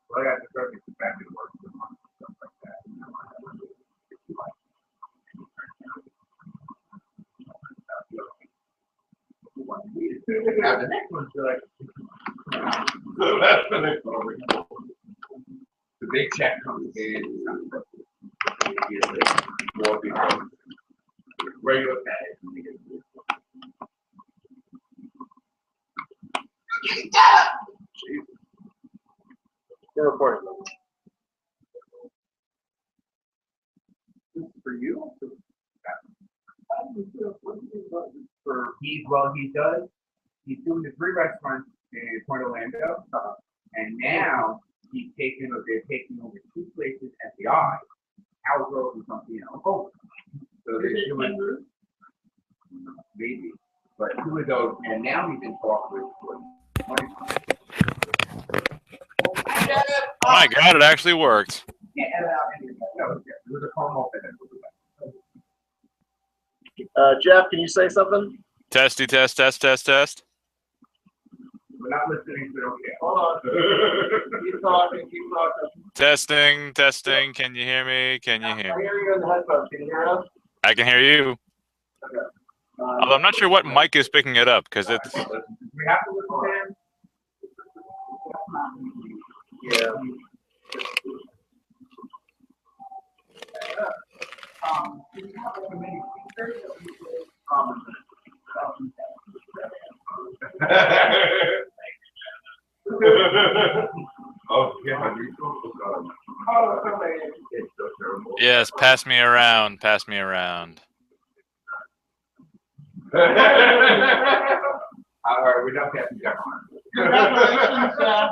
Well, I got the perfect back to work and stuff like that. Now the next one's like the next one. The big check comes in. More people. Regular pay. You're recording. This is for you? He's doing the 3 restaurants in Point Orlando, and now they're taking over 2 places at the Eye, House Road and something else. So they're doing maybe, but 2 of those, and now he's in talk with. Oh my God, it actually worked. Jeff, can you say something? Testy, test, test, test, test. We're not listening, so okay. Hold on. Keep talking, keep talking. Testing, testing. Can you hear me? Can you hear I me? hear you in the headphones. Can you hear us? I can hear you. Okay. Although I'm not sure what mic is picking it up because it's. We have to listen to him. Yeah. Oh, yeah. Yes, pass me around. Pass me around. All right, we don't have to go on. Congratulations, Jeff.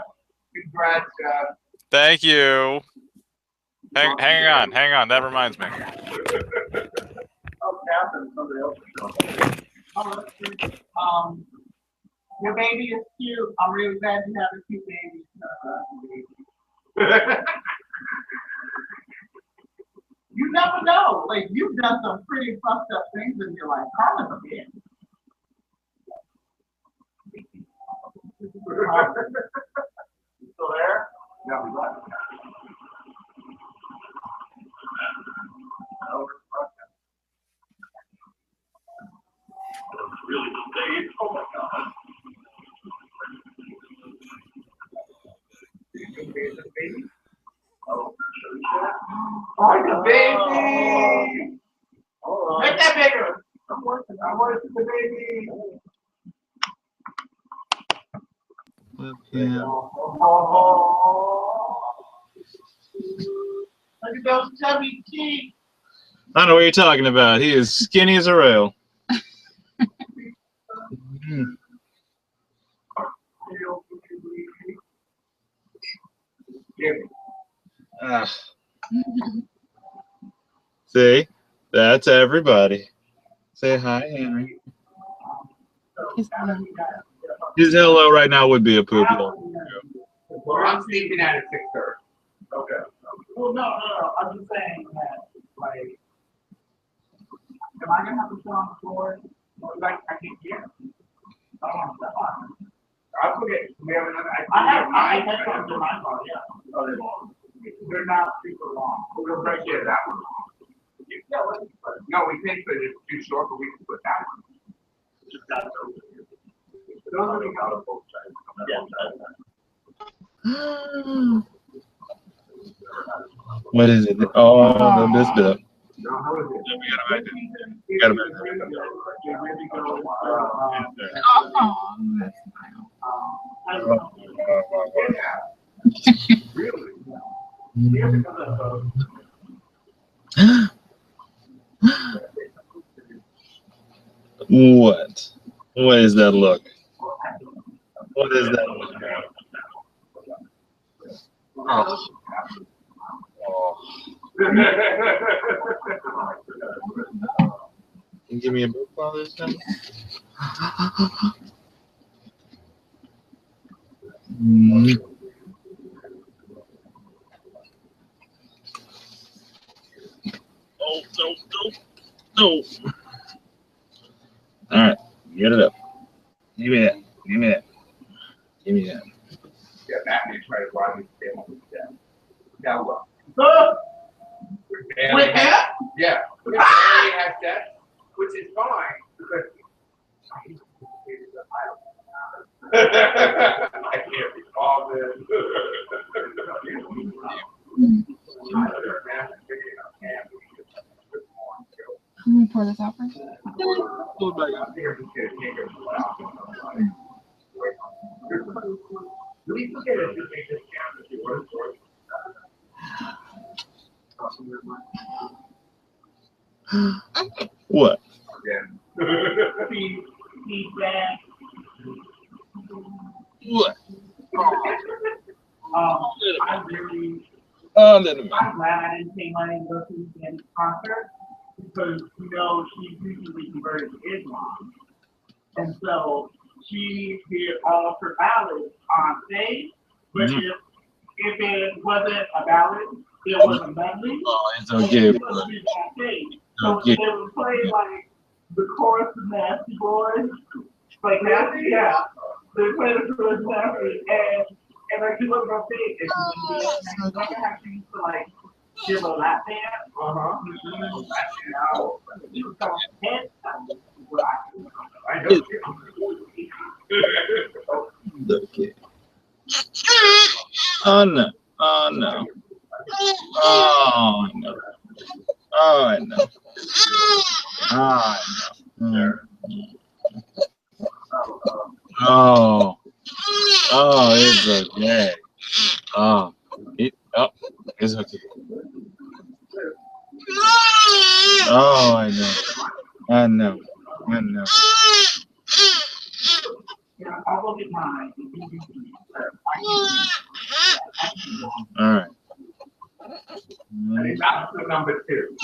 Congrats, Jeff. Thank you. Hang on. That reminds me. Oh, Catherine, somebody else is showing up. Oh, that's good. Your baby is cute. I'm really glad you have a cute baby. You never know. Like, you've done some pretty fucked up things in your life. Carmen's a bitch. You still there? No, we left. Really delayed. Oh my God. Baby? Oh, Oh, the baby! Make that bigger. I'm working the baby. Yeah. Look at those chubby cheeks. I don't know what you're talking about. He is skinny as a rail. See, that's everybody. Say hi, Henry. His hello right now would be a poop. Well, I'm sleeping at 6:30. Okay. Well, no. I'm just saying that, like, am I gonna have to sit on the floor? Like, I can't hear. I don't want to step on it. I'll forget. We have another. I have headphones in my car, yeah. Oh, they're long. They're not super long. We'll break it that one. Yeah, what is it? No, we think that it's too short, but we can put that one. Just got it over here. Those are the color both sides. What is it? Oh, this bit. No, how is it? We got him. Really? What? What is that look? What is that look? Oh. Can you give me a book while this time? Oh, no. All right, get it up. Give me that. try to drive me to stay home with them. Now what? With him? Yeah. We barely had sex, which is fine because I can't recall this. Let me pour this out first. What? Feedback. What? I really, Oh, little man. I'm glad I didn't pay money to go to the Janet concert because, you know, she recently converted to Islam. And so she did all of her ballads on stage, but if it wasn't a ballad, it was a medley. Oh, it's okay, It bro. was on stage. So Okay. they would play like the chorus of Nasty Boys, like Nasty, yeah. They play the chorus of Nasty, and like you look up stage, and remember how she used to like give a lap dance? She was on head. I know. Okay. Oh, no. Oh, no. Oh, no. Oh, no. Oh, no. Oh. Oh, it's okay. Oh, it's okay. Oh, I know. I know. I know. I'll look at mine. All right. That's the number 2.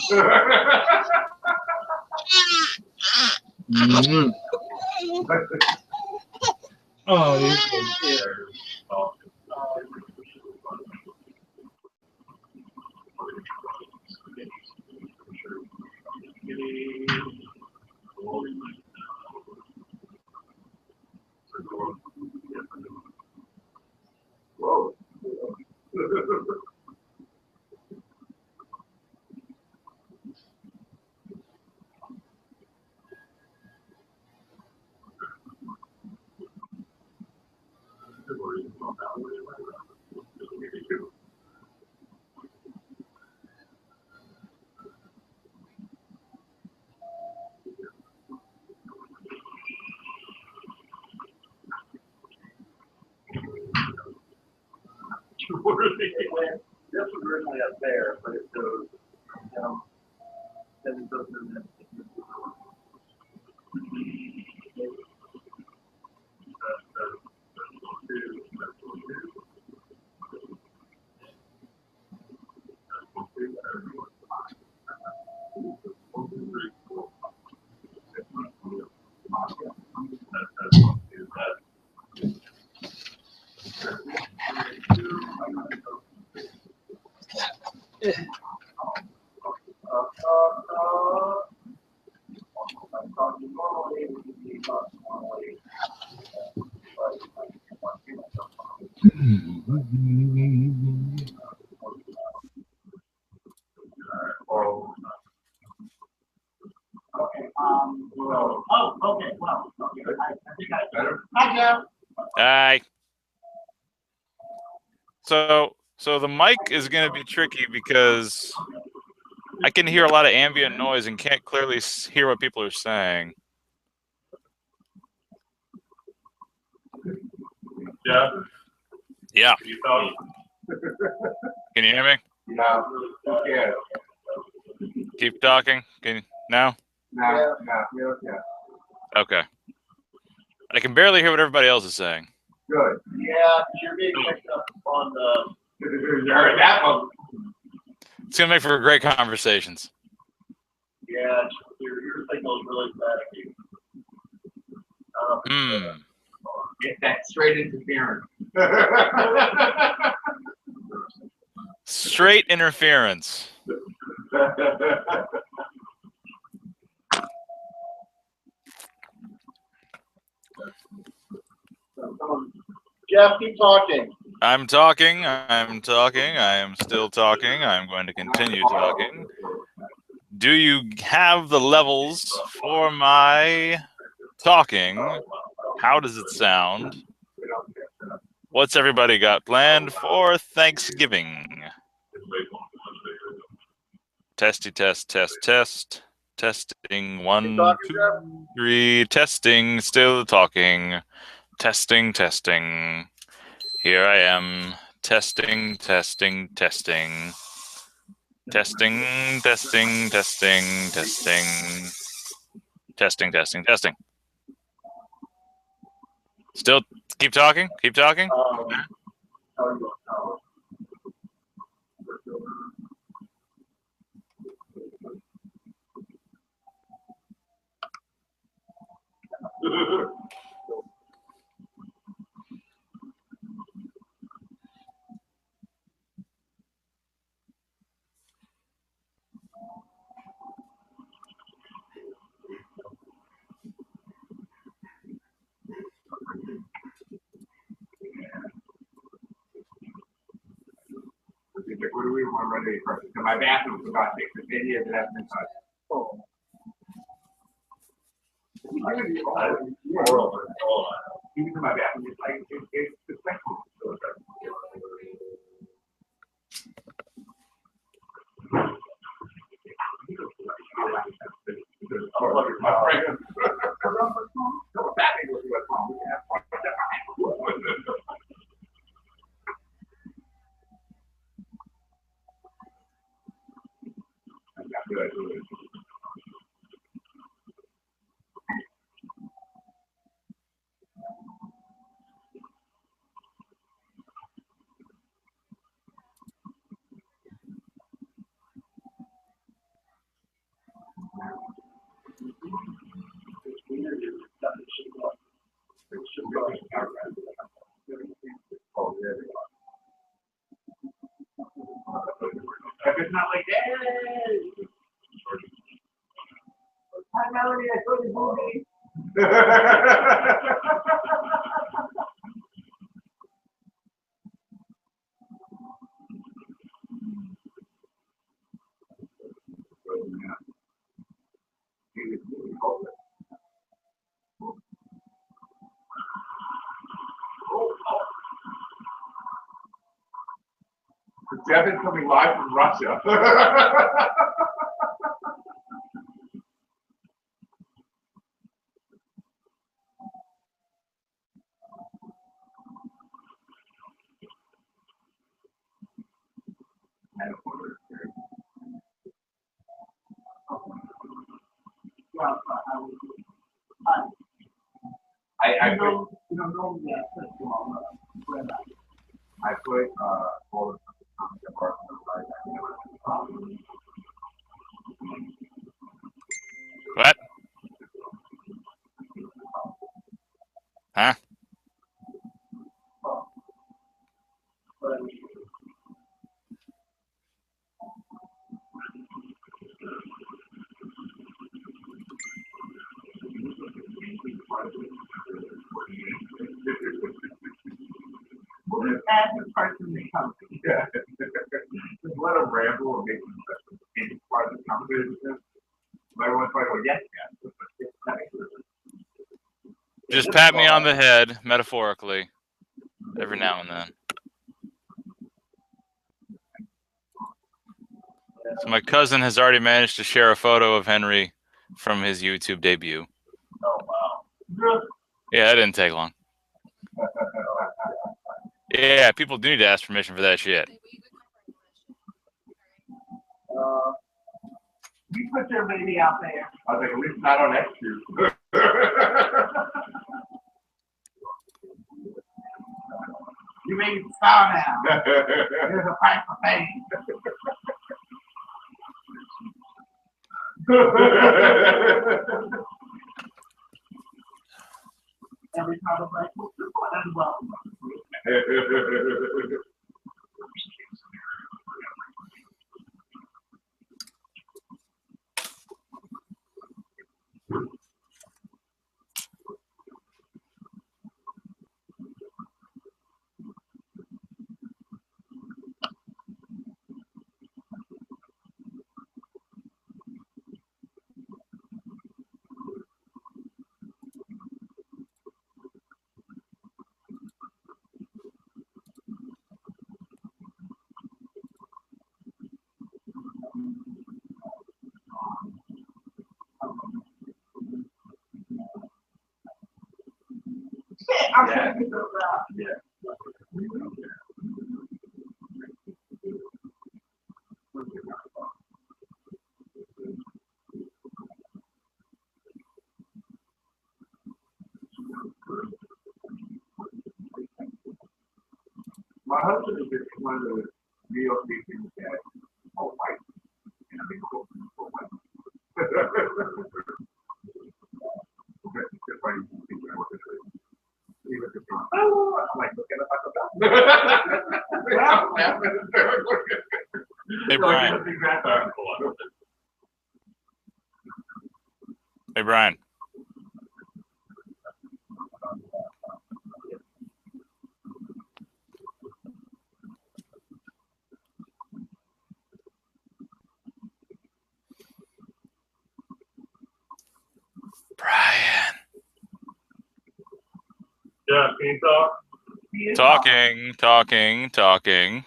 Mm-hmm. Oh, it's okay. Whoa. This was originally up there, but it goes down. Then it goes in the. Okay, okay, well, okay, I think I better. Hi, Jeff. Hi. So the mic is going to be tricky because I can hear a lot of ambient noise and can't clearly hear what people are saying. Yeah. Yeah. You thought? Can you hear me? No. Yeah. Keep talking. Can you now? No. No. Yeah. Okay. I can barely hear what everybody else is saying. Good. Yeah, you're being picked up on the. You heard that one. It's gonna make for great conversations. Yeah, your signal's really bad. Get that straight interference. Straight interference. Jeff, keep talking. I'm talking. I'm talking. I am still talking. I'm going to continue talking. Do you have the levels for my talking? How does it sound? What's everybody got planned for Thanksgiving? Testy test, test, test. Testing, 1, 2, 3. Testing, still talking. Testing, testing. Here I am. Testing, testing, testing. Testing, testing, testing, testing. Testing, testing, testing. Still keep talking? Keep talking? What do we want ready first? To my bathroom, for God's sake. The video that hasn't been touched. Even to my bathroom, it's like it's disrespectful. My friend. If it's not like that, hi Melanie, I saw your movie. Devin's coming live from Russia. I put all the comments apart from the What? Huh? We'll just add the person that comes. Yeah. Just let them ramble and make them part of the conversation. Everyone's like, well, yes, yes. Just pat me on the head, metaphorically, every now and then. So my cousin has already managed to share a photo of Henry from his YouTube debut. Oh, wow. Yeah, that didn't take long. Yeah, people do need to ask permission for that shit. You put your baby out there. I was like, at least not on X2. You made it sound now. There's a price for fame. Every time I'm like, well, this one is welcome. I'm Yeah. thinking so loud. Yeah. My husband is just one of those real things that all white and I mean cool white. Oh, I'm like, look at Hey, Brian. Hey, Brian. Brian. Yeah, can you talk? Talking.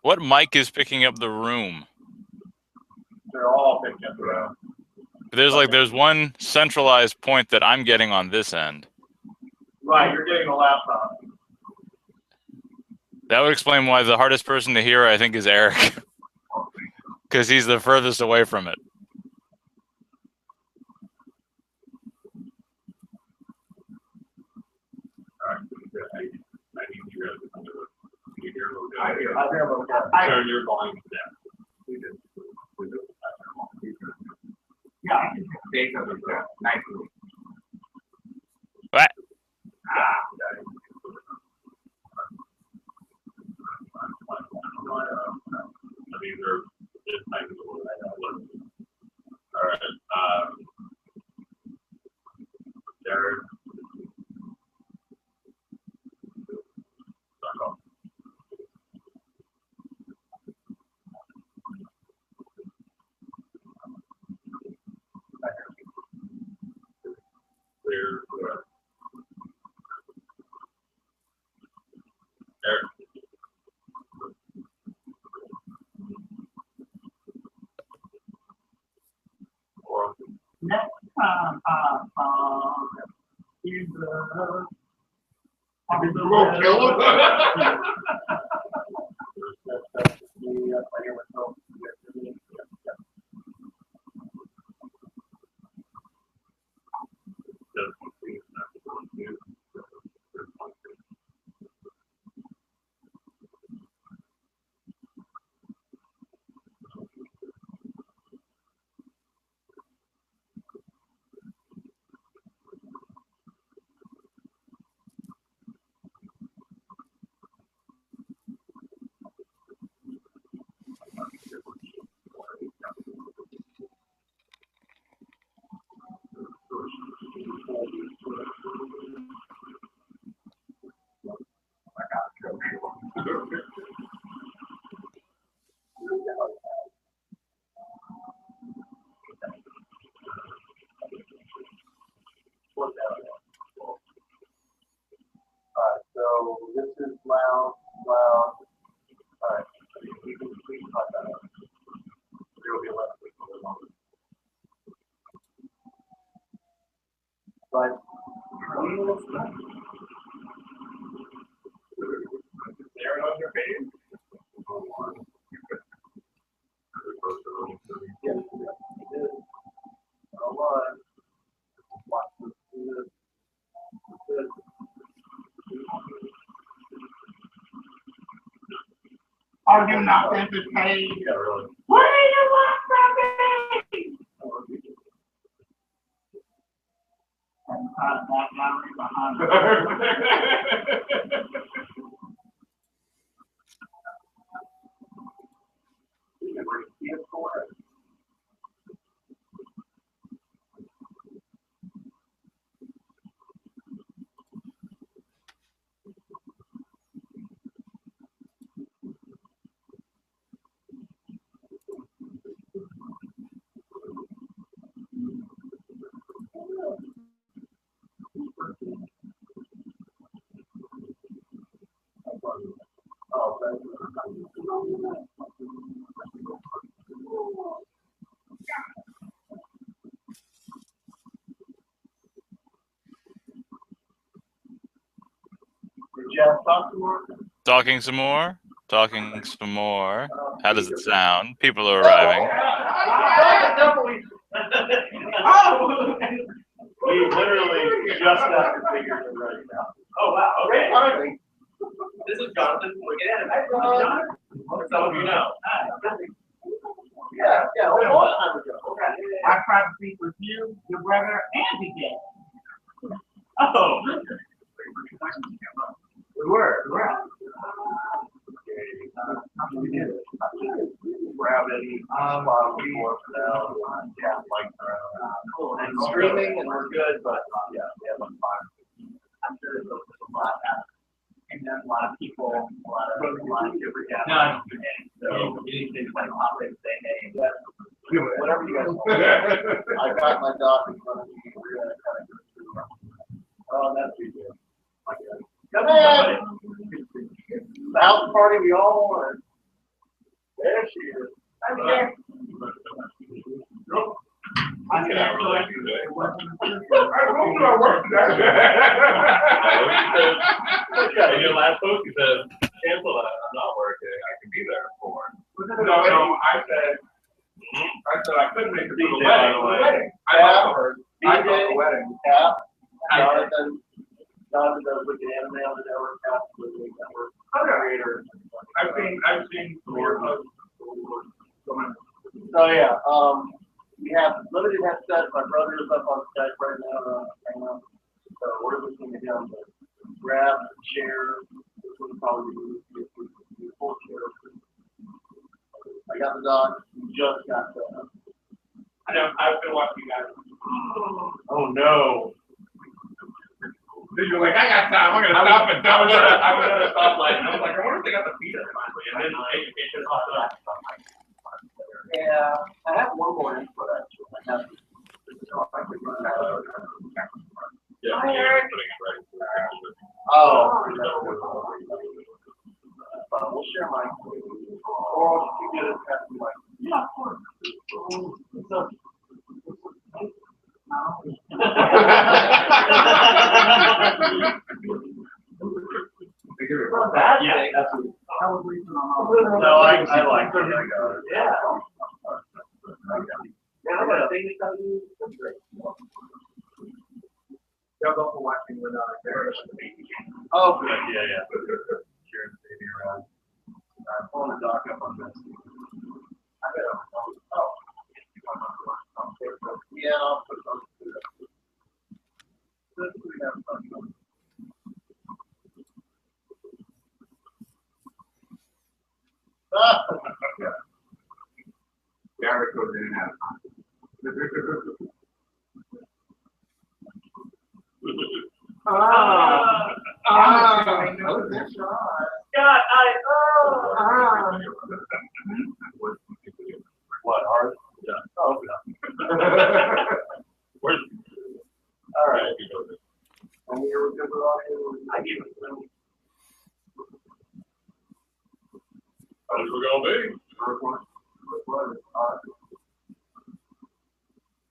What mic is picking up the room? They're all picking up around. There's one centralized point that I'm getting on this end. Right, you're getting a laptop. That would explain why the hardest person to hear, I think, is Eric. Because he's the furthest away from it. I hear your volume down. Yeah. They come in nicely. What? These are just like all right. Derek. Clear. Eric. Next time I find Jesus. So this is loud. All right. We can cut that out. There will be less. But there on your page. Yes. Are you not entertained? Yeah, really. What do you want from me? And that gallery behind me. Jeff, talk some more. Talking some more. Talking some more. How does it sound? People are arriving. Oh! We literally just got configured and ready now. Oh, wow, okay. Timing. This is Jonathan. Look at it. Some of you know. Yeah, a long time ago. I tried to speak with you, your brother, and the game. Oh. We were. Grab any bottom floor for now. Yeah, like and streaming, and we're good, but yeah, we have like 5. I'm sure there's a lot happening. And then a lot of people, a lot of different guys. So anything like pop in, say, hey, whatever you guys want. I got my doc in front of me. We're gonna kind of go through. Oh, that's easy. Come in. The house party we all wanted. There she is. I'm here. I can actually Okay, your last post you said, cancel that, I'm not working, I can be there for. No, I said I couldn't make it to the wedding. I Yeah. heard. DJ, the wedding. Cap, Jonathan does wicked anime on the network, Cap, wicked network creator. I've seen some more posts. So yeah, we have limited headsets. My brother is up on Skype right now. Hangouts. So we're listening to him. But grab, share. This would probably be a full share. I got the doc. We just got the. I know, I've been watching you guys. Oh no. You're like, I got time. I'm gonna stop and dump it. I was at a stoplight, and I was like, I wonder if they got the feeder finally, and then education popped up. Yeah, I have one more input actually. I have. Oh. We'll share mine. Or you get it at the mic. Yeah, of course. Yeah, absolutely. No, I like it. I got it. Yeah. I got a thing to tell you. That's great. Y'all go for watching with Oh, good. Yeah. Sharing the baby around. I'm pulling the doc up on this. I bet oh. Yeah, I'll put it on. Derek goes in and out of time. God, What, hard? Yeah. Oh, yeah. Where's, all right. And we were good with all you. I gave it to them. How's it gonna be?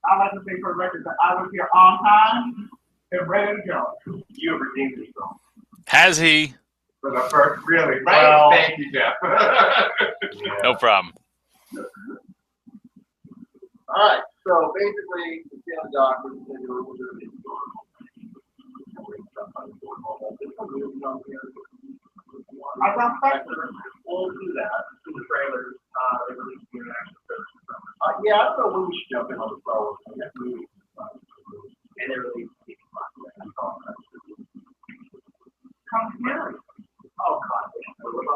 I like to say for the record that I was here on time and ready to go. You have redeemed yourself. Has he? For the first, really. Well, Thank you, Jeff. No problem. All right. So basically, the sales doc was going to do it. I got factors. We'll do that. In the trailers, they released the international trailers. Yeah, so we should jump in on the Star Wars. And they released the Come here. oh, God.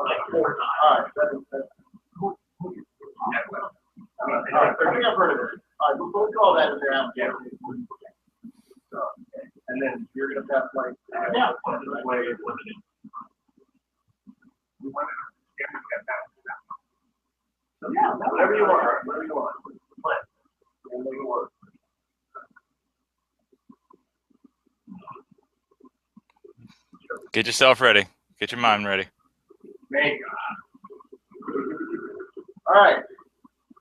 Like 4 times. All right. That's I think I've heard of it. All right, we'll call that in there out there. So, and then you're going to pass like, Yeah. Yeah, whatever you want. Whatever you want. And make it work. Get yourself ready. Get your mind ready. Thank God. All right.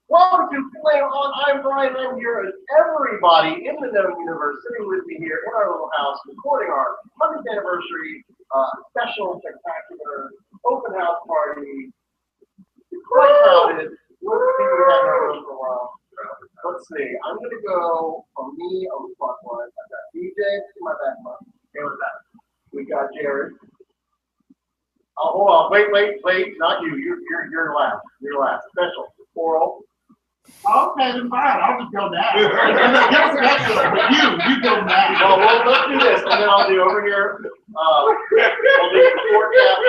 Welcome to Play On. I'm Brian. I'm your everybody in the known universe sitting with me here in our little house, recording our 100th anniversary special, spectacular open house party. It's quite crowded. Let's see what we have in our room for a while. Let's see. I'm going to go from me on the clockwise. I've got DJ to my back line. Okay, what's that? We got Jared. Oh, hold on. Wait. Not you. You're last. You're last. Special. Oral. Okay, then fine. I'll just go now. You go now. Well, let's do this, and then I'll do over here. We'll do forecast.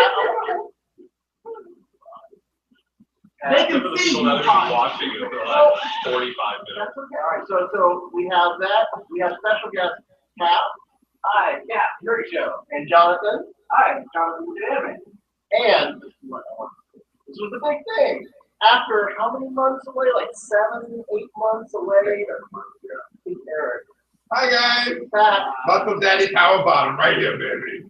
They can see you watching you for the last 45 minutes. That's okay. All right, so we have that. We have special guest Cap. Hi, Cap. Your show. And Jonathan. Hi, Jonathan David. And this was the big thing. After how many months away? Like 7, 8 months away. Eric. Hi guys. Pat. Buckle Daddy Power Bottom right here, baby.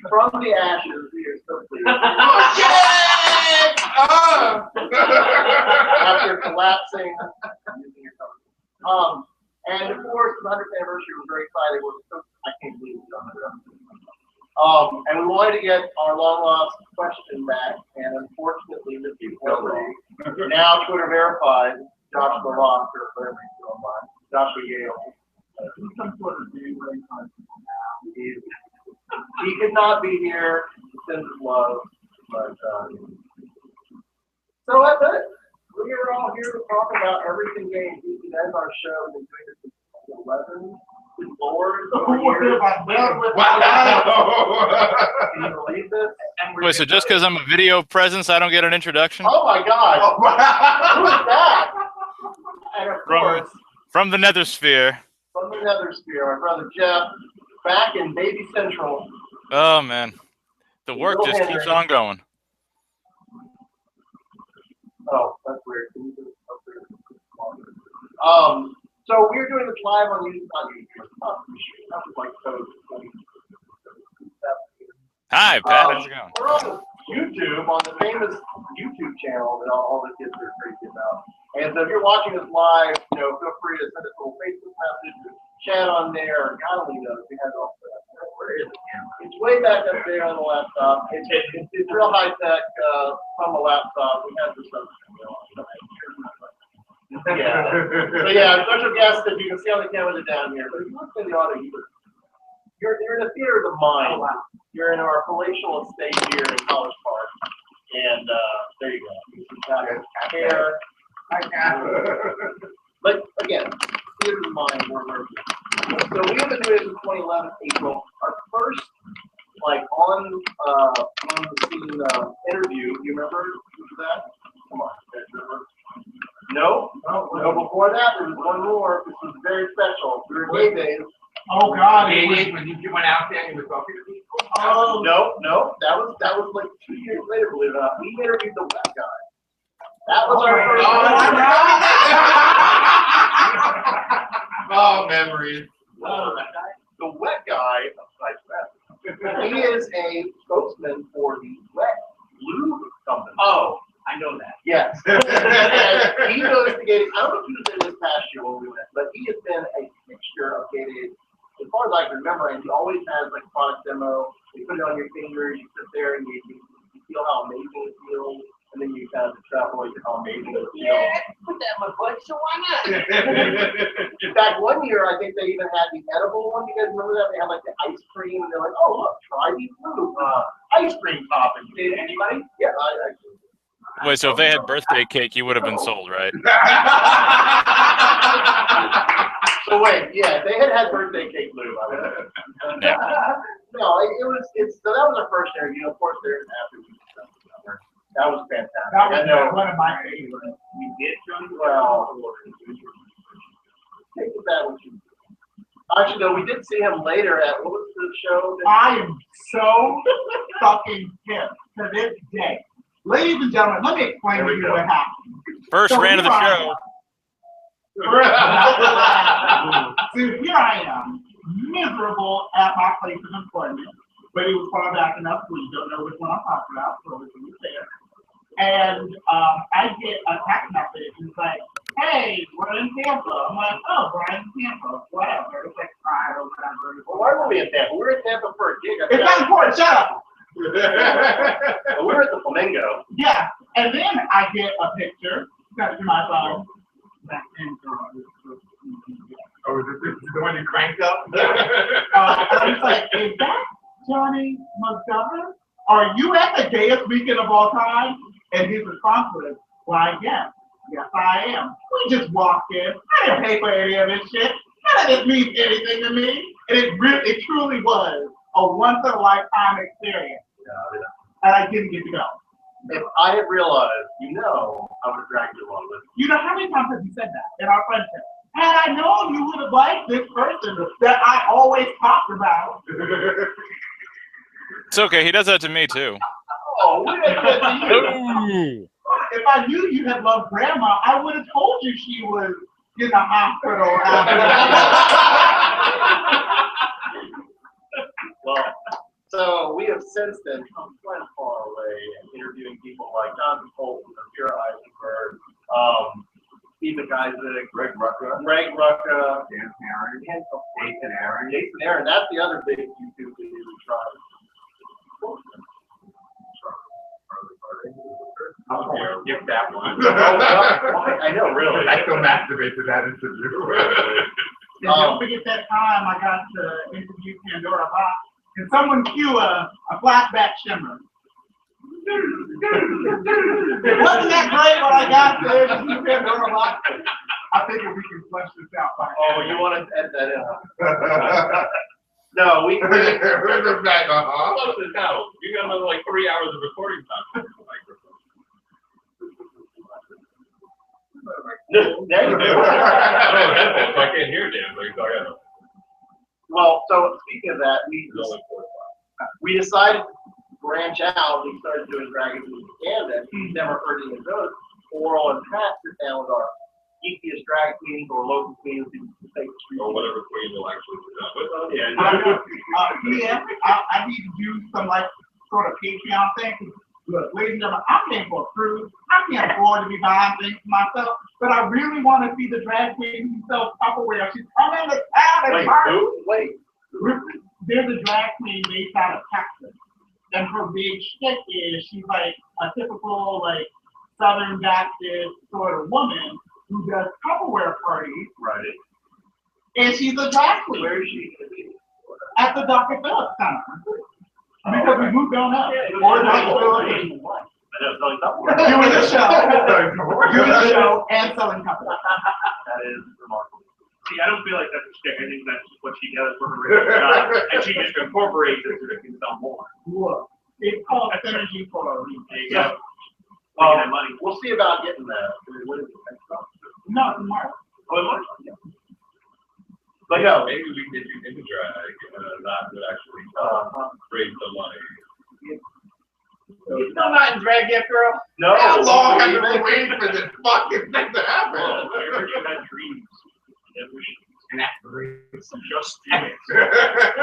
From the ashes, we are so pleased. After collapsing. And of course, the 100th anniversary was very exciting. I can't believe it's done. And we wanted to get our long lost question back, and unfortunately, the people now Twitter verified Joshua Locke or whatever he's doing online. Joshua Yale. He could not be here to send his love, but so that's it. We are all here to talk about everything games. We can end our show and doing this since 11. Good Lord, Wow. can you believe this? Wait, so just because I'm a video presence, I don't get an introduction? Oh my God! Oh, wow. Who is that? And of course, From the Nethersphere. from the Nethersphere, my brother Jeff, back in Baby Central. Oh, man. The work just keeps on going. Oh, that's weird. Can you do this up there? So we're doing this live on YouTube. That was like so. Hi, Pat. How's it going? We're on YouTube, on the famous YouTube channel that all the kids are crazy about. And so if you're watching us live, feel free to send us a little Facebook message, chat on there, or God only knows, we have all that. Where is it? It's way back up there on the laptop. It's real high tech from the laptop. We have this stuff. Yeah. So yeah, special guest that you can see on the camera down here. But if you look in the audio, you're in the theater of the mind. You're in our palatial estate here in College Park. And there you go. Hair. But again, theater of the mind, more mercy. So we have been doing this in 2011, April. Our first on the scene interview. You remember that? Come on, remember? No, before that, there was one more. This was very special. We were gay days. Oh God! When you went out there and you were talking to people? Oh no, that was like 2 years later, believe it or not. We interviewed the wet guy. That was our first. Oh, memories. The wet guy. He is a spokesman for the Wet Lube Company. Oh, I know that. Yes. And he goes to Gated. I don't know if he was there this past year when we went, but he has been a fixture of Gated as far as I can remember. And he always has like product demo. You put it on your finger, you sit there, and you feel how amazing it feels, and then you kind of extrapolate how amazing it feels. Yeah, put that in my butt, so why not? In fact, one year I think they even had the edible one. You guys remember that? They had like the ice cream, and they're like, "Oh look, try these blue ice cream toppings." Did anybody? Yeah, I actually. Wait, so if they had birthday cake, you would have been sold, right? So wait, yeah, they had birthday cake lube. Yeah. No, so that was our first interview. Of course, there's after. That was fantastic. That was I know. one of my favorites. We did, John. Well, take that with you. Actually, though, we did see him later at what was the show? I am so fucking pissed to this day. Ladies and gentlemen, let me explain to you what happened. First rant of the show. So here I am, miserable at my place of employment, but it was far back enough so you don't know which one I'm talking about, so it's there. And I get a text message and it's like, hey, we're in Tampa. I'm like, oh, we're in Tampa. Whatever. It's like Friday or whatever. Well, why were we in Tampa? We were in Tampa for a gig. It's not important. Shut up. We were at the Flamingo. Yeah. And then I get a picture. Got to my phone. Oh, is this the one you cranked up? I was like, is that Johnny McGovern? Are you at the gayest weekend of all time? And his response was, why, yes. Yes, I am. We just walked in. I didn't pay for any of this shit. None of this means anything to me. And it truly was a once-in-a-lifetime experience. And I didn't get to go. If I had realized, I would have dragged you along with me. You know how many times have you said that in our friendship? Had I known you would have liked this person that I always talked about. It's okay. He does that to me too. Oh, we didn't do that to you. Ooh. If I knew you had loved Grandma, I would have told you she was in the hospital. Well, so we have since then come quite far away and interviewing people like Jonathan Colton, Vera Eisenberg, Stephen Isaac, Greg Rucka, Dan Aaron, Jason Aaron. That's the other big YouTube video we tried. Oh, skip that one. I know, really. I still masturbate to that interview. And don't forget that time I got to interview Pandora Box. Can someone cue a flashback shimmer? It wasn't that great when I got to interview Pandora Box. I think if we can flesh this out. Oh, you want to edit that in? No, we. Where's the back? Close it down. You got another like 3 hours of recording time. There you go. I can't hear damn thing, so I gotta. Well, so speaking of that, we decided to branch out. We started doing drag in Canada. We've never heard any of those. Oral and Pat sit down with our geekiest drag queens or local queens in the state street. Or whatever queen will actually sit down with us. Yeah, I need to do some like sort of Patreon thing. Look, ladies and gentlemen, I'm paying for a cruise. I can't afford to be buying things for myself, but I really want to see the drag queen who sells Tupperware. She's coming to town in March. Wait. There's a drag queen based out of Texas, and her big shtick is she's like a typical like Southern Baptist sort of woman who does Tupperware parties. Right. And she's a drag queen. Where is she going to be? At the Dr. Phillips Center. Because we moved on up. Or Dr. Phillips. Doing the show and selling Tupperware. That is remarkable. See, I don't feel like that's a stick. I think that's what she does for her regular job. And she just incorporates it so that it can sell more. Look, it's called synergy for a reason. There you go. Making that money. We'll see about getting that. What is it? No, it's Mark. Oh, it might. Yeah. But no, maybe we can get you into drag, that would actually raise the money. You're still not in drag yet, girl? No. How long have you been waiting for this fucking thing to happen? Oh, I heard you had dreams. And that's Just do it.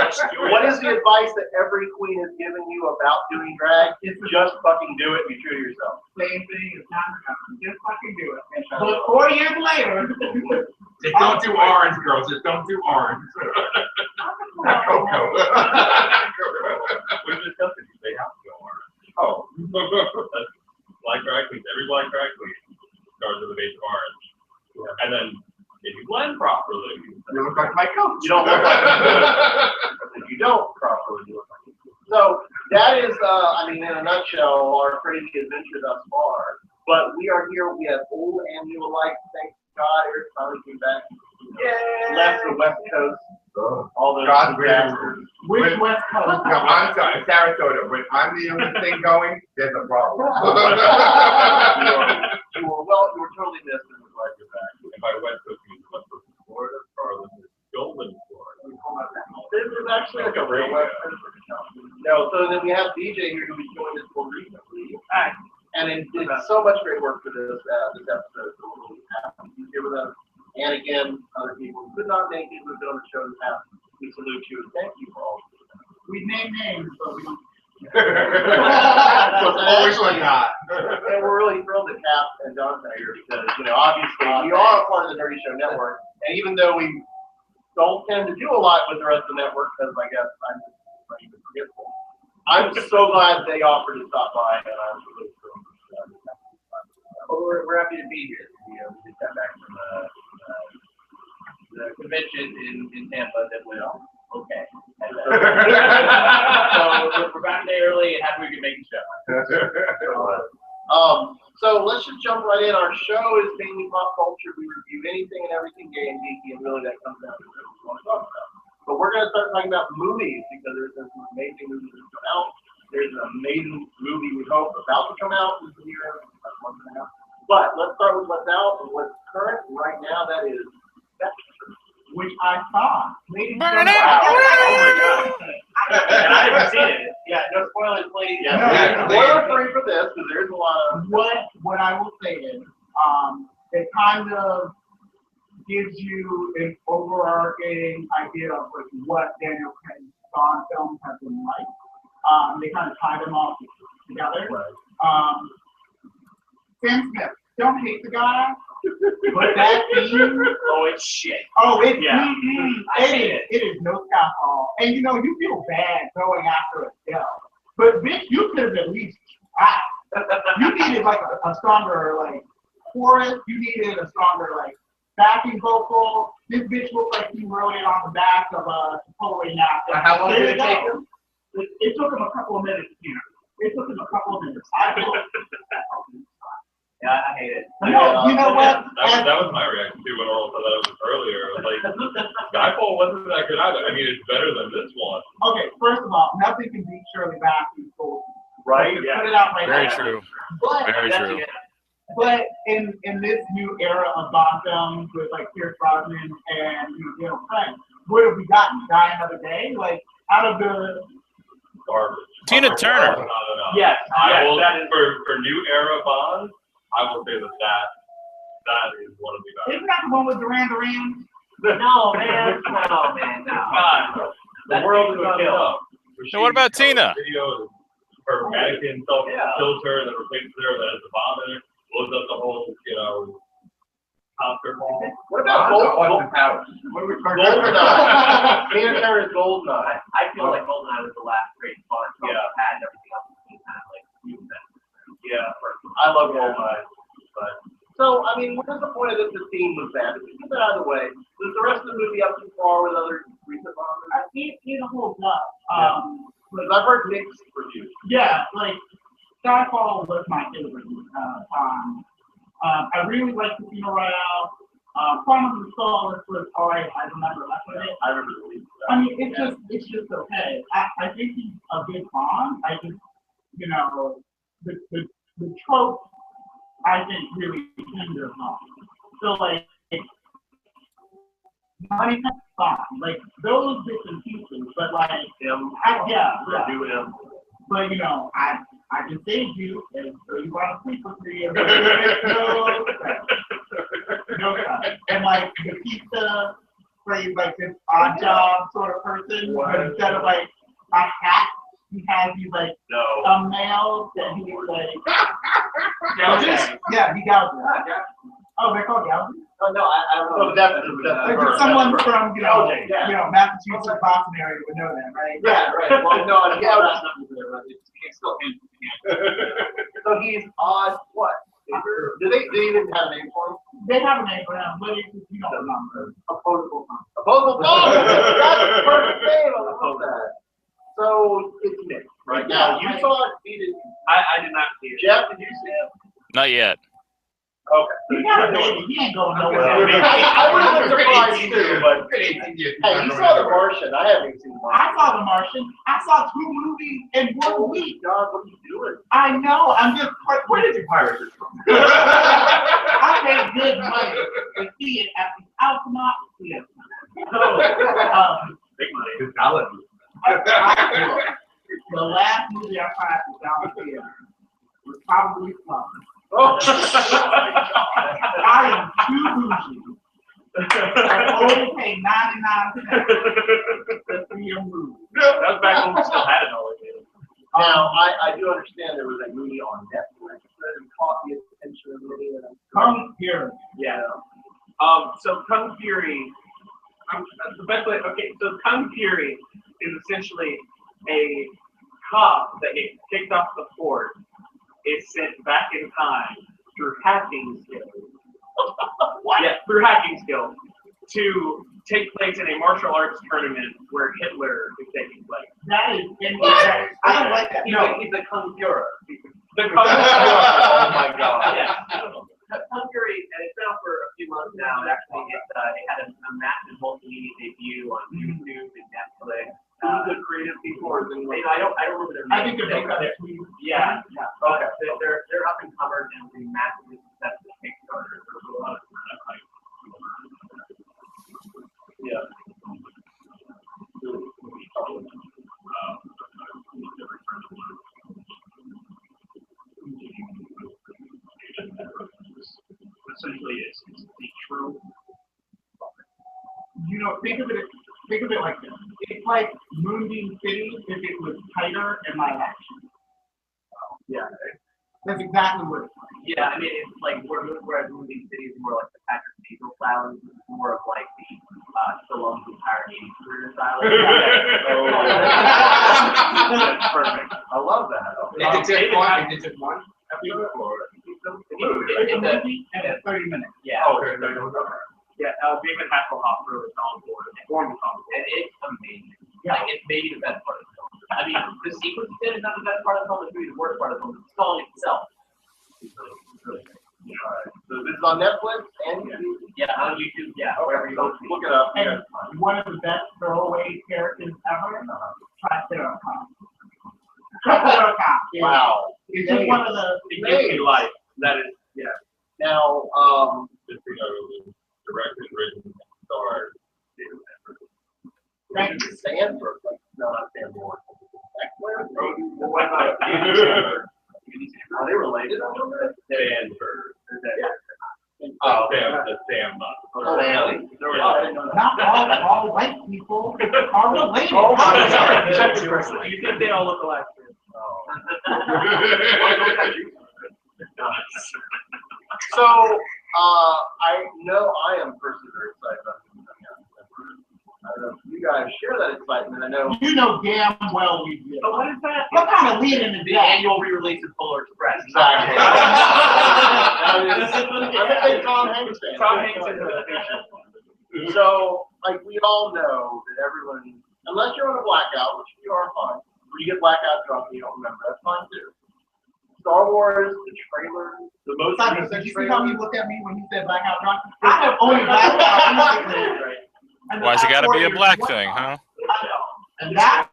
Just do it. What is the advice that every queen has given you about doing drag? Just fucking do it. Be true to yourself. Same thing as time to come. Just fucking do it. But 4 years later, Just don't do orange, girls. Just don't do orange. Not cocoa. We've discussed it. They have to go orange. Oh. That's black drag queens. Every black drag queen starts with a base of orange. Yeah. And then if you blend properly, You look like my coach. You don't look like if you don't properly do it. So that is, I mean, in a nutshell, our crazy adventure thus far. But we are here. We have old and new alike. Thank God, Eric finally came back. yeah. Left the West Coast. All those God disasters. Which West Coast? No, I'm sorry, Sarasota. When I'm the only thing going, there's a problem. You were totally missed and we're glad you're back. and by West Coast, you mean West Coast of Florida, Charlotte is Golden, Florida. This is actually like a real West Coast. No, so then we have DJ here who we joined us more recently. And it did so much great work for this episode. So we're really happy he's here with us. And again, other people who could not make it, who've been on the show in the past. We salute you and thank you for all. We name names, but we don't. Was always like that. And we're really thrilled that Cap and Dante are here because, obviously we are part of the Nerdy Show Network. And even though we don't tend to do a lot with the rest of the network, because I guess I'm even forgetful, I'm so glad they offered to stop by, and I'm really thrilled. Well, we're happy to be here. We just got back from the convention in Tampa that went on. Okay. So we're back a day early and happy we can make the show. So let's just jump right in. Our show is mainly pop culture. We review anything and everything gay and geeky, and really that comes down to what we want to talk about. But we're going to start talking about movies because there's some amazing movies that come out. There's an amazing movie we hope about to come out this year. But let's start with what's out and what's current right now. That is Spectre, which I saw. Ladies and Burn gentlemen, it! And I haven't seen it. Yeah, no spoilers, please. Yeah, spoiler free for this because there's a lot of. What I will say is, it kind of gives you an overarching idea of like what Daniel Craig's Bond films have been like. They kind of tie them all together. Sam Smith, don't hate the guy, but that scene. Oh, it's shit. Oh, it's Yeah. it is no Skyfall. And you feel bad going after a kill. But bitch, you could have at least tried. You needed like a stronger like chorus, you needed a stronger like backing vocal. This bitch looked like he wrote it on the back of a Chipotle napkin. How long did it take him? It took him a couple of minutes, It took him a couple of minutes. Yeah, I hate it. You know what? That was my reaction too when Earl said that earlier. Like, Skyfall wasn't that good either. I mean, it's better than this one. Okay, first of all, nothing can beat Shirley Bassey's gold. Right? Just put it out right Very now. true. But, Very true. but in this new era of Bond films with like Pierce Brosnan and Daniel Craig, what have we gotten? Die Another Day? Like out of the Garbage. Tina Turner. Not enough. Yes, I will, that is. for new era Bond, I will say that is one of the best. Isn't that the one with Duran Duran? No, man. No, man. No. God. The world is not enough. So what about Tina? Video, her mannequin kills her and then replaces her, that has the bomb in it, blows up the whole, concert hall. What about Goldeneye? Tina Turner's Goldeneye. I feel like Goldeneye was the last great Bond film. Yeah. Had everything else kind of like moved that. Yeah, I love Goldeneye. But so, I mean, we're disappointed that the theme was bad. But get that out of the way. Was the rest of the movie up too far with other recent Bonds? It holds up. Because I've heard mixed reviews. Yeah, like Skyfall was my favorite Bond. I really like Casino Royale. Quantum of Solace was alright. I remember less of it. I remember the lead. I mean, it's just okay. I think he's a good Bond. I just, the trope, I think, really hinders Bond. So like, money Bond, like those bits and pieces, but like, Do him. But I can save you, and so you want to sleep with me, and no, and like the pizza plays like this odd job sort of person, but instead of like a hat, he has these like thumbnails that he like. Gouges? Yeah, he gouges. Oh, they're called gouges? Oh, no, I don't know. Like someone from Massachusetts, Boston area would know that, right? Yeah, right. Well, no, it's still him. So he's odd. What? Do they even have a name for him? They have a name for him, but you don't remember. Opposable Bond. Opposable Bond. That's the perfect name. I love that. So it's mixed right now. You saw it. I did not see it. Jeff, did you see it? Not yet. Okay. He got a baby. He ain't going nowhere. I would have been surprised too, but hey, you saw The Martian. I haven't seen The Martian. I saw The Martian. I saw 2 movies in 1 week. God, what are you doing? I know. I'm just quite. Where did you pirate this from? I paid good money to see it at the Altamont Theater. So, Big money. His talent. the last movie I saw at the Altamont Theater was probably Slumber. Oh. I am too bougie. I only paid 99 cents to see a movie. That was back when we still had an elevator. Now, I do understand there was a movie on Netflix that caught the attention of many. Kung Fury. Yeah. So Kung Fury, the best way, okay, so Kung Fury is essentially a cop that gets kicked off the force, is sent back in time through hacking skills. What? Yeah, through hacking skills to take place in a martial arts tournament where Hitler is taking place. That is incorrect. I don't like that. No, He's a Kung Fury. The Kung Fury. Oh my God. Yeah. Kung Fury, and it's been out for a few months now. Actually, it had a massive multimedia debut on YouTube and Netflix. The creative people are doing. I don't remember their names. I think they're both better. Yeah. Okay. They're up and covered and doing massively successful Kickstarter. There's a lot of Yeah. Essentially, it's the true. You know, think of it like this. It's like Moonbeam City if it was tighter and live action. Yeah. That's exactly what it's like. Yeah, I mean, it's like whereas Moonbeam City is more like the Patrick Cathedral style, it's more of like the Stallone's entire 80s career style. That's perfect. I love that. Is it just one episode or? It's a movie and it's 30 minutes. Yeah. Oh, okay. Yeah, David Hasselhoff really was on board, and it's amazing. Yeah. Like, it's maybe the best part of the film. I mean, the sequence is not the best part of the film, it's maybe the worst part of the film. The song itself is really good. Alright. So this is on Netflix and YouTube? Yeah, on YouTube, yeah, wherever you go. Look it up. And one of the best throwaway characters ever, Triceratops. Triceratops. Wow. It's just one of the. It gives me life. That is, yeah. Now, Just to know, it was directed, written, starred. Thank you. Stanford, like, no, not Stanford. Are they related? Stanford. Oh, The Sam. Not all white people are related. Oh my God. You think they all look alike? So, I know I am personally very excited about this coming out in December. I don't know if you guys share that excitement. I know. You know damn well we do. But what is that? What kind of lead in is The that? annual re-release of Polar Express. Exactly. I'm a big Tom Hanks fan. Tom Hanks is a So, like, we all know that everyone, unless you're on a blackout, which you are fine, where you get blackout drunk and you don't remember, that's fine too. Star Wars, the trailer, the most Simon, recent did you see trailer. how he looked at me when he said blackout drunk? I have only blacked out recently. And Why's it got to be a 4 black years, thing, huh? I know. And that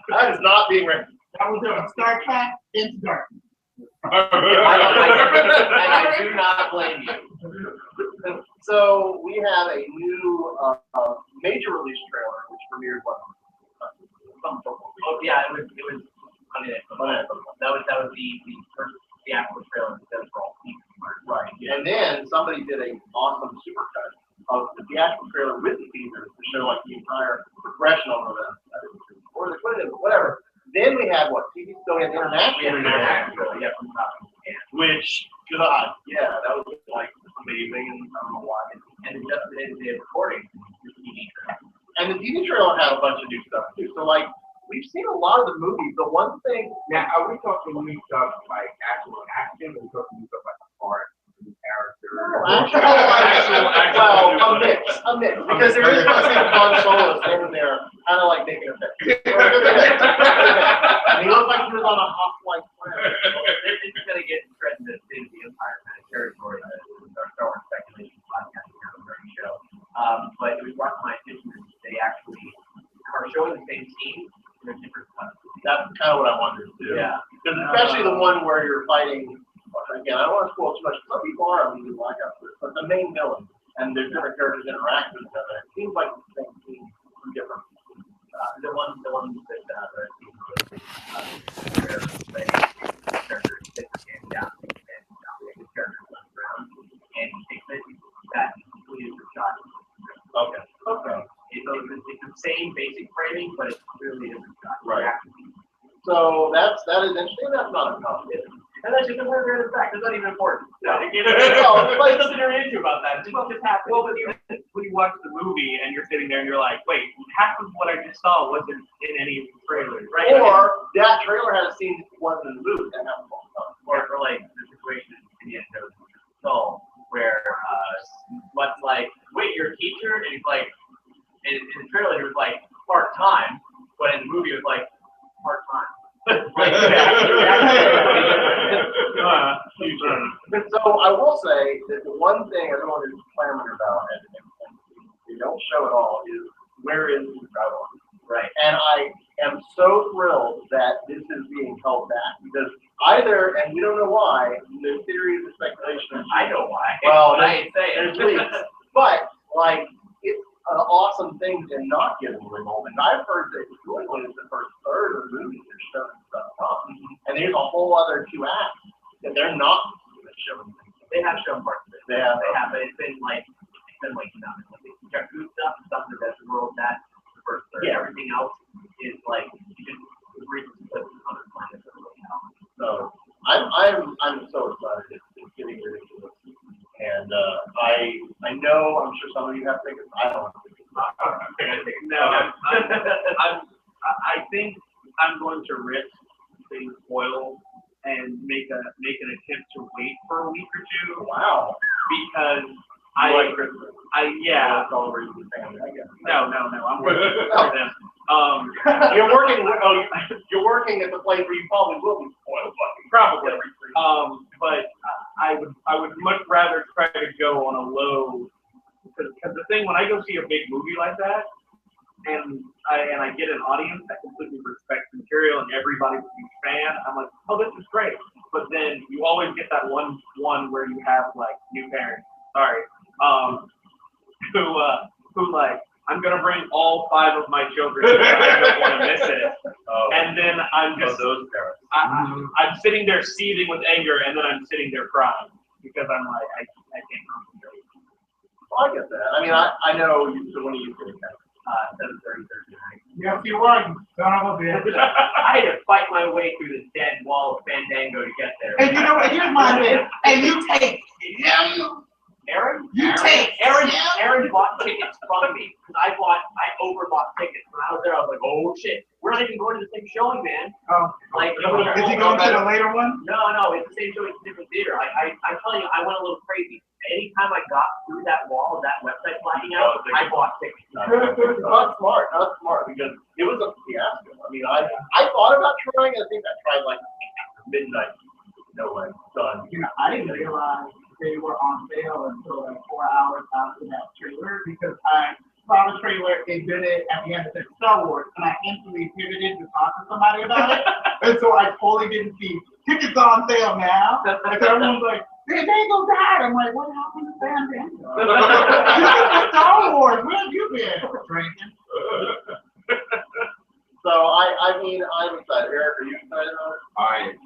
That is not being written. was on Star Trek Into Darkness. I do not blame you. So we have a new major release trailer, which premiered what? Oh yeah, it was Monday Night Football. That was the first theatrical trailer that for all people. Right. And then somebody did a awesome supercut of the theatrical trailer with the teasers to show like the entire progression of the or the whatever. Then we had what? TV still had international. Yeah, from top. Which, God, yeah, that was like amazing, and I don't know why. And it just did the recording. And the TV trailer had a bunch of new stuff too. So like, we've seen a lot of the movies. The one thing. Now, are we talking new stuff like actual action, or are we talking new stuff like art, new character? Well, a mix. Because there is one thing Han Solo standing there, kind of like making a face. And he looked like he was on a hot-flight planet. It's going to get threatened to the Empire kind of territory. Our Star Wars speculation podcast kind of during the show. But it was brought to my attention that they actually are showing the same scene in a different cuts. That's kind of what I wondered too. Yeah. Because especially the one where you're fighting. Again, I don't want to spoil too much. Some people are on the blackout, but the main villain and there's different characters interact with each other. It seems like the same scene from different. The one that Okay. It's the same basic framing, but it's clearly a different shot. Right. So So that is interesting. That's not complicated. And that's just a very random fact. That's not even important. No, Well, nothing to read into about that. It just happened. Well, but when you watch the movie and you're sitting there and you're like, wait, half of what I just saw wasn't in any trailer, right? Or that trailer had a scene that wasn't in the movie. That happens all the time. Or like the situation in the end of Soul, where what's like, wait, you're a teacher? And he's like, in the trailer he was like part-time, but in the movie it was like part-time. So I will say that the one thing everyone is clamoring about, and they don't show at all, is where is the travel? Right. And I am so thrilled that this is being held back because either, and we don't know why, the theory is speculation. I know why. Well, I ain't saying. there's leaks, but like it's an awesome thing to not give them involvement. I've heard that New England is the first third of the movies they're showing stuff up, and there's a whole other 2 acts that they're not showing. They have shown parts of it. They have, but it's been like Jakku stuff, stuff in the desert world. That's the first third. Yeah. Everything else is like you just read the other planets that really help. So I'm so excited. It's getting ridiculous. And I know I'm sure some of you have tickets. I don't have tickets. No, I think I'm going to risk being spoiled and make an attempt to wait for a week or two. Wow. Because like Christmas. Yeah. That's all the reason family, I guess. No, I'm working for them. You're working at the place where you probably will be spoiled. Probably. But I would much rather try to go on a low, because the thing when I go see a big movie like that, and I get an audience that completely respects the material and everybody's a huge fan, I'm like, oh, this is great. But then you always get that one where you have like new parents, who like, I'm gonna bring all 5 of my children because I don't want to miss it. And then I'm just those parents. I'm sitting there seething with anger, and then I'm sitting there crying because I'm like, I can't concentrate. Well, I get that. I mean, I know you. So when are you getting that? 7:30 Thursday night. Yes, you were, son of a bitch. I had to fight my way through the dead wall of Fandango to get there. And you know what? Here's my thing. And you take him. Aaron? Aaron bought tickets from me because I overbought tickets. When I was there, I was like, oh shit, we're not even going to the same showing, man. Oh. Like, is he going to the later one? No, it's the same showing, it's a different theater. I'm telling you, I went a little crazy. Anytime I got through that wall of that website flagging out, I bought tickets. Not smart, because it was a fiasco. I mean, I thought about trying. I think I tried like midnight. No way, done. You know, I didn't realize they were on sale until like 4 hours after that trailer because I saw the trailer, it did it at the end of the Star Wars, and I instantly pivoted to talk to somebody about it. And so I totally didn't see tickets are on sale now. And everyone's like, Fandango died. I'm like, what happened to Fandango? Star Wars, where have you been? Drinking. So I mean, I'm excited. Eric, are you excited about it?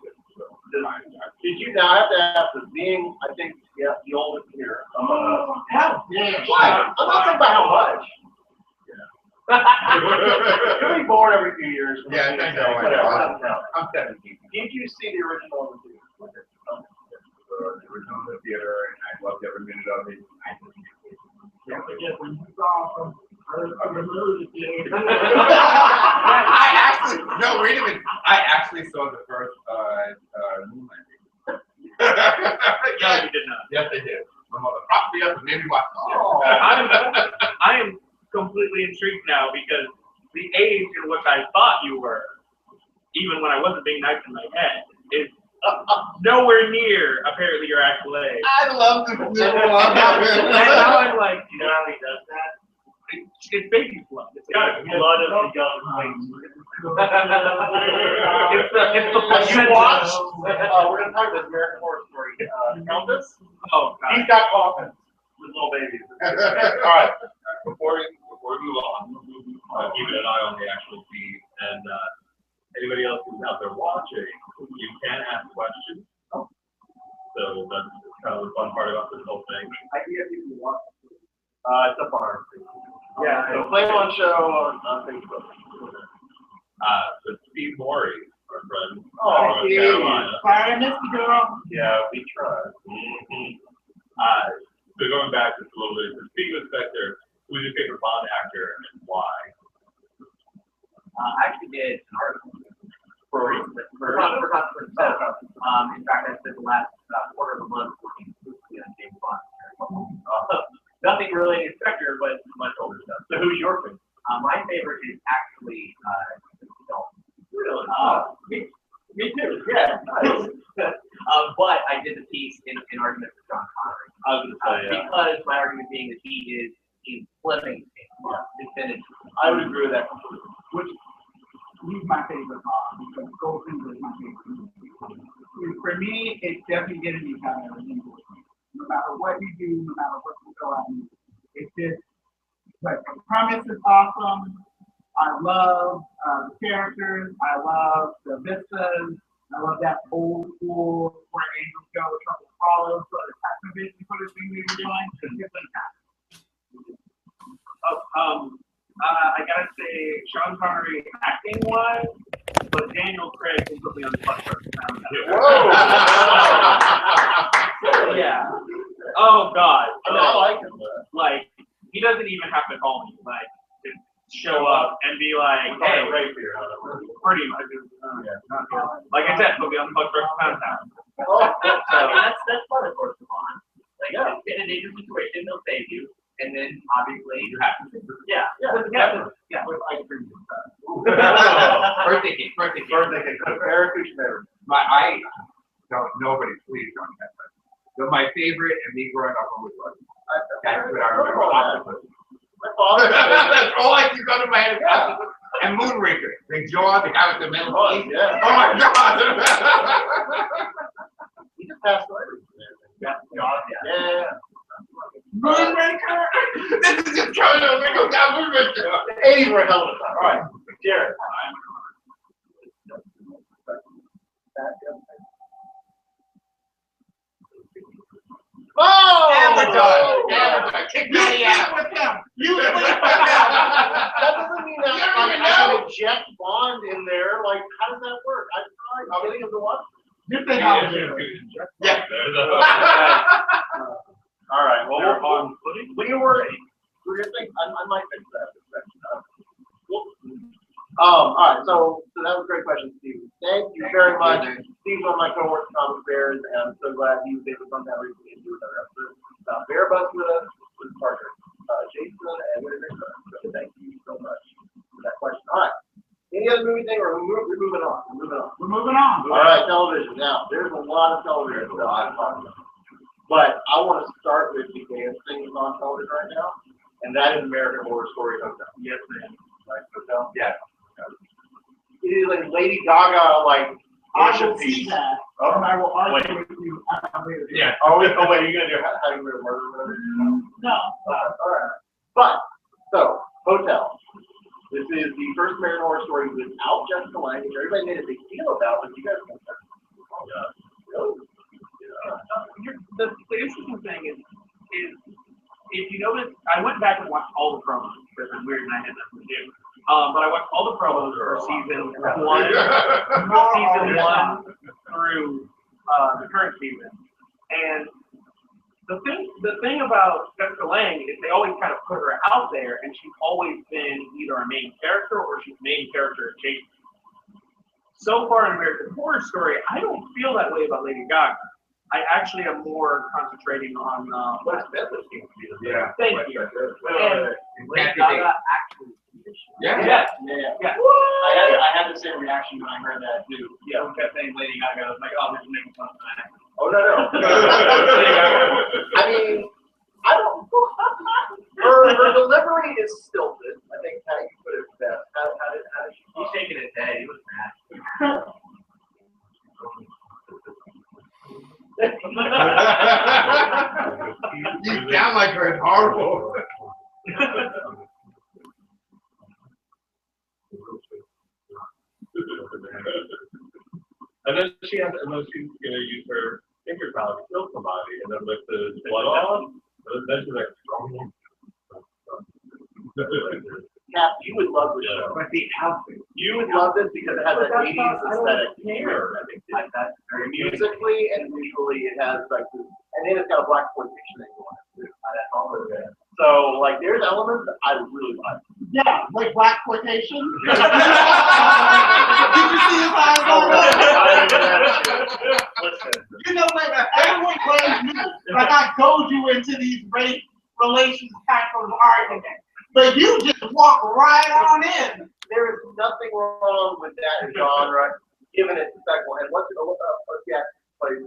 Did you now? I have to ask this. Being, I think, the oldest here. How dare you? What? I'm not talking about how much. You'll be bored every few years. Yeah, I know. I'm 17. Did you see the original in the theater? The original in the theater, and I loved every minute of it. Yeah, but just when you saw the movie, No, wait a minute. I actually saw the first moon landing. Yeah, you did not. Yes, I did. My mother propped me up and made me watch it. Oh. I am completely intrigued now because the age in which I thought you were, even when I wasn't being nice in my head, is nowhere near apparently your actual age. I love this new And one. now I'm like, you know how he does that? It's baby blood. It's got blood of the young ladies. It's the Have you watched? We're gonna talk about American Horror Story. Countess? Oh, God. He's got coffins with little babies. All right. Before we move on, keeping an eye on the actual feed, and anybody else who's out there watching, you can ask questions. So that's kind of the fun part about this whole thing. I can get people to watch. It's up on our Facebook. Yeah, so Flame on Show on Facebook. So Steve Morey, our friend Oh, from Carolina. Sorry, I missed you, girl. Yeah, we tried. So going back just a little bit, so speaking of Spectre, who's your favorite Bond actor and why? I actually did an article for in fact, I spent the last quarter of the month working exclusively on James Bond. Nothing really Spectre, but much older stuff. So who's your favorite? My favorite is actually Really? me too. Yeah. But I did the piece in argument for John Connery. I was gonna say, yeah. Because my argument being that he's Fleming. His vintage. I would agree with that completely. Which he's my favorite Bond because Goldfinger is my favorite. For me, it's definitely getting me kind of no matter what you do, no matter what you go on, it's just like the premise is awesome. I love the characters. I love the vistas. I love that old school where angels go, trouble follows, sort of type of vision sort of thing we were doing. I gotta say, Sean Connery acting wise, but Daniel Craig can put me on the bus first. Whoa! Yeah. Oh God. I like him. Like he doesn't even have to call me. Like just show up and be like, hey, right here. pretty much. Like I said, put me on the bus first pound town. That's part of course of Bond. Like in a dangerous situation, they'll save you. And then obviously you have to. Yeah. With ice cream. Birthday cake. Eric Kushner. Nobody please don't get that. So my favorite and me growing up always was. That's what I remember. My father. That's all I can go to my head. And Moonraker. The jaw, the guy with the middle teeth. Yeah. Oh my God. He just passed away. Yeah. Moonraker. This is just coming up. We go down Moonraker. The 80s were a hell of a time. All right, Jared. Oh! Amateur. Kick me out. You that doesn't mean that I can eject Bond in there. Like, how does that work? I'm getting him to what? Just think how it is. Yeah. All right. Well, when you're ready, we're gonna think. I might fix that. All right. So that was a great question, Steve. Thank you very much. Steve's one of my cohorts, Comic Bears, and I'm so glad he was able to come down recently and do another episode. Bear Bus with us, with partner Jason and Winter. So thank you so much for that question. All right. Any other movie thing, or we're moving on? We're moving on. All right, television. Now, there's a lot of television that I'm talking about. But I want to start with the dance thing that's on television right now, and that is American Horror Story Hotel. Yes, ma'am. Right, Hotel? Yeah. It is a Lady Gaga, like, I action will see piece. that, Oh, and I will argue wait. with you later. Yeah. Oh, wait, are you going to do How You Murder a Murderer? No. All right. But, so, Hotel. This is the first American Horror Story without Jessica Lange, which everybody made a big deal about, but you guys don't know. Oh, yeah. Really? The interesting thing is if you notice, I went back and watched all the promos because I'm weird and I had nothing to do. But I watched all the promos for season one through the current season. And the thing about Jessica Lange is they always kind of put her out there, and she's always been either a main character or she's main character adjacent. So far in American Horror Story, I don't feel that way about Lady Gaga. I actually am more concentrating on Wes Bentley seems to be the Yeah. Thank you. And Lady Gaga actually. Yeah. Yeah. I had the same reaction when I heard that too. Yeah, we kept saying Lady Gaga. I was like, oh, this is making fun of that. Oh no. I mean, I don't. Her delivery is stilted. I think how you put it best. How did she? He's shaking his head. He was mad. You sound like her. It's horrible. And then she's gonna use her finger power to kill somebody, and then lift the blood off. Then she's like, Cap, you would love this show. But the outfit. You would love this because it has that 80s aesthetic. I think that's very Musically and visually, it has like this, and then it's got a black exploitation angle on it. That's all it is. So, like, there's elements that I really like. Yeah, like black quotation. Did you see his eyes on Listen. You know, like everyone blames me. Like I goad you into these race relations type of argument, but you just walk right on in. There is nothing wrong with that genre, given it's respectful. And what's yeah, plays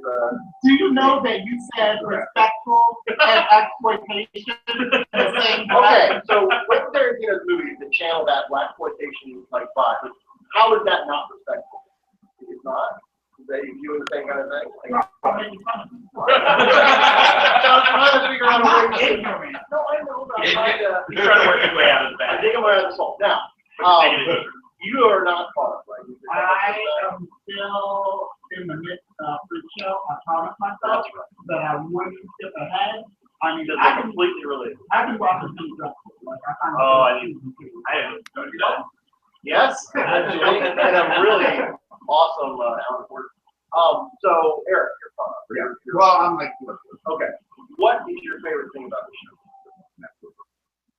Do you know that you said respectful and exploitation the same okay, so with Tarantino's movies that channel that black exploitation like vibe, how is that not respectful? It's not? Is that you doing the same kind of thing? Like, I'm making fun of you. I'm trying to figure out a way I'm to ignorant. No, I know, but I'm trying to He's trying to work his way out of the I'm bag. digging my own soul. Now, you are not far, right? I am still in the midst of the show. I promised myself that I wouldn't skip ahead. I mean, Because I they're can completely related. watch things up. Like I kind of. Oh, I haven't done that. Yes, actually, and a really awesome Alan Ford. So Eric, your thought. Yeah. Well, I'm like, look, Okay. What is your favorite thing about the show?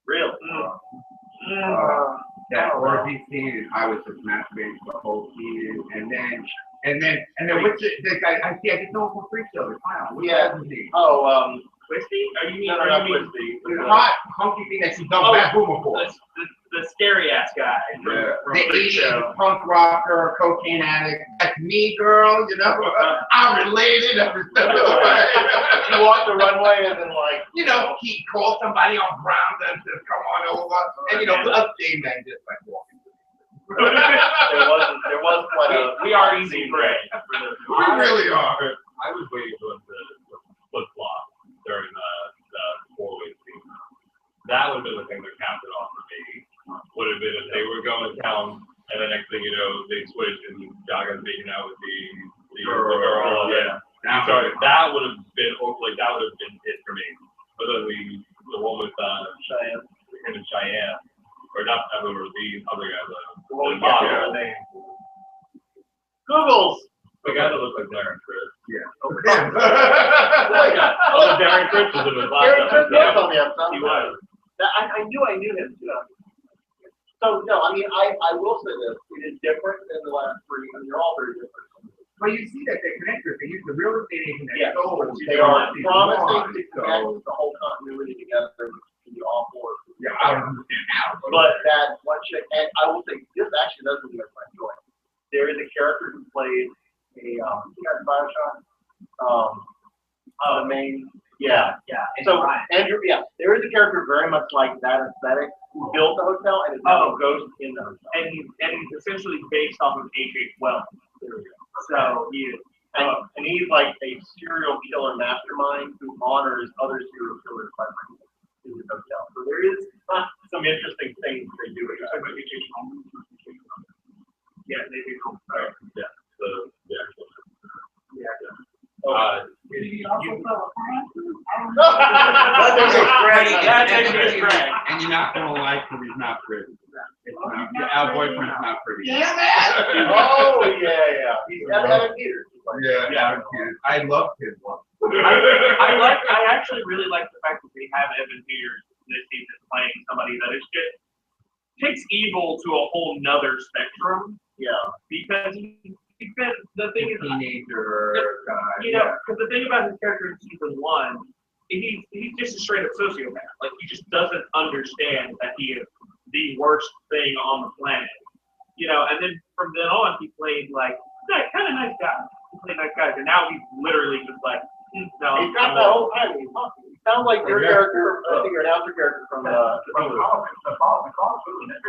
Really? that orgy scene, and I was just masturbating to the whole scene, and then what's the guy? I just know for free show. Yeah. Oh, Twisty? Are you mean? No, Are not you mean Twisty. the hot hunky thing that she dumped Oh, back boomer for. the scary ass guy from, from The Freak 80s Show? punk rocker, cocaine addict. That's me, girl. You know, I related. You walk the runway and then like, You know, he called somebody on ground and said, "Come on over," and you know, update man just like walking. there was quite a. We are easy prey. We really are. I was waiting for them to flip flop during the four-way scene. That would have been the thing that capped it off for me. Would have been if they were going to town, and the next thing you know, they switched and Gaga's making out with the girl. Yeah. I'm sorry, that would have been that would have been it for me. But then the one with Cheyenne. him and Cheyenne, or not the other guy, The one the we got model. the name. Googles. The guy that looked like Darren Criss. Yeah. Oh, Darren Criss was in his last Darren Criss was episode. on the episode. He was. I knew him too. So no, I mean I will say this. It is different than the last three. I mean, they're all very different. But you see that they're connected. They use the real estate agent that Yeah, sold. they are season promising one, to so- connect the whole continuity together to be all four. Yeah, I don't understand how. But that one chick, and I will say this actually does really make my joy. There is a character who plays a you guys Bioshock. The main. Yeah. So Andrew, there is a character very much like that aesthetic who built the hotel and is now a ghost in the hotel. And he's essentially based off of H.H. Wells. There we go. So he is. And he's like a serial killer mastermind who honors other serial killers by bringing them to his hotel. So there is some interesting things they do. Yeah, they do. Right. Yeah. The actual. Did he also sell appliances? I don't That know. is great. And you're not gonna like him. He's not pretty. Our boyfriend's not pretty. Yeah, man. Oh yeah. He's Evan Peters. Yeah. I love his one. I actually really like the fact that they have Evan Peters this season playing somebody that is just takes evil to a whole nother spectrum. Yeah. Because the thing is, Teenager guy. you know, because the thing about his character in season one, he's just a straight up sociopath. Like he just doesn't understand that he is the worst thing on the planet. You know, and then from then on he played like kind of nice guy. He played nice guys, and now he's literally just like, no. He's got that whole time. He sounds like your character. I think your announcer character from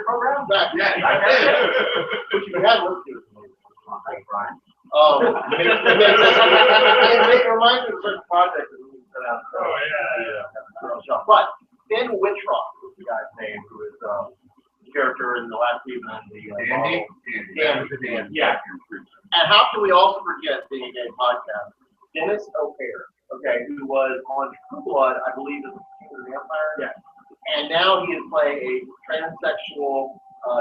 program. Yeah, I did. which you had listened to. It reminds me of certain projects that we put out. Oh yeah. But Ben Wittrock was the guy's name, who is the character in the last season of the Andy. Dan. Yeah. And how can we also forget being a gay podcast? Dennis O'Hare, okay, who was on True Blood, I believe, as the King of the Empire. Yeah. And now he is playing a transsexual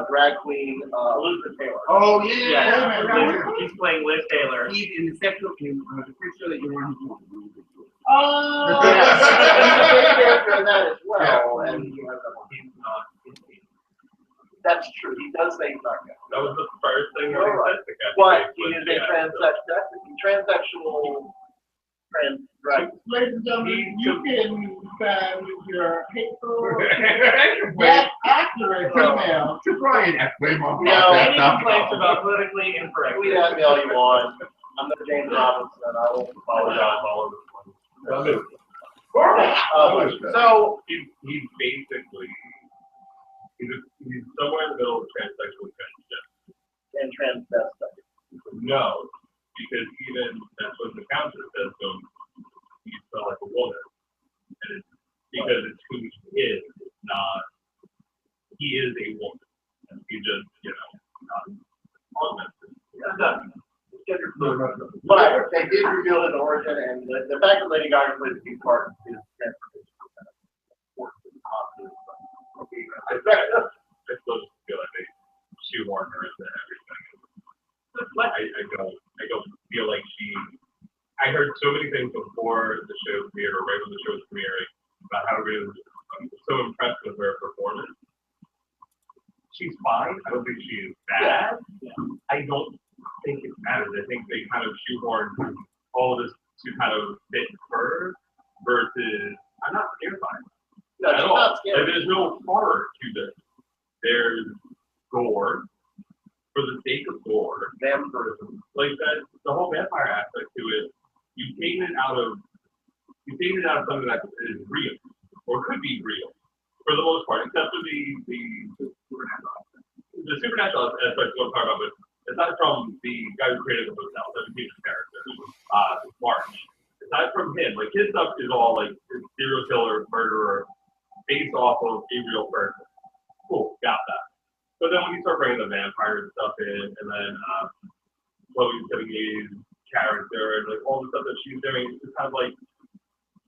drag queen, Elizabeth Taylor. Oh yeah. He's playing Liz Taylor. He's in the sexual game. I'm pretty sure that you're on his one. Oh, yes. He's a big character in that as well. And that's true. He does say sarcasm. That was the first thing I said to Kathy. But he is a transsexual drag. Ladies and gentlemen, you can send your hateful, black, accurate email To Brian at Claymont. No, Any complaints about politically incorrect? Tweet at me all you want. I'm the James Robinson. I will apologize all over the place. So he's basically he's somewhere in the middle of transsexual and transgender. and transvestite. No, because even that's what the counter says. So you feel like a woman, and it's because it's who he is. It's not. He is a woman, and he just not augmented. But they did reveal his origin, and the fact that Lady Gaga plays a big part in his transformation. I still just feel like they shoehorn her into everything. I don't feel like she. I heard so many things before the show premiered, or right when the show was premiering, about how I'm so impressed with her performance. She's fine. I don't think she is bad. I don't think it matters. I think they kind of shoehorn all of this to kind of fit her versus I'm not scared by it. No, she's not Like, scared. there's no horror to this. There's gore for the sake of gore. Vampirism. Like that, the whole vampire aspect to it. You've taken it out of something that is real or could be real for the most part, except for the supernatural aspect we'll talk about. But aside from the guy who created the hotel, that became his character, March. Aside from him, like his stuff is all like serial killer, murderer, based off of a real person. Cool, got that. But then when you start bringing the vampire stuff in, and then Chloe Sevigny's character, and like all the stuff that she's doing, it's kind of like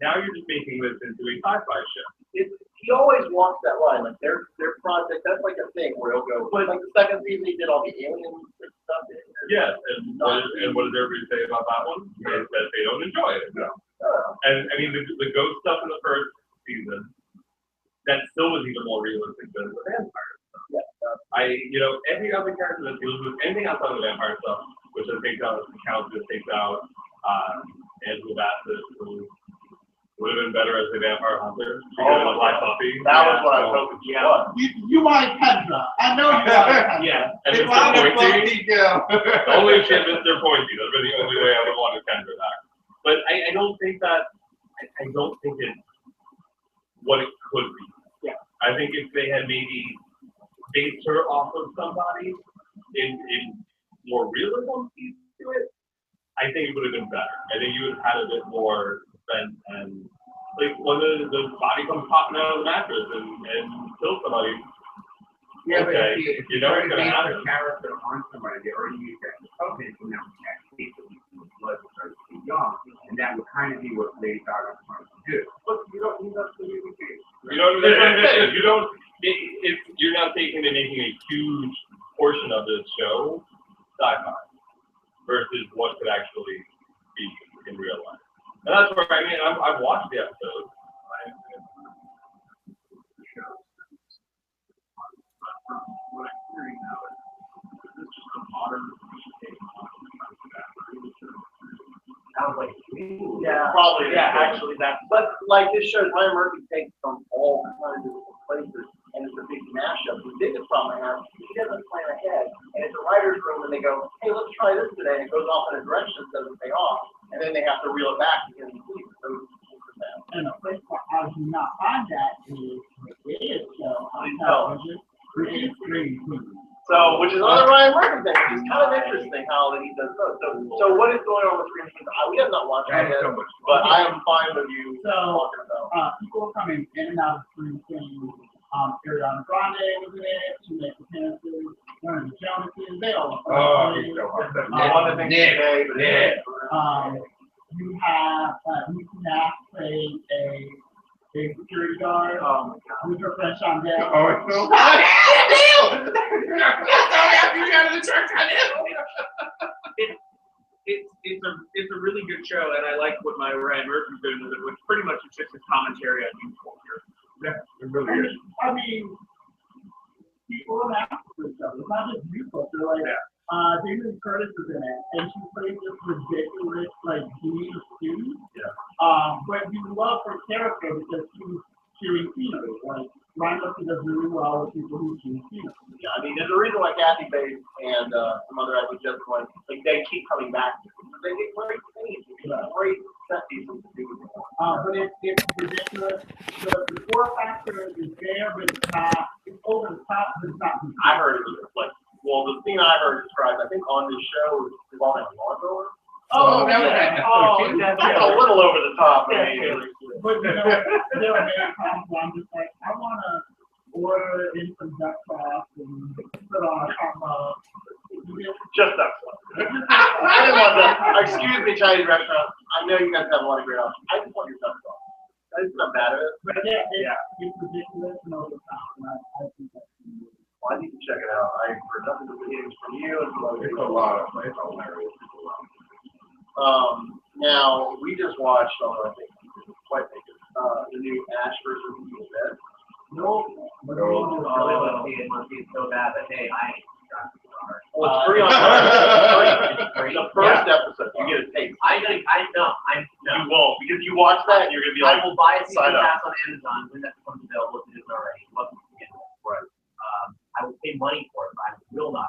now you're just making this into a sci-fi show. He always walks that line. Like their project, that's like a thing where he'll go. But like the second season, he did all the alien stuff. Yes, and what does everybody say about that one? They said they don't enjoy it. No. And I mean the ghost stuff in the first season, that still was even more realistic than the vampire stuff. Yeah. Every other character that deals with anything outside of the vampire stuff, which I think Countess takes out Angela Bassett, who would have been better as the vampire hunter. She could have been a black puppy. That was what I was hoping. Yeah. You wanted Kendra. I know you wanted Kendra. Yeah. And If Mr. I was Pointy. Pointy, Only if she had Mr. Pointy. That's really the only way I would want to Kendra back. But I don't think that. I don't think it's what it could be. Yeah. I think if they had maybe based her off of somebody in more realism to it, I think it would have been better. I think you would have had a bit more suspense and like when the body comes popping out of the mattress and kills somebody. Yeah, but Okay, if you know what's already gonna based happen. a character on somebody, they already used that in COVID, and now that basically blood starts to be young, and that would kind of be what Lady Gaga was trying to do. But you don't need us to do anything. You know what I'm saying? You don't. You're not taking and making a huge portion of this show sci-fi versus what could actually be in real life. And that's where I mean I've watched the episode. What I'm hearing now is this is just a modern take on I was like, probably. Yeah, actually, but like this shows Ryan Murphy takes from all kinds of different places, and it's a big mashup. The biggest problem I have is he doesn't plan ahead, and it's a writer's room, and they go, hey, let's try this today, and it goes off in a direction that doesn't pay off, and then they have to reel it back because it's And a place where I do not find that is the radio show on television, which is Green TV. So, which is another Ryan Murphy thing, which is kind of interesting how he does both. So what is going on with Green TV? We have not watched it yet, but I am fine with you talking about. People are coming in and out of Green TV. Ariana Grande was in it. She made appearances. One of the Jonases. They all. One of the things today, but you have Nick Nack played a big security guard, who's your friend Sean Dale. Oh, it's so. It's a really good show, and I like what my Ryan Murphy's doing with it, which pretty much is just his commentary on youth culture. Yeah, it really is. I mean, people in Africa stuff. It's not just youth culture. Like, Jamie Curtis is in it, and she plays this ridiculous, like, genius student. Yeah. But you love her character because she's cheering scenery. Like, Ryan Murphy does really well with people who cheer scenery. Yeah, I mean, there's a reason why Kathy Bates and some other actors just like they keep coming back. They get great scenes, great set pieces to do with them. But it's ridiculous. The core factor is there, but it's not. It's over the top, but it's not. I heard it was like, well, the scene I heard described, I think on this show is involving a lawnmower. Oh, that was yeah. That's a little over the top. I mean, But you know, there are many times where I'm just like, I want to order in some duck sauce and put on a combo. just that stuff. I didn't want that. Excuse me, Chinese restaurant. I know you guys have a lot of great options. I just want your duck sauce. I just not bad at it. But yeah, it's ridiculous and over the top. And I think that's Well, I need to check it out. I heard nothing but good things from you. It's a lot of, it's hilarious. Now we just watched on I think quite think the new Ash versus Evil Dead. no. Oh, Must be so bad that hey, I ain't well, it's free on the first episode. You get a taste. You won't because You watch that, and you're gonna be like, I will buy a sign season up. pass on Amazon when that becomes available if it isn't already. Right. I will pay money for it, but I will not.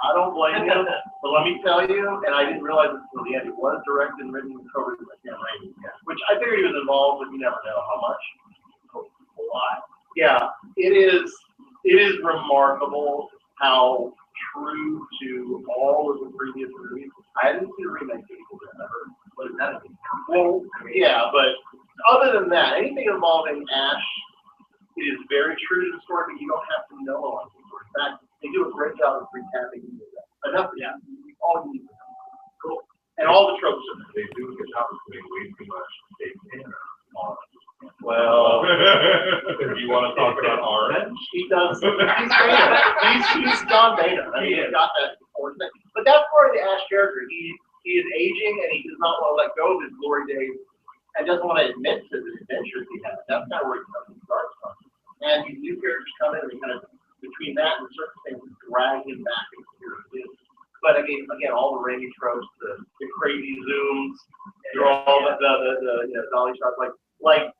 I don't blame you, but let me tell you, and I didn't realize this until the end. It was directed and written and covered by Sam Raimi, which I figured he was involved, but you never know how much. A lot. Yeah, it is. It is remarkable how true to all of the previous movies. I didn't see the remake ever. What is that? Well, yeah, but other than that, anything involving Ash, it is very true to the story, but you don't have to know a lot of the story. In fact, they do a great job of recapping enough. Yeah, all you need to know. Cool. And all the tropes in there. They do a good job of putting way too much big in on. Well, if you want to talk about art, he does. He's John Dana. I mean, he's got that important thing. But that's part of the Ash character. He is aging, and he does not want to let go of his glory days, and doesn't want to admit to the adventures he has. That's kind of where he starts from. And these new characters come in, and we kind of between that and the circumstances drag him back into here. But I mean, again, all the Raimi tropes, the crazy zooms, all the dolly shots, like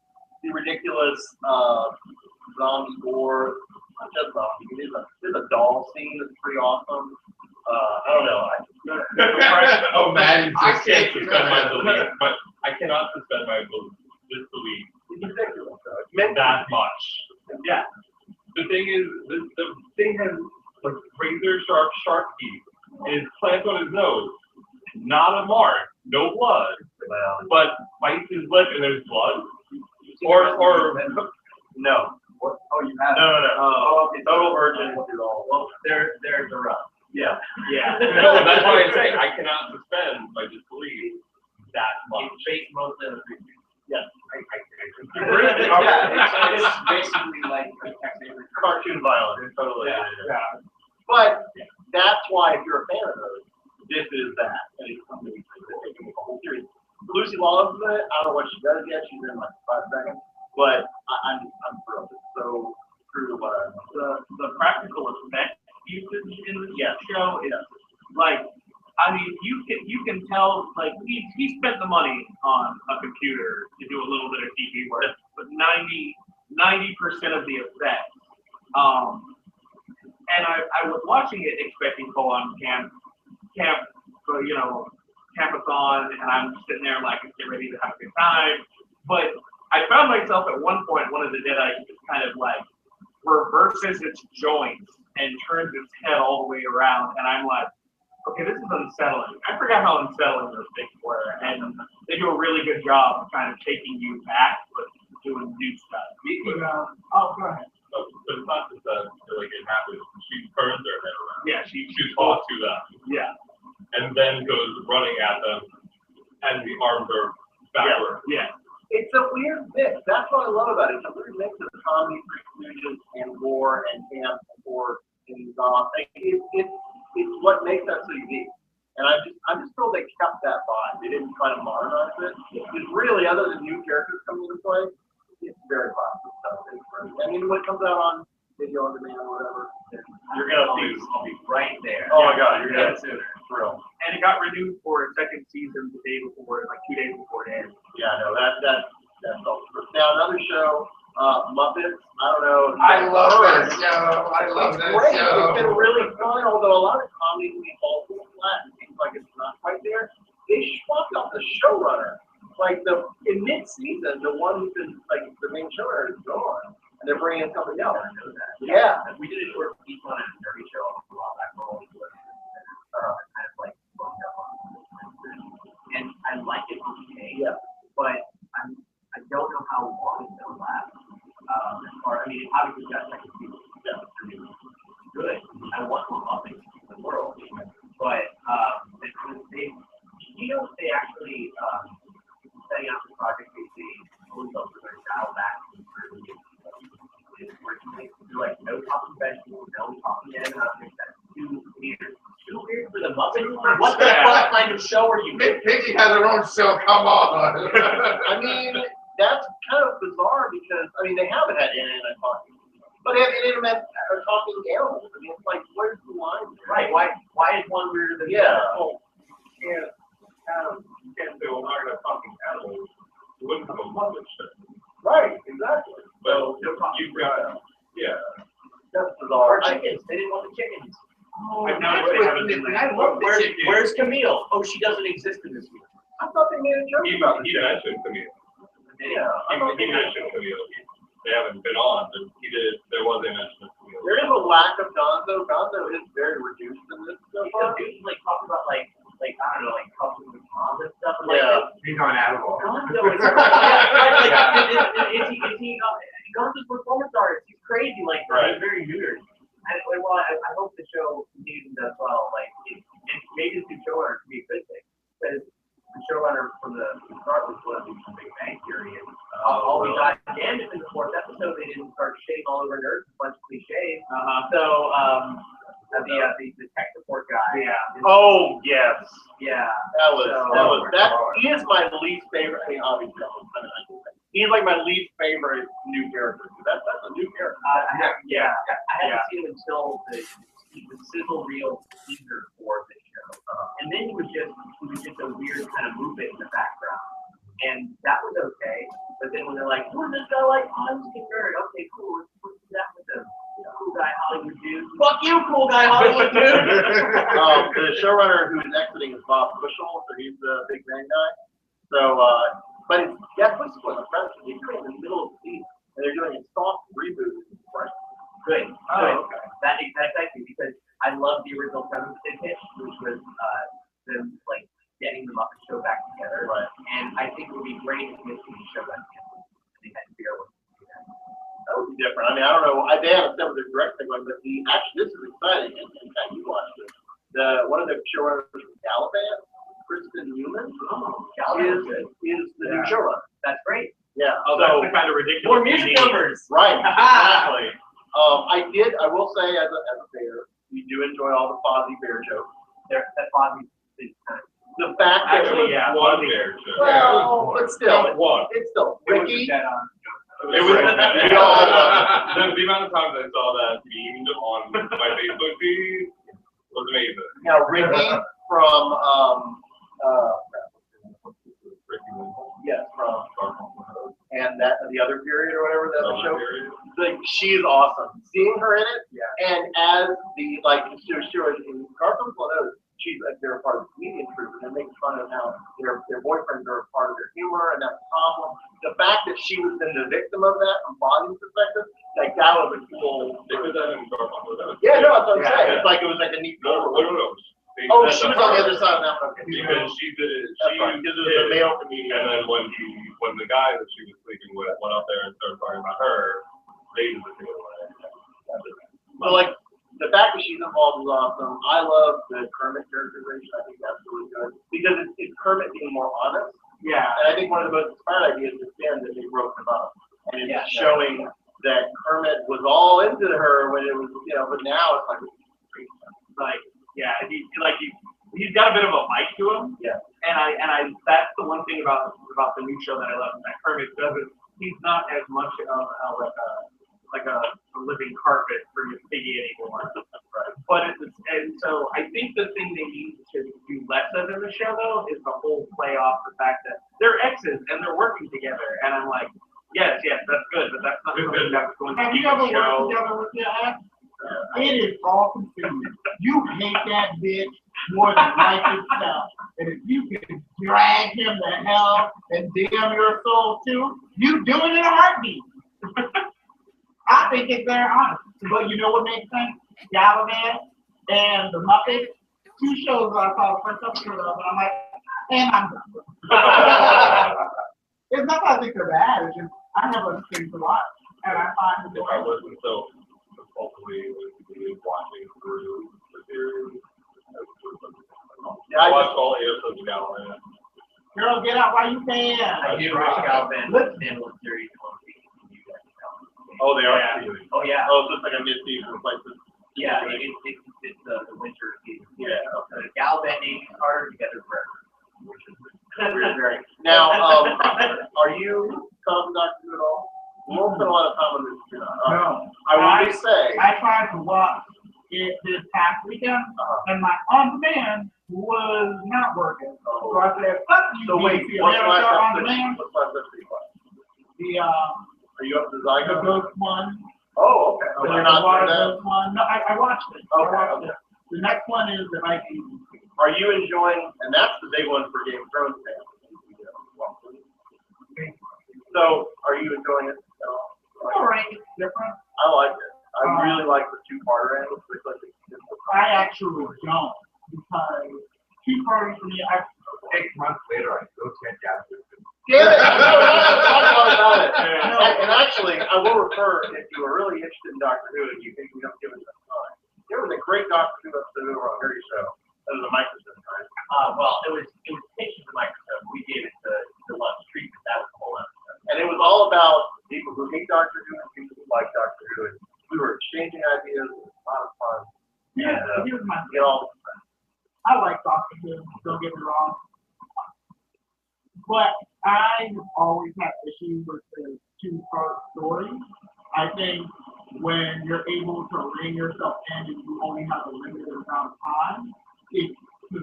the ridiculous zombie gore. Not just zombie. There's a doll scene that's pretty awesome. I don't know. oh man, I can't suspend my belief, but I cannot suspend my disbelief. It's ridiculous. That much. Yeah. The thing is, the thing has like razor sharp teeth. It plants on his nose, not a mark, no blood, but bites his lip and there's blood. Or no. What? Oh, you have No. Oh, okay. Total virgin. Well, there's a rub. Yeah. No, that's why I say I cannot suspend my disbelief that much. It's based mostly on the preview. Yes. It's basically like Cartoon violence. Totally. Yeah. But that's why if you're a fan of those, this is that. And it's something they're taking the whole series. Lucy Lawless in it. I don't know what she does yet. She's in like 5 seconds. But I'm thrilled. It's so true to what I know. the practical effects usage in the Yes. show is like, I mean, you can tell like he spent the money on a computer to do a little bit of TV work, but 90% of the effects. And I was watching it expecting full-on camp, campathon, and I'm sitting there like get ready to have a good time. But I found myself at one point, one of the Deadites just kind of like reverses its joints and turns its head all the way around, and I'm like, okay, this is unsettling. I forgot how unsettling those things were, and they do a really good job of kind of taking you back, but doing new stuff. Speaking of, oh, go ahead. But it's not just that like it happens. She turns her head around. Yeah, she talks to them. Yeah. And then goes running at them, and the arms are backward. Yeah. It's a weird mix. That's what I love before, and it's what makes that so unique. And I'm just thrilled they kept that vibe. They didn't try to modernize it. Because really, other than new characters coming into play, it's very classic stuff. It's great. I mean, when it comes out on video on demand or whatever, you're gonna see right there. Oh my God, you're gonna see it. Thrilled. And it got renewed for a second season the day before, like 2 days before it ended. Yeah, no, that's all. Now another show, Muppets. I don't know. I love that show. I love It's that great. show. It's been really fun, although a lot of comedy can be falls flat. It seems like it's not quite there. They swapped out the showrunner. Like in mid-season, the one who's been like the main showrunner is gone, and they're bringing in somebody else. I know that. Yeah. We did a short piece on a nerdy show a while back. Kind of like blowing up on it. And I like it okay. Yeah. But I don't know how long it's gonna last. Or I mean, obviously got second season. Yeah. I mean, it's good. I want more Muppets in the world. But they actually setting out the project they always also going to dial back originally. They're like no talking vegetables, no talking animals. That's too weird. Too weird for the Muppets. What the fuck kind of show are you? Piggy had her own show. Come on. I mean, that's kind of bizarre because I mean they haven't had any talking, but they have inanimate talking animals. I mean, it's like where's the line? Right? Why is one weirder than the other? You can't say, well, I'm not going to talking animals. You wouldn't have a Muppet show. Right, exactly. So No talking got, yeah. That's bizarre. Or chickens. They didn't want the chickens. I've noticed they haven't been. I love the chicken. Where's Camille? Oh, she doesn't exist in this movie. I thought they made a joke about He this. mentioned Camille. Yeah, I thought He they mentioned Camille. They haven't been on, but he did. There was a mention of Camille. There is a lack of Gonzo. Gonzo is very reduced in this so far. Dudes like talk about like I don't know, like talking with mom and stuff. And Yeah. He's on Animal. Gonzo is is he Gonzo's performance art? He's crazy, like he's very neutered. And well, I hope the show continues as well. Like it maybe the showrunner can be a good thing because the showrunner from the start was one of these Big Bang Theory, and all we got again in the fourth episode they didn't start shitting all over nerds, a bunch of cliches. So the tech support guy. Yeah. Oh yes. Yeah. That he is my least favorite. I mean, obviously, he's like my least favorite new character. That's a new character. I haven't seen him until the sizzle reel teaser for the show, and then he was just a weird kind of movement in the background, and that was okay. But then when they're like, "Who's this guy like? Oh, I'm just a nerd." Okay, cool. Let's do that with the cool guy Hollywood dude. Fuck you, cool guy Hollywood dude. The showrunner who's exiting is Bob Bushell, so he's the Big Bang guy. So, but it's definitely split the press. He's in the middle of the season, and they're doing a soft reboot. Right. Good. Oh, okay. That excites me because I love the original premise they pitched, which was them like getting the Muppet Show back together. Right. And I think it would be great if this show got canceled. They had to figure out what to do that. That would be different. I mean, I don't know. They haven't said what their direct thing was, but actually, this is exciting. And in fact, you watched it. One of the showrunners from Galavan, Kristen Newman, is the new showrunner. That's great. Yeah. Oh, that's the kind of ridiculous. More music numbers. Right. Exactly. I will say, as a bear, we do enjoy all the Fozzie Bear jokes. That Fozzie is kind of. The fact that Actually, one bear show. well, but still, One. it's still Ricky. It was we all the amount of times I saw that beamed on my Facebook feed was amazing. Now Ricky from yes, from and that the other period or whatever that show. Like she's awesome. Seeing her in it, and as the sure in Garfield's one of those, they're a part of the comedian troupe, and they're making fun of how their boyfriends are a part of their humor, and that's a problem. The fact that she was then the victim of that from Bonnie's perspective, like that was a cool. They put that in Garfield. Yeah, no, that's what I'm saying. It's like it was like a neat. No. Oh, she was on the other side of that one. Because she did it. Because it was a male comedian. And then when the guy that she was sleeping with went up there and started talking about her, they did the thing away. So like the fact that she's involved is awesome. I love the Kermit characterization. I think that's really good because it's Kermit being more honest. Yeah. And I think one of the most inspired ideas is then that they broke them up, and it's showing that Kermit was all into her when it was, but now it's like, yeah, he's got a bit of a mic to him. Yeah. And that's the one thing about the new show that I love, that Kermit doesn't, he's not as much of a living carpet for Miss Piggy anymore. Right. But and so I think the thing they need to do less of in the show though is the whole play off the fact that they're exes and they're working together. And I'm like, yes, that's good, but that's not something that's going to Have keep you ever the show. worked together with your ex? It is all consuming. You hate that bitch more than life itself. And if you can drag him to hell and damn your soul too, you do it in a heartbeat. I think it's very honest. But you know what makes sense? Gallivant and the Muppets, 2 shows that I saw the first episode of, and I'm like, and I'm done. It's not that I think they're bad, it's just I have other things to watch. And I find it I wasn't so compulsively watching through the series. I watched all 8 episodes of Gallivant. Girl, get out while you can. I do wish Galvin was in the series. Oh, they are. Yeah. Oh yeah. Oh, so it's like a mid-season replacement. Yeah, it's the winter season. Yeah. So Galvin and Carter together forever, which is very. now, are you Tom Doctor at all? We won't spend a lot of time on this. No. I will just say. I tried to watch it this past weekend, and my on-demand was not working. So I said, fuck you, So wait, BBC what's America last on-demand. episode? What's last episode? The, Are you up to the Zygo? ghost one. Oh, okay. So you're not the doing that? ghost one. No, I watched it. I Okay, watched okay. it. The next one is the Vikings. Are you enjoying, and that's the big one for Game of Thrones fans. So, are you enjoying it at all? All right, it's different. I like it. I really like the 2-parter end. I actually don't, because 2 parts for me, 6 months later, I still can't get it. Damn it! Talk about it. And actually, I will refer, if you are really interested in Doctor Who and you think we don't give it enough time, there was a great Doctor Who episode over on Harry's show. That was a microscope time. Well, it was Patients of Microscope. We gave it to Lunch Treatment. That was the whole episode. And it was all about people who hate Doctor Who and people who like Doctor Who. And we were exchanging ideas. It was a lot of fun. here's my Get all I like Doctor Who, don't get me wrong. But I always had issues with the 2-part story. I think when you're able to rein yourself in and you only have a limited amount of time, the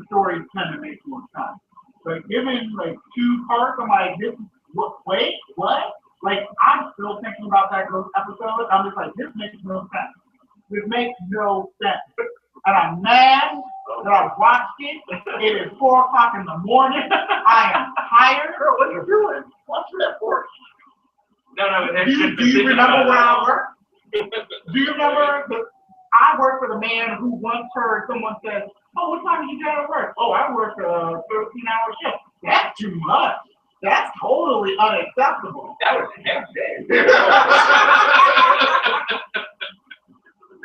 stories tend to make more sense. But given like 2 parts, I'm like, wait, what? Like, I'm still thinking about that ghost episode. I'm just like, this makes no sense. This makes no sense. And I'm mad that I watched it. It is 4 o'clock in the morning. I am tired. Girl, what are you doing? Watching that for? No, Do you remember where I work? Do you remember? I work for the man who once heard someone say, oh, what time did you get to work? Oh, I work a 13-hour shift. That's too much. That's totally unacceptable. That was the next day.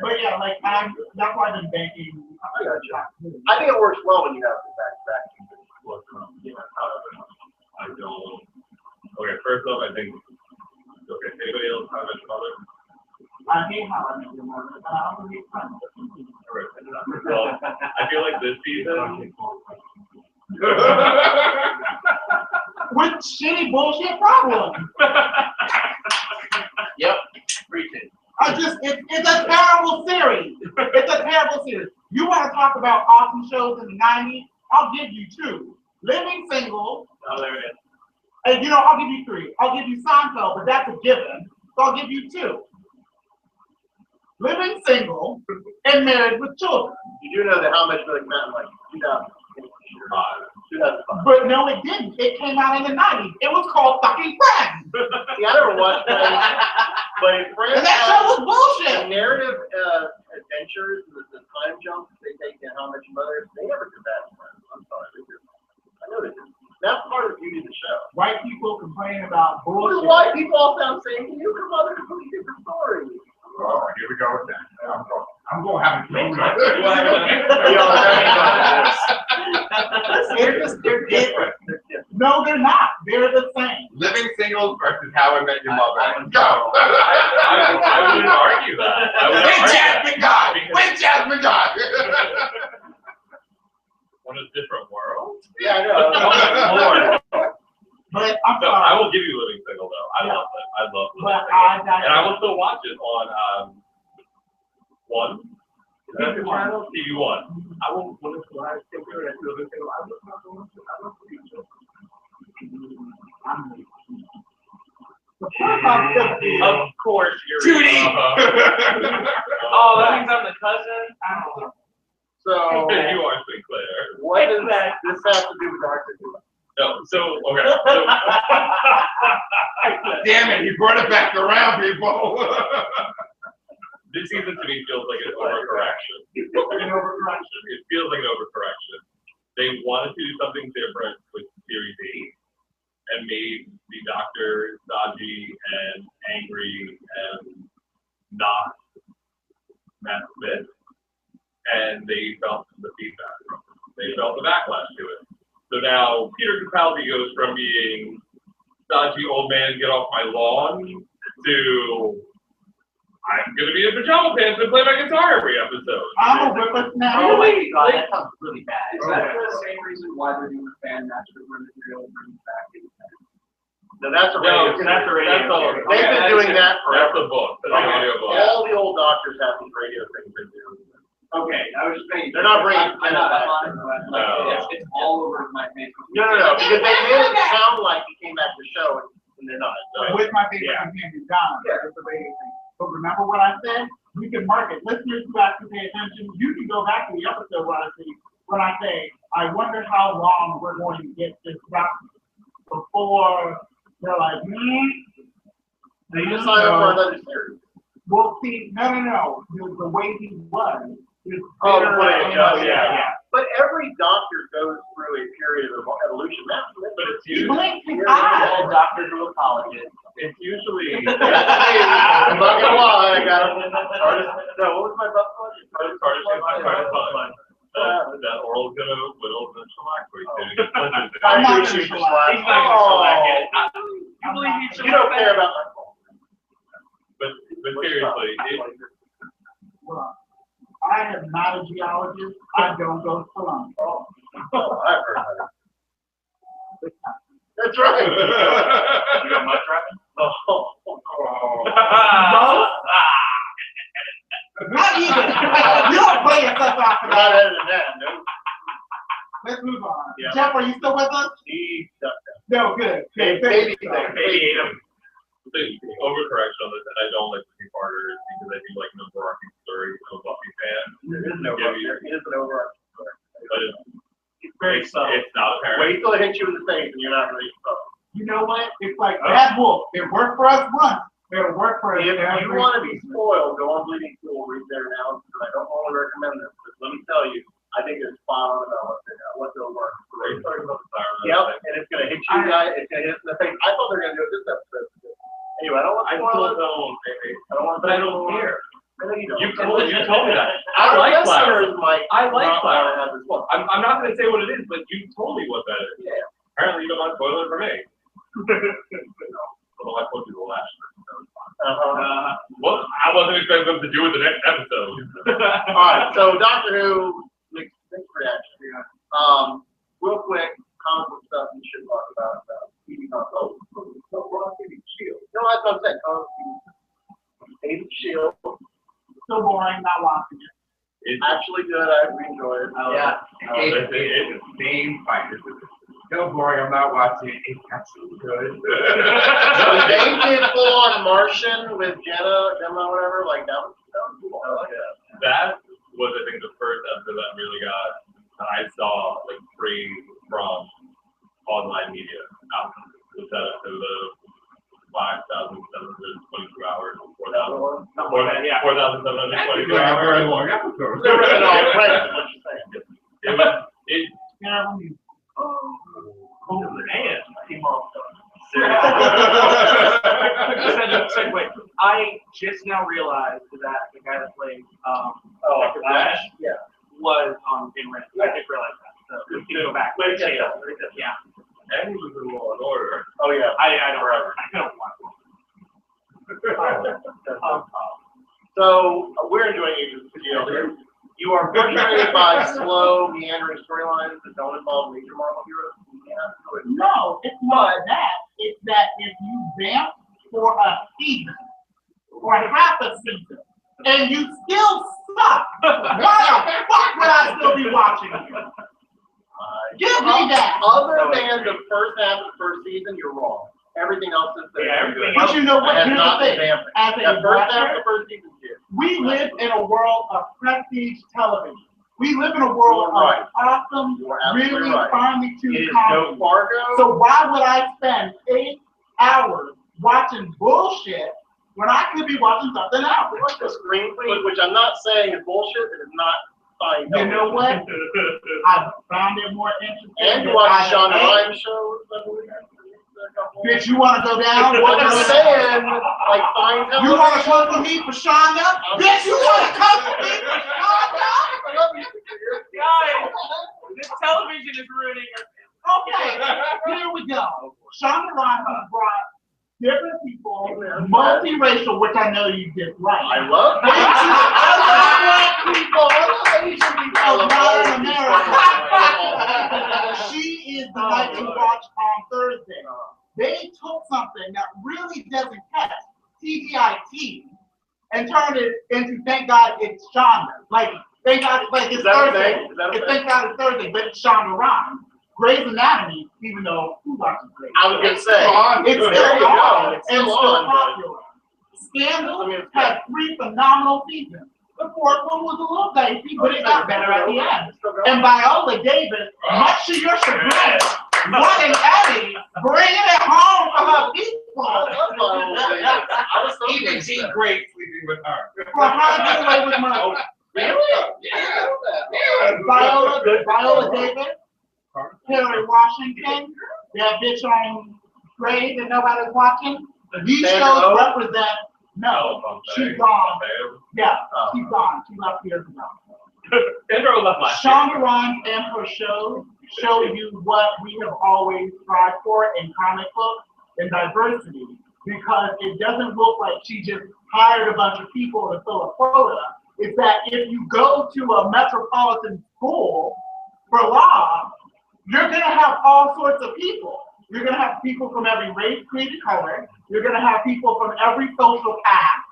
But yeah, like, that's why I've been banking. I think it works well when you have the back-to-back. I don't. Okay, first off, I think. Okay, anybody else have a mother? I hate how I make your mother, and I don't need fun. Well, I feel like this season. With shitty bullshit problems. Yep, preaching. It's a terrible series. It's a terrible series. You want to talk about awesome shows in the 90s? I'll give you 2. Living Single. Oh, there it is. And I'll give you 3. I'll give you Seinfeld, but that's a given. So I'll give you 2. Living Single and Married with Children. You do know that How Much Really Meant like 2005. But no, it didn't. It came out in the 90s. It was called Fucking Friends. See, I never watched Friends, but if Friends And that show was the bullshit. narrative adventures, the time jumps they take in How Much Mother, they never did that in Friends. I'm sorry, they did. I know they did. That's part of the beauty of the show. White people complain about What bullshit. do white people all sound saying? You come other completely different story. Oh, here we go with that. I'm going to have a drink. They're different. No, they're not. They're the same. Living Living Singles versus How I Met Your Mother. Go. I wouldn't argue that. I wouldn't With argue Jasmine that. God. With Jasmine God. On a different world? Yeah, I know. Oh my Lord. But I'm No, sorry. I will give you Living Single though. I love it. I love Living But Single. I And I will still watch it on one. Is that the channel? TV One. I will when it's when I still do it, I do Living Single. I love Of course you're Judy. Oh, that means I'm the cousin? I don't know. So, you are Sinclair. what does this have to do with Doctor Who? No, so okay. So, Damn it, he brought it back around, people. this season to me feels like an overcorrection. It feels like an overcorrection. They wanted to do something different with Series 8 and made the Doctor dodgy and angry and not Matt Smith, and they felt the feedback from it. They felt the backlash to it. So now Peter Capaldi goes from being dodgy old man, get off my lawn, to I'm gonna be in pajama pants and play my guitar every episode. I'm a whippet now. Oh my God, that sounds really bad. Is that the same reason why they're doing the fan match with material bringing back in? No, that's a radio. No, that's a radio. That's they've been doing that That's forever. a book. That's an audio book. All the old doctors have these radio things they do. Okay, I was just saying. They're not bringing. I'm not up on it, but No. it's all over my Facebook. No, because they made it sound like he came back to the show, and they're not. So. With my favorite companion, John. It's a radio thing. But remember what I said? We can market. Listeners who have to pay attention, you can go back to the episode when I say, I wonder how long we're going to get this done before they're like, They just sign up for another series. Well, see, no. The way he was is Oh, better the way it does, than- yeah. But every doctor goes through a period of evolution. But it's He usually blinked his eyes. All Dr. Who apologist. it's usually I'm not gonna lie, I got him. No, what was my butt plug? that oral's gonna whittle the shellac for you. I'm not He's gonna not shellac. gonna shellac it. I'm not You don't care about my fault. But seriously, Well, I am not a geologist. I don't go to lunch. Oh, I've heard that. That's right. You got much driving? Not even. You don't play yourself out for We're not that. editing that, no. Let's move on. Yeah. Jeff, are you still with us? He ducked out. No, good. Baby Thank you. thing. Baby ate him. The overcorrection on this, and I don't like the two-parters because I do like an overarching story. I'm a Buffy fan. It is an overarching story. But It's very subtle. it's not apparent. Wait till it hits you in the face and you're not ready to stop. You know what? It's like Bad Wolf. It worked for us once. It'll work for us. If every you want to be season. spoiled, go on Bleeding Cool, read their analysis. I don't want to recommend this, but let me tell you, I think it's spot on about what they'll work. Are you talking about the siren? Yep, and it's gonna hit you guys. It's gonna hit in the face. I thought they were gonna do it this episode. Anyway, I don't want to I spoil still it. don't, baby. I don't want to. But I don't care. I know you don't. You told me that. Our I like Flower. listeners might I like not Flower. wanna have this one. I'm not going to say what it is, but you told me what that is. Yeah. Apparently, you don't want to spoil it for me. Although I told you the last episode. Well, I wasn't expecting them to do it the next episode. All right, so Doctor Who, mixed reaction. Real quick, comic book stuff we should talk about. TV console. No, we're on TV Shield. No, that's what I'm saying. TV Shield. So boring, not watching it. It's Actually good. I enjoy it. Yeah. It's the same fighters. So boring, I'm not watching it. It's actually good. So they did full on Martian with Gemma, whatever. Like that was cool. I like that. That was, I think, the first episode that really got, that I saw, like, free from online media out. Was that episode of 5,722 hours, 4,000. Yeah. 4,722 That's a hours. very long episode. They're ripping off Frank, is what you're saying. It was, it, Yeah, Oh, man. Segue. I just now realized that the guy that played Flash? Yeah. was on in Red. I didn't realize that. So we can go back. Wait, yeah. Yeah. And he was in Law and Order. Oh, yeah. I don't you are frustrated by slow, meandering storylines that don't involve major Marvel heroes. No, it's not that. It's that if you vamp for a season or half a season and you still suck, why the fuck would I still be watching you? Give me that. Other than the first half of the first season, you're wrong. Everything else is there. Yeah, everything But you know what? has Here's the not been thing. vamping. As The a first half of watcher, the first season did. we live in a world of prestige television. We live in a world You're right. of awesome, You are absolutely really right. finely It tuned is comedy. no Fargo. So why would I spend 8 hours watching bullshit when I could be watching something else? Like the screenplay, which I'm not saying is bullshit, it is not fine. You know what? I found it more interesting. And you than watch I Sean think. Ryan shows. Bitch, you want to go down? What I'm saying, like fine television. You want to come for me for Shonda? Bitch, you want to come for me for Shonda? I love you. Guys, this television is ruining us. Okay, here we go. Shonda Rhimes has brought different people, multiracial, which I know you dislike. I love black people. I love Asian people. I love all Modern America. She is the night to watch on Thursday. They took something that really doesn't catch TGIT and turned it into Thank God It's Shonda. Like, thank God, like it's Thursday. Thank God It's Thursday, but it's Shonda Rhimes. Grey's Anatomy, even though who watches Grey's? I was gonna say. It's There still you go. on It's and still still on, but- popular. Scandal had 3 phenomenal seasons. The 4th one was a little dicey, but it got better at the end. And Viola Davis, much to your chagrin, won an Emmy, bringing it home for her people. I was so Even Jean Grey sleeping with her. For How to Get Away with Murder. Really? Yeah. Viola Davis, Kerry Washington, that bitch on Grey that nobody's watching. These shows represent, no, she's gone. Yeah, she's gone. She left years ago. Sandra left last year. Shonda Rhimes and her shows show you what we have always strived for in comic books and diversity, because it doesn't look like she just hired a bunch of people to fill a quota. It's that if you go to a metropolitan school for law, you're going to have all sorts of people. You're going to have people from every race, creed, and color. You're going to have people from every social caste.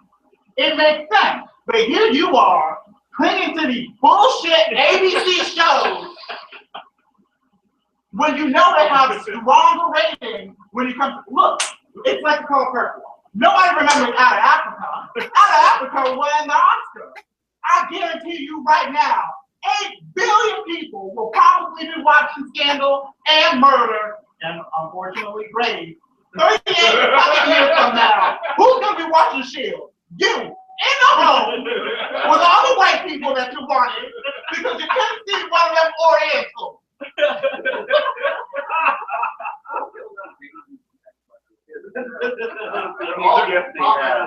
It makes sense. But here you are, clinging to these bullshit ABC shows when you know they have stronger ratings when it comes to, look, it's like the color purple. Nobody remembers Out of Africa. Out of Africa won the Oscar. I guarantee you right now, 8 billion people will probably be watching Scandal and Murder, and unfortunately Grey's, 38 fucking years from now. Who's gonna be watching S.H.I.E.L.D.? You, in the home, with all the white people that you wanted, because you couldn't see one of them Orientals.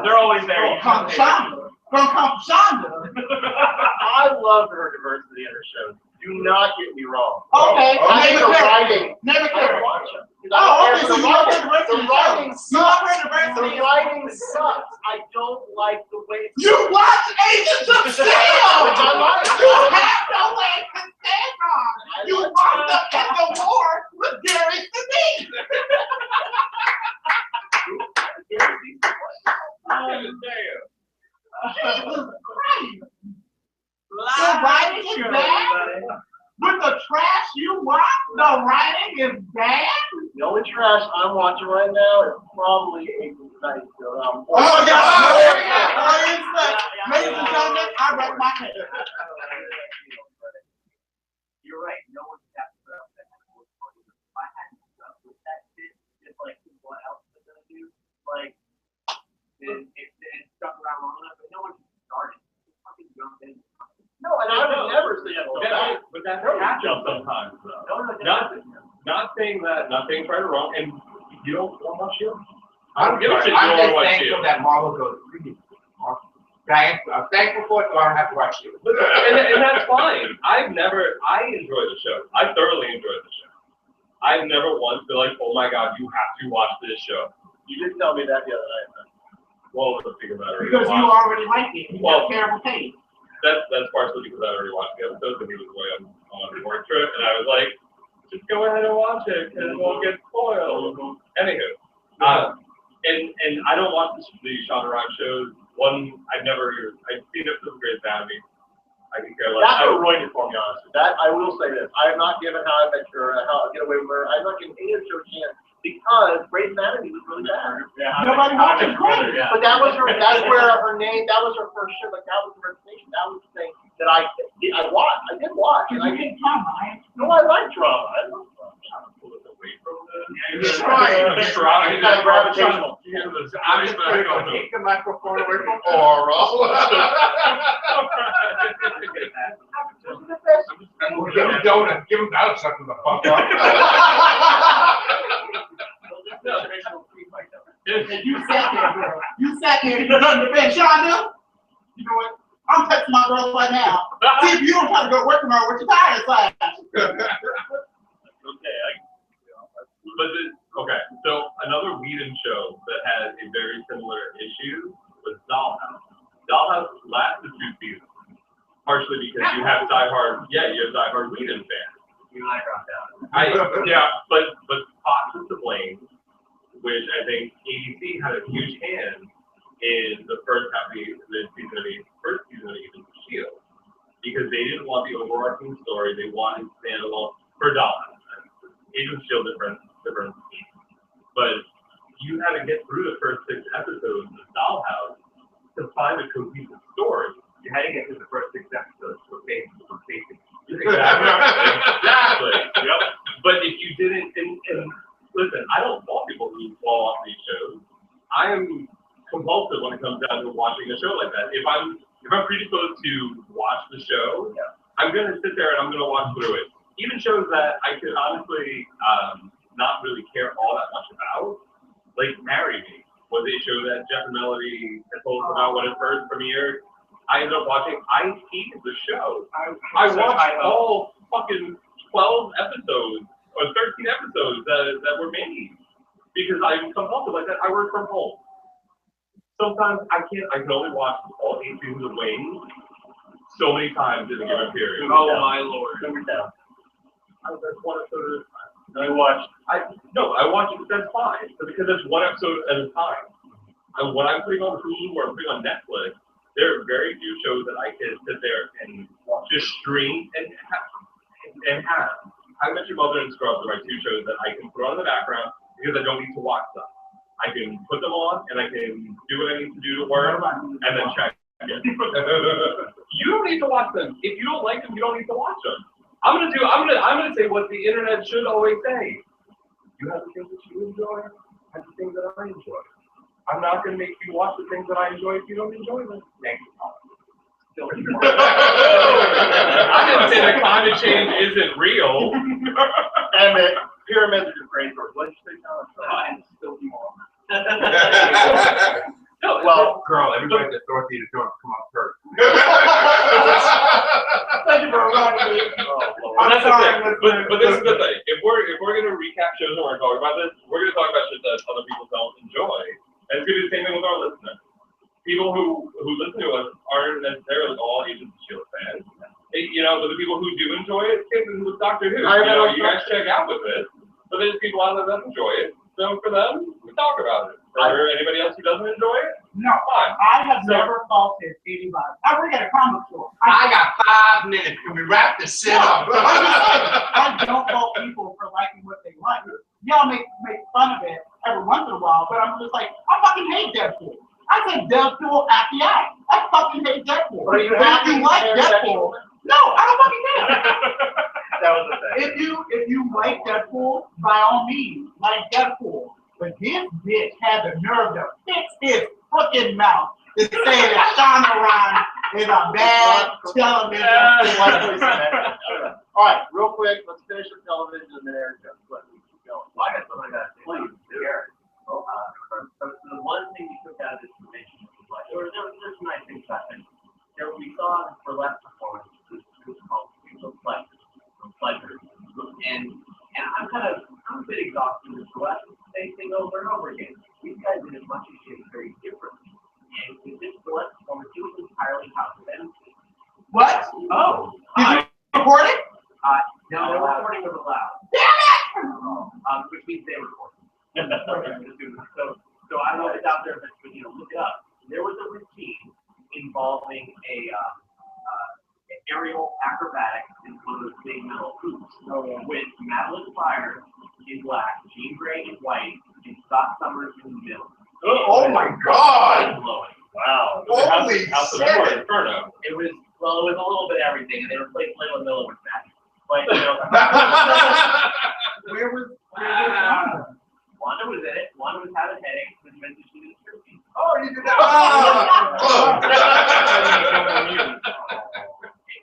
They're always there. From Shonda. I love her diversity in her shows. Do not get me wrong. Okay, I think name the a character. writing. Name a I don't character. watch them. Oh, okay, so you love her The diversity. writing You love her sucks. diversity. The writing sucks. I don't like the way it's You watch Agents of S.H.I.E.L.D. Which I like. You have no way to stand on. You locked up in the war with Gary Sinise. Jesus Christ. The writing is bad? With the trash you watch, the writing is bad? The only trash I'm watching right now is probably April Night. Oh, yeah. Ladies and gentlemen, I wreck my head. You're right. No one's got to put up that kind of work for you. If I had stuff with that shit, just like what else is gonna do, like it's stuck around long enough, but no one can start it. Just fucking jump in. No, and I would never say that. But that happens sometimes, though. Not saying that, not saying right or wrong, and you don't want to watch it. I don't give a shit. You I'm don't just want to watch thankful it. that Marvel goes, I'm thankful for it, so I don't have to watch it. And that's fine. I enjoy the show. I thoroughly enjoy the show. I've never once been like, oh my god, you have to watch this show. You did tell me that the other night, man. What was the thing about it? Because you already like it. You Well, have terrible taste. that's partially because I already watched the episode, and he was away on a work trip, and I was like, just go ahead and watch it, because it won't get spoiled. Anywho, and I don't watch the Shonda Rhimes shows. One, I've seen it for Grey's Anatomy. I can care less. That's what ruined it for me, honestly. That I will say this: I have not given How I Met Your How to Get Away with Murder. I have not given any of the show a chance because Grey's Anatomy was really bad. Yeah, nobody watches Grey's. But that's where her name. That was her first show. Like that was the reputation. That was the thing that I watched. I did watch. And I did drama. No, I like drama. I love drama. He's trying. He's trying. Kind of gravitational. I'm just going to Take the microphone away from oral. Give him donuts. Give him donuts. Something the fuck up. You sat there, girl. You sat there and you done the bed. Shonda, you know what? I'm texting my girl right now. See if you don't try to go to work tomorrow with your tires flat. Okay, so another Whedon show that had a very similar issue was Dollhouse. Dollhouse lasted 2 seasons, partially because you have diehard Whedon fans. You and I dropped out. But Fox is to blame, which I think ABC had a huge hand in the first season of Agents of S.H.I.E.L.D. because they didn't want the overarching story. They wanted standalone for Dollhouse. Agents of S.H.I.E.L.D. different. But you had to get through the first 6 episodes of Dollhouse to find a cohesive story. You had to get to the first 6 episodes for basic. Exactly. Yep. But if you didn't, and listen, I don't fault people who fall off these shows. I am compulsive when it comes down to watching a show like that. If I'm predisposed to watch the show, I'm gonna sit there and I'm gonna watch through it. Even shows that I could honestly not really care all that much about, like Marry Me, was a show that Jeff and Melody had told us about when it first premiered. I ended up watching. I hated the show. I watched all fucking 12 episodes or 13 episodes that were made because I'm compulsive like that. I work from home. Sometimes I can only watch all 8 seasons of Wings so many times in a given period. Oh my lord. That's one episode at a time. I watched. I watch it. That's fine because it's one episode at a time. And when I'm putting on Hulu or I'm putting on Netflix, there are very few shows that I can sit there and just stream and have. How I Met Your Mother and Scrubs are my 2 shows that I can put on in the background because I don't need to watch them. I can put them on and I can do what I need to do to work and then check it. You don't need to watch them. If you don't like them, you don't need to watch them. I'm gonna say what the internet should always say. You have the things that you enjoy, I have the things that I enjoy. I'm not gonna make you watch the things that I enjoy if you don't enjoy them. Thank you. I didn't say that climate change isn't real. And pyramids are just great for what did you say, Tom? And still more. No, Well, girl, everybody at Dorothy to come up first. Thank you for reminding me. That's the thing. But this is the thing. If we're gonna recap shows and we're gonna talk about this, we're gonna talk about shit that other people don't enjoy. And it's gonna be the same thing with our listeners. People who listen to us aren't necessarily all Agents of S.H.I.E.L.D. fans. But the people who do enjoy it, same thing with Doctor Who. You guys check out with it. But there's people out there that enjoy it. So for them, we talk about it. For anybody else who doesn't enjoy it, No, fine. I have never faulted anybody. I work at a comic store. I got 5 minutes. Can we wrap this shit up? I don't fault people for liking what they like. Y'all make fun of it every once in a while, but I'm just like, I fucking hate Deadpool. I say Deadpool at the eye. I fucking hate Deadpool. Are you But happy if you like they're Deadpool, no, I don't fucking care. That was the thing. If you like Deadpool, by all means, like Deadpool. But this bitch had the nerve to fix his fucking mouth to say that Shonda Rhimes is a bad television. All right, real quick, let's finish with television and then Eric goes. Well, I got something I got to say. Please, do. Eric. The one thing you took out of this information was like, there's some nice things about it. We saw for last performance, this was called pleasure. And I'm a bit exhausted with the last same thing over and over again. These guys did as much as shit very differently. And with this last performance, it was entirely house of empty. What? Oh. Did you record it? No, the recording was allowed. Which means they recorded. So I don't know if it's out there, but look it up. There was a routine involving a aerial acrobatics in one of those big metal hoops with Madeline Pryor in black, Jean Grey in white, and Scott Summers in the middle. Oh my God! Blowing. Wow. Holy House of shit. Inferno. It was a little bit everything, and they replaced Layla Miller with magic. But Where was Wanda was in it. Wanda was having headaches, and eventually she was tripping. Oh, you did that.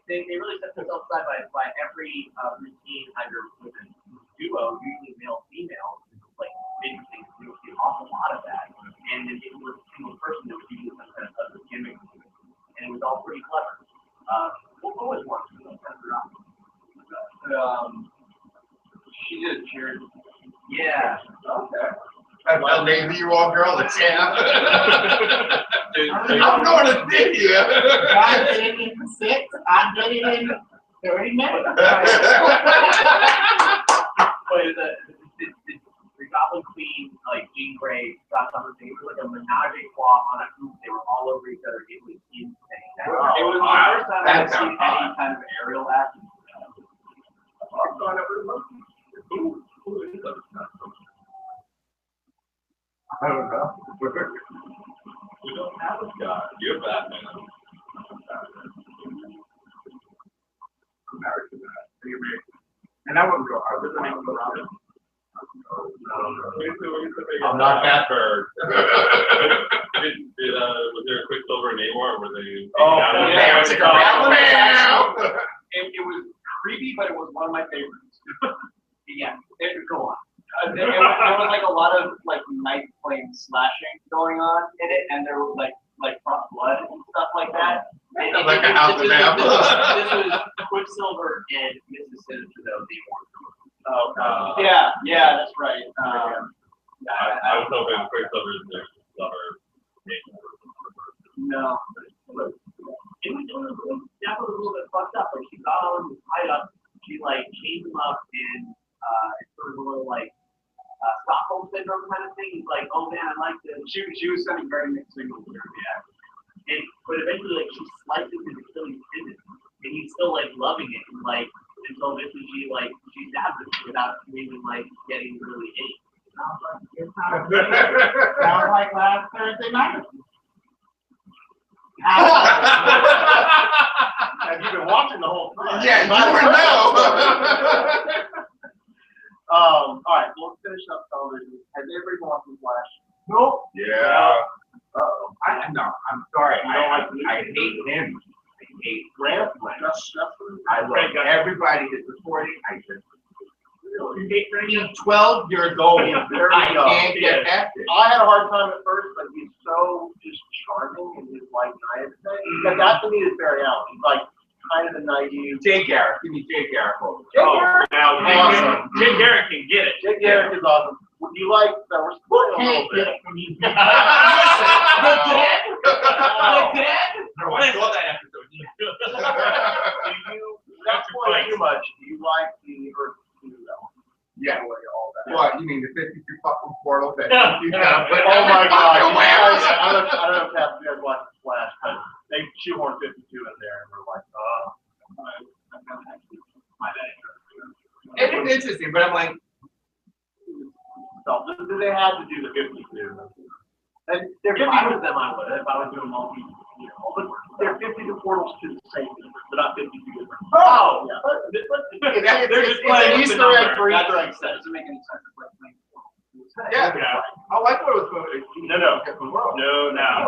They really set themselves side by every routine either with a duo, usually male female, like interesting. You see an awful lot of that, and then it was a single person that was usually some kind of gimmick, and it was all pretty clever. What was one? She did cheer. Yeah. Okay. That lazy you all girl, the champ. I'm I'm going to see you. I did it in 6. I did it in 30 minutes. But the Goblin Queen, like Jean Grey, Scott Summers thing, it was like a menage a trois on a hoop. They were all over each other. It was insane. It was the first time I've seen any kind of aerial action. I don't know. We don't have a guy. You're Batman. I'm married to that. And I wouldn't go. I was the name of the Robin. I'm not that bird. Was there a Quicksilver and Namor, or were they? Yeah, it's like a rattle. It was creepy, but it was one of my favorites. Yeah, it could go on. There was like a lot of like knife flame slashing going on in it, and there was like blood and stuff like that. Like a house of This was Quicksilver and Mrs. Sinister, though. They weren't. Oh, yeah, that's right. I was hoping Quicksilver is their lover. No. It was definitely a little bit fucked up. Like, she got all in tied up. She, like, chained him up and it's sort of a little, like, Stockholm syndrome kind of thing. He's like, oh, man, I like this. She was sending very mixed signals there. Yeah. But eventually, like, she sliced his Achilles tendon. And he's still, like, loving it. And, like, until eventually she stabs him without even, like, getting really itchy. Sounds like last Thursday night. Have you been watching the whole time? Yeah, you would know. All right, so let's finish up television. Has everybody watched Flash? Nope. Yeah. No, I'm sorry. I hate him. I hate Grant. I love everybody that's reporting. I just he's 12 years old. I can't get past it. I had a hard time at first, but he's so just charming in his like naivete. But that to me is Barry Allen. He's like kind of the naive. Jay Garrick. Give me Jay Garrick. Now, Awesome. Jay Garrick can get it. Jake Garrick is awesome. Would you like that? We're spoiling a little bit. No, I saw that episode. Not spoiling too much. Do you like the Earth 2 though? Yeah. All that. What? You mean the 52 fucking portals that you Oh my God! I don't know if you guys watched Flash, but they shoehorned 52 in there, and we're like, It is interesting, but I'm like, so they had to do the 52. And they're If I was them, I would. If I was doing multi, but they're 52 portals to the same, they're not 52 different. oh, Yeah. they're just It's playing an with the Easter egg number. for Easter egg. That doesn't make any sense. It's like playing yeah. Yeah. I like what it was going to No. different world. No. That's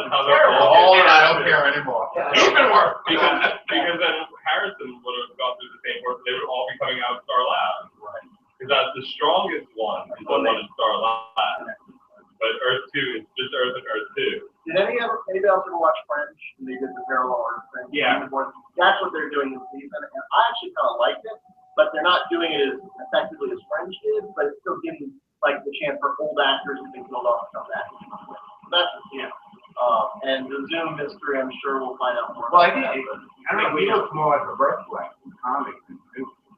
how they're Terrible. all. I don't care anymore. Even worse. Because then Harrison would have gone through the same work. They would all be coming out of Star Labs. Right. Because that's the strongest one. Is the one in Star Labs. But Earth 2 is just Earth and Earth 2. Did anybody else ever watch French? And they did the parallel Earth thing. Yeah. That's what they're doing this season, and I actually kind of liked it. But they're not doing it as effectively as French did. But it's still giving like the chance for old actors to be killed off some of that. That's And the Zoom mystery, I'm sure we'll find out more. Well, I about think that, I don't know. He looks more like a birthplace comic.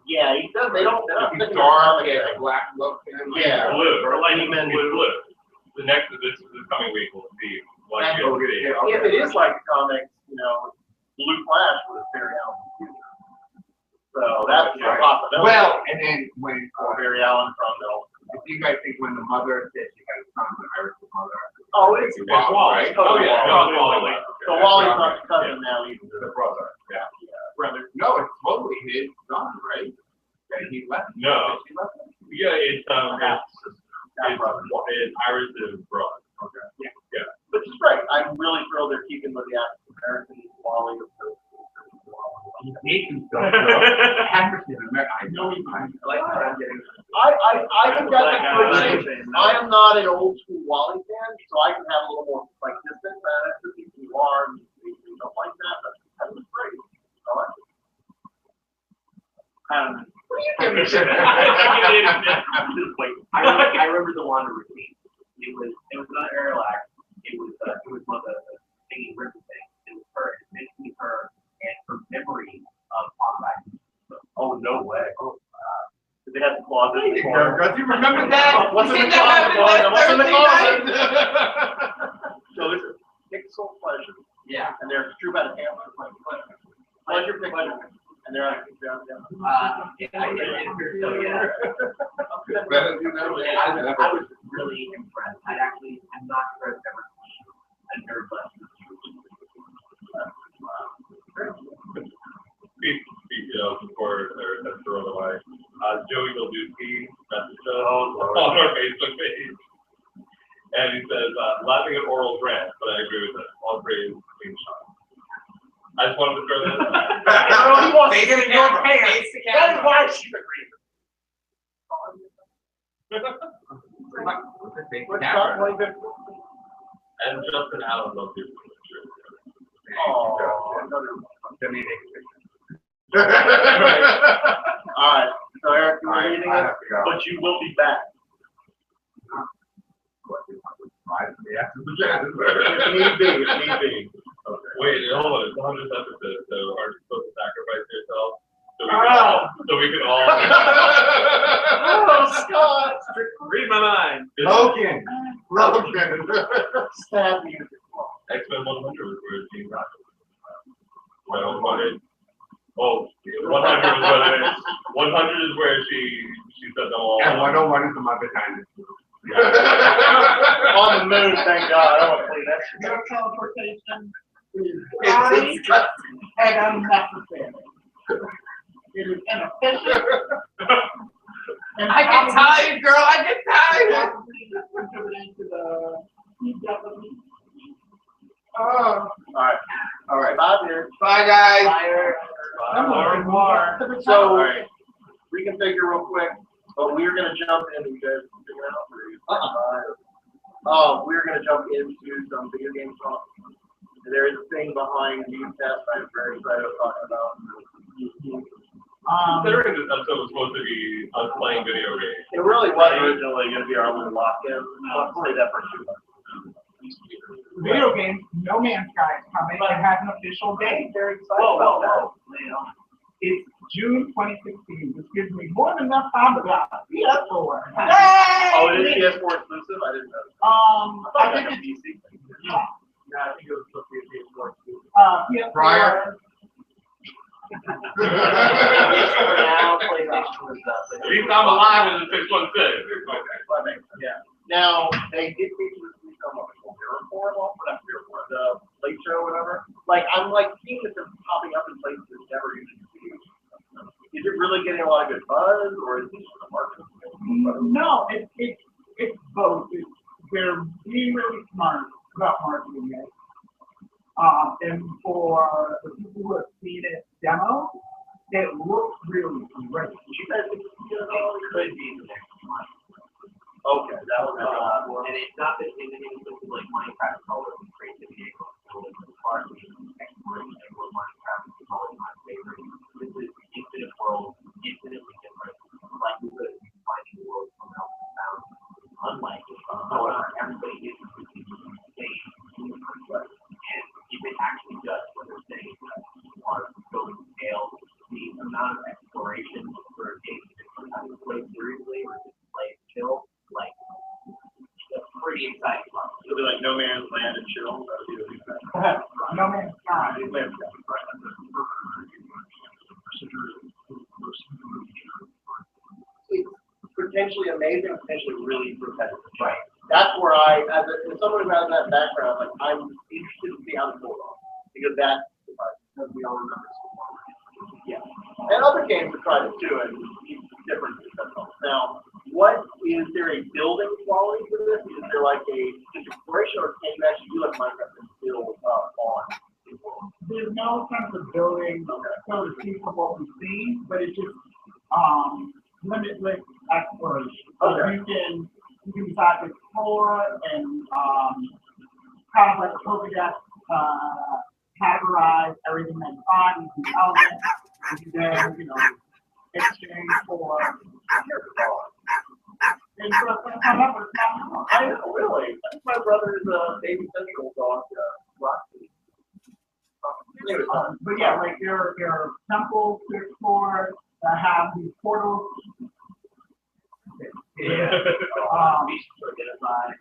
Yeah, he does. They don't. He's dark. He has a black look. Yeah. Blue. Or like Blue. The next this coming week we'll see what you'll see. If it is like comics, Blue Flash was Barry Allen's future. So that's a possibility. Well, and then when Barry Allen from if you guys think when the mother said she had a son with Iris' mother. Oh, it's Wally. Right? Oh, yeah. Wally. So Wally's not the cousin now, he's The brother. Yeah. brother. No, it's totally his son, right? And he left. No. She left. Yeah, it's Iris' brother. Okay. Yeah. Which is great. I'm really thrilled they're keeping with the African American Wally. He's making stuff. Henderson, I know he's like that. I'm getting. I think that's a good thing. I am not an old school Wally fan, so I can have a little more like distance. That's the people who are and stuff like that. But that was great. I like it. I remember the Wanda routine. It was not Erlac. It was one of the singing river things. It was her, basically her and her memory of Hawkeye. Oh, no way. Did they have the closet? Do you remember that? What's in the closet? What's in the closet? So this is Pixel Pleasure. Yeah. And they're true about a hammer. Pleasure Pixel. And they're on I was really impressed. I'm not sure I've ever seen a nerd less. Speaking of before or that's thrown away. Joey will do T message on our Facebook page. And he says, laughing at Oral's rant, but I agree with it. All praise clean shot. I just wanted to throw that in. They get in your pants. That is why she's agreeing. And Justin Allen loves you. Oh, all right. So Eric, you're leaving us, but you will be back. If need be. Okay. Wait, hold on. It's 100th episode, so are you supposed to sacrifice yourself? So we can all. Oh, Scott! Read my mind. Logan. Stab me. X-Men 100 was where Gene Rocket was. Oh, 100 was what it is. 100 is where she said them all. And 101 is the mother time. On the moon, thank God. I don't want to play that shit. Your teleportation is right and unnecessary. It is inefficient. And I get tired, girl. I get tired. Contributing to the PW. All right. Bob here. Bye, guys. More. So, reconfigure real quick. But we're going to jump in. You guys can figure it out. We're going to jump into some video game talk. There is a thing behind U-Test I'm very excited to talk about. Considering this episode was supposed to be us playing video games. It really was originally going to be our little lock-in. I'll play that for 2 months. Video games, No Man's Sky is coming. It has an official date. Very excited about that. It's June 2016. This gives me more than enough time to get PS4. Oh, it is PS4 exclusive? I didn't know. I think it's PC. Yeah. Yeah, I think it was supposed to be a PS4 exclusive. PS4. Prior. At least I'm alive in the 616. Yeah. Now, they did feature this week on the Late Show or whatever. Like, I'm like seeing that they're popping up in places that never used to be. Is it really getting a lot of good buzz, or is it just a marketing thing? No, it's both. They're being really smart about marketing it. And for the people who have seen it demo, it looks really great. You guys think It could be the next one. okay, that was And it's not that it's like Minecraft color and creativity. It's part of the exploration of Minecraft is always my favorite. This is infinite world, infinitely different. Like we could be finding the world from else found. Unlike it. However, everybody is using the same universe. And if it actually does what they're saying, are amount of exploration for a game to sometimes play seriously or just play chill, like it's pretty exciting. It'll be like No Man's Land and chill. No Man's Sky. It's potentially amazing, potentially really repetitive. Right. That's where as someone who has that background, like I'm interested to see how this goes on because because we all remember. Yeah. And other games have tried it too, and it's different. Now, is there a building quality for this? Is there like a exploration, or can you actually do like Minecraft and build on? There's no sense of building, so to speak, from what we see, but it's just limitless exploration. So Okay. you can decide to explore and kind of like a Pokédex, categorize everything that you find into elements, and you then, exchange for and so it's gonna come up with something. I know, really. My brother's baby central dog, Roxy. But yeah, like there are temples to explore that have these portals. Yeah.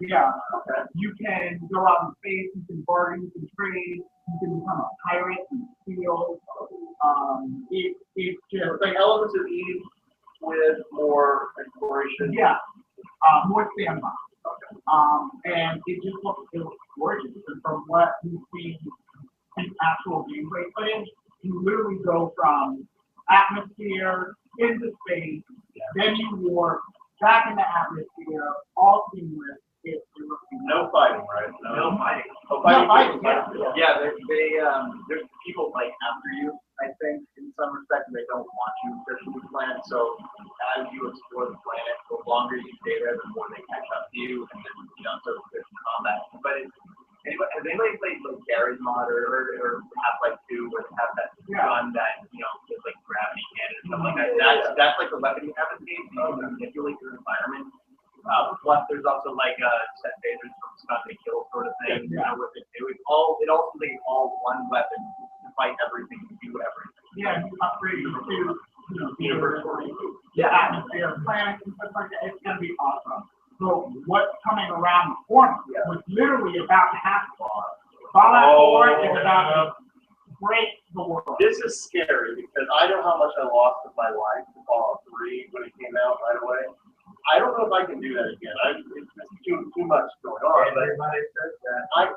Yeah. Okay. You can go out in space, you can bargain, you can trade, you can become a pirate and steal. It's just like elements of ease with more exploration. Yeah. More sandbox. Okay. And it looks gorgeous. And from what we've seen in actual gameplay footage, you literally go from atmosphere into space, then you warp back into atmosphere, all seamless. No fighting, right? No fighting. Oh, fighting. Yeah, there's people like after you, I think, in some respect, and they don't want you to the planet. So as you explore the planet, the longer you stay there, the more they catch up to you, and then so there's combat. But has anybody played like Gary's mod or Half-Life 2 where they have that gun that is like gravity cannon or something like that? That's like the weapon you have in the game. So you can manipulate your environment. Plus, there's also like set phasers from Stunt and Kill sort of thing. With it too. It also takes all one weapon to fight everything, to do everything. Yeah, you upgrade to universal. Yeah, atmosphere, planets and stuff like that. It's gonna be awesome. So what's coming around the corner was literally about to happen. Fallout 4 is about to break the world. This is scary because I know how much I lost of my life to Fallout 3 when it came out right away. I don't know if I can do that again. It's too much going on. Everybody says that. I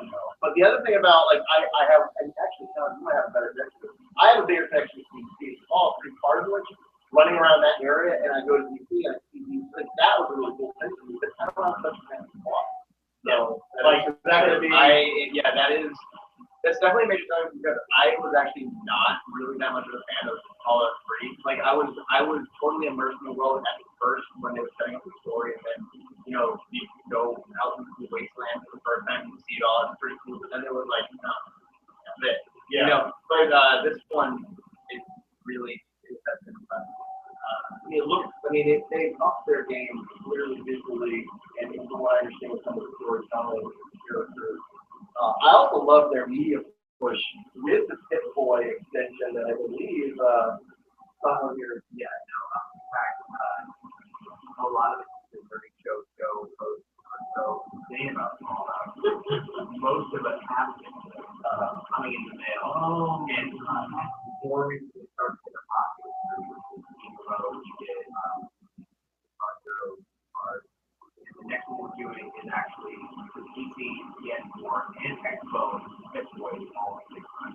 know. But the other thing about I have, and actually you might have a better connection. I have a bigger connection to DC. All three part of which running around that area, and I go to DC and I see DC. Like that was a really cool thing to me. But I don't have such a connection to Fallout. So that's definitely a major time because I was actually not really that much of a fan of Fallout 3. Like I was totally immersed in the world at first when they were setting up the story, and then you go out into the wasteland for the first time and see it all. It's pretty cool. But then it was like, no, that's it. Yeah. But this one, it really has been fun. They upped their game clearly visually, and from what I understand with some of the storytelling characters. I also love their media push with the Pip-Boy extension that I believe here. Yeah, in fact, a lot of the learning shows go post so saying about Fallout. Most of us have been coming in the mail, and before we start to get popular, we did the next one we're doing is actually the PC, PS4, and Xbox Pip-Boy all at the same time.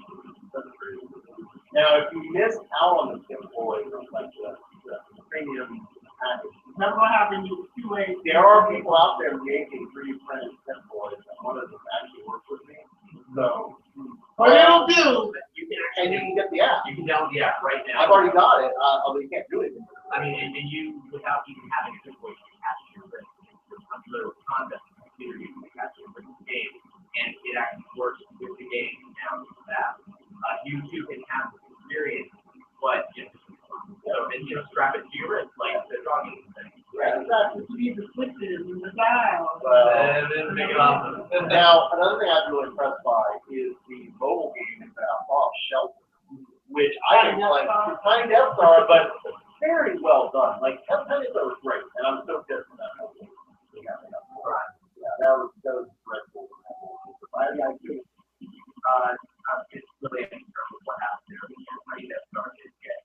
Now, if you miss out on the Pip-Boy, like the premium package, that's what happened with 2A. There are people out there making 3D printed Pip-Boys, and one of them actually works with me. So, what it'll do, you can get the app. You can download the app right now. I've already got it, although you can't do anything. I mean, and you, without even having a Pip-Boy, you can attach to your wrist. Little content computer you can attach to the game, and it actually works with the game now. That you too can have the experience, but strap it to your wrist like the jogging thing. Yeah, exactly. you need the switches and the dials. Now, another thing I'm really impressed by is the mobile game is Fallout Shelter, which I didn't like. Tiny Death Star, but very well done. Like Tiny Death Star was great, and I'm so pissed with that. Yeah, that was dreadful. It's really incredible what happened there. Tiny Death Star did get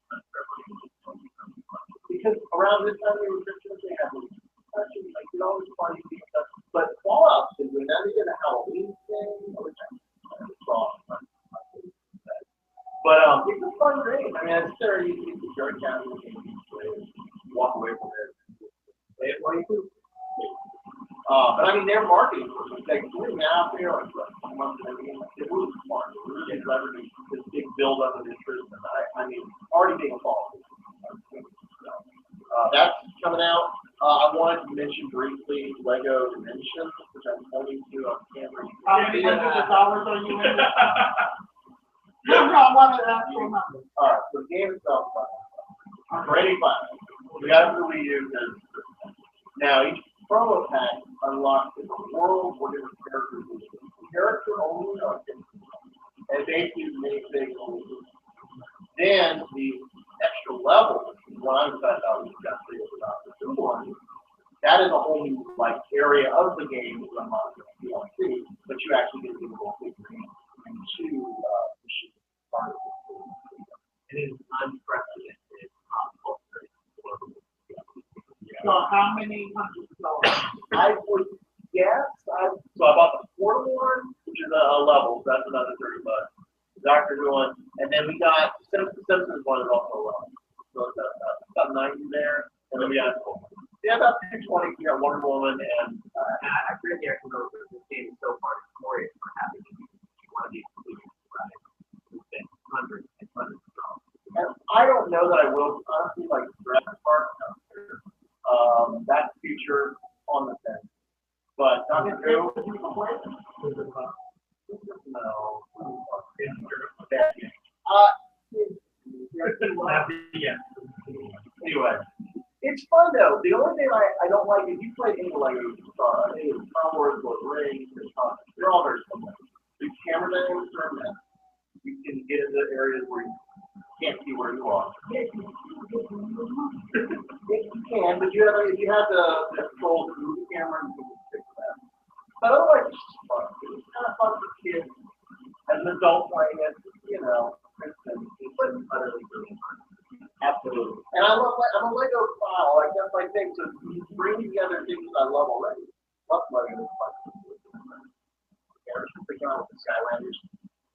because around this time they were Christmas, they had like you know, funny stuff. But Fallout is when they did a Halloween thing, which I saw. But it's a fun game. I mean, it's very easy to start casual games. Walk away from it. Play it while you do. But I mean, their marketing was like doing out there like a month and a half. It was smart. It really leveraged this big build up of interest, and I mean, already being a fall. That's coming out. I wanted to mention briefly Lego Dimensions, which I'm pointing to on camera. How many hundreds of dollars are you in? No, I want an actual number. All right, so the game itself, for any class, we got it for Wii U. Now each promo pack unlocks a world or different characters. Character only, and basically make things only. Then the extra level, what I'm excited about, we got to about the two one. That is a whole new like area of the game to unlock the DLC, but you actually get to do the whole thing into machines. It is unprecedented. So how many hundreds of dollars? I would guess. So I bought the portable one, which is a level. So that's another $30. Doctor one, and then we got Simpsons one is also a level. So it's about 90 there, and then we got about 220. We got Wonder Woman, and I forget the actual number. This game is so far notorious for having one of these solutions. Hundreds and hundreds of dollars. And I don't know that I will honestly like Jurassic Park. That's future on the fence. But Doctor Who, no. Anyway, it's fun though. The only thing I don't like is you play any Lego Star Wars, Lord of the Rings, they're all very similar. The camera dynamics are a mess. You can get into areas where you can't see where you are. You can, but if you have the control to move the camera, you can fix that. But otherwise, it's just fun. It's kind of fun for kids. As an adult playing it, you know, it's utterly brilliant. Absolutely. And I'm a Lego style. Like that's my thing. So you bring together things I love already. Love Lego. Yeah, we're just picking on with the Skylanders.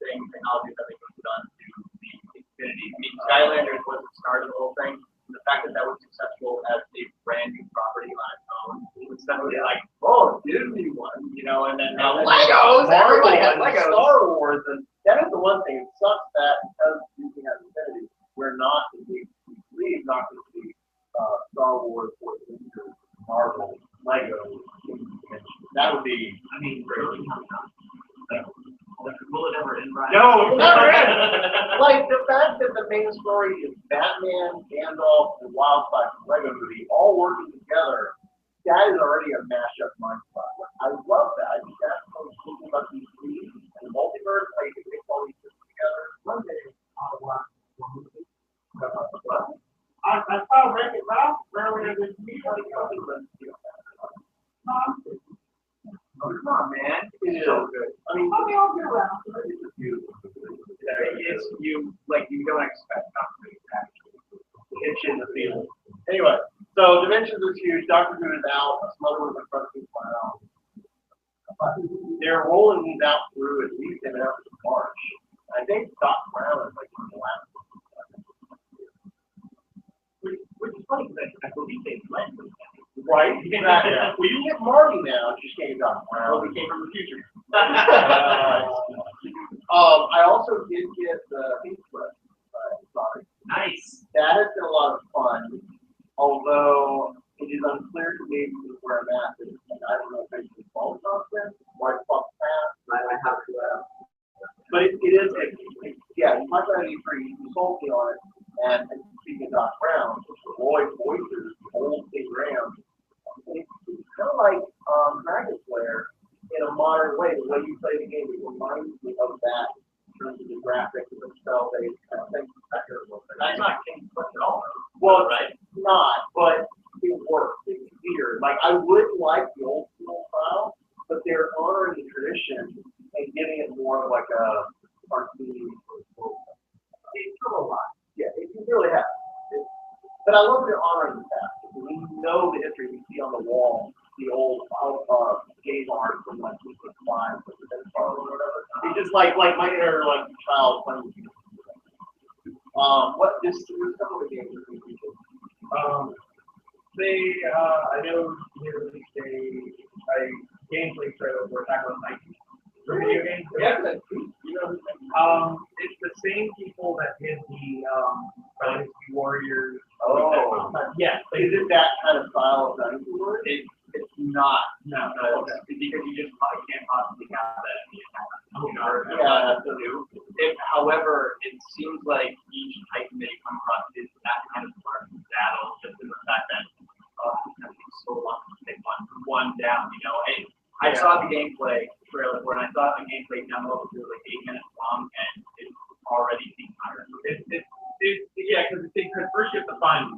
Technology that they moved on to the Infinity. I mean, Skylanders was the start of the whole thing. And the fact that that was successful as a brand new property on its own, it was suddenly like, oh, Disney one, you know, and then now Legos, everybody had Legos. Star Wars, and that is the one thing. It sucks that because Disney has Infinity, we're not going to see Star Wars or Marvel, Legos. That would be, I mean, really. Will it ever end right? No, it will never end. Like the fact that the main story is Batman, Gandalf, and Wildfire Lego movie all working together, that is already a mashup mindset. I love that. I think that's what I'm thinking about these movies and multiverse. Like you can mix all these things together. One day, I'll watch one movie. I saw Wreck-It Ralph earlier this week. Oh, come on, man. It's so good. I mean, I'll get around. It's beautiful. It's you don't expect nothing actually. It's in the field. Anyway, so Dimensions is huge. Doctor Who is out. Some other ones are front of out. They're rolling these out through at least in March. I think Doc Brown is like one of the last ones. Which is funny because I believe they blend them. Right? Exactly. Well, you get Marty now, just came Doc Brown. Well, we came from the future. I also did get the Pink Slip. Sorry. Nice. That has been a lot of fun, although it is unclear to me where I'm at, and I don't know if I should follow something, or I fuck past, I have to but it is, yeah, you might not need free consulting on it, and speaking of Doc Brown, Roy voices old Big Graham. It's kind of like Dragon Slayer in a modern way. The way you play the game, it reminds me of that in terms of the graphics and the spell-based kind of thing. I not King Quest at all. Well, right? Not, but it works. It's weird. Like I would like the old school style, but they're honoring the tradition and giving it more of like a arcade. It's come a lot. Yeah, it really has. But I love the honor in the past. We know the history. We see on the wall the old game art from like 2005, or whatever. It's just like my inner like child playing. What this some of the games are thinking? I know they released a gameplay trailer for Attack on Titan. For video games. Yeah, it's the same people that did the Dynasty Warriors. Oh, yeah. Is it that kind of style of Dynasty Warriors? It's not. No. Okay. Because you just can't possibly have that. Yeah, that's new. However, it seems like each Titan that you come across is that kind of battle, just in the fact that it's going to take so long to take one down, you know. And I saw the gameplay trailer for it, and I saw the gameplay demo, it was like 8 minutes long, and it's already being tired. Yeah, because first you have to find them,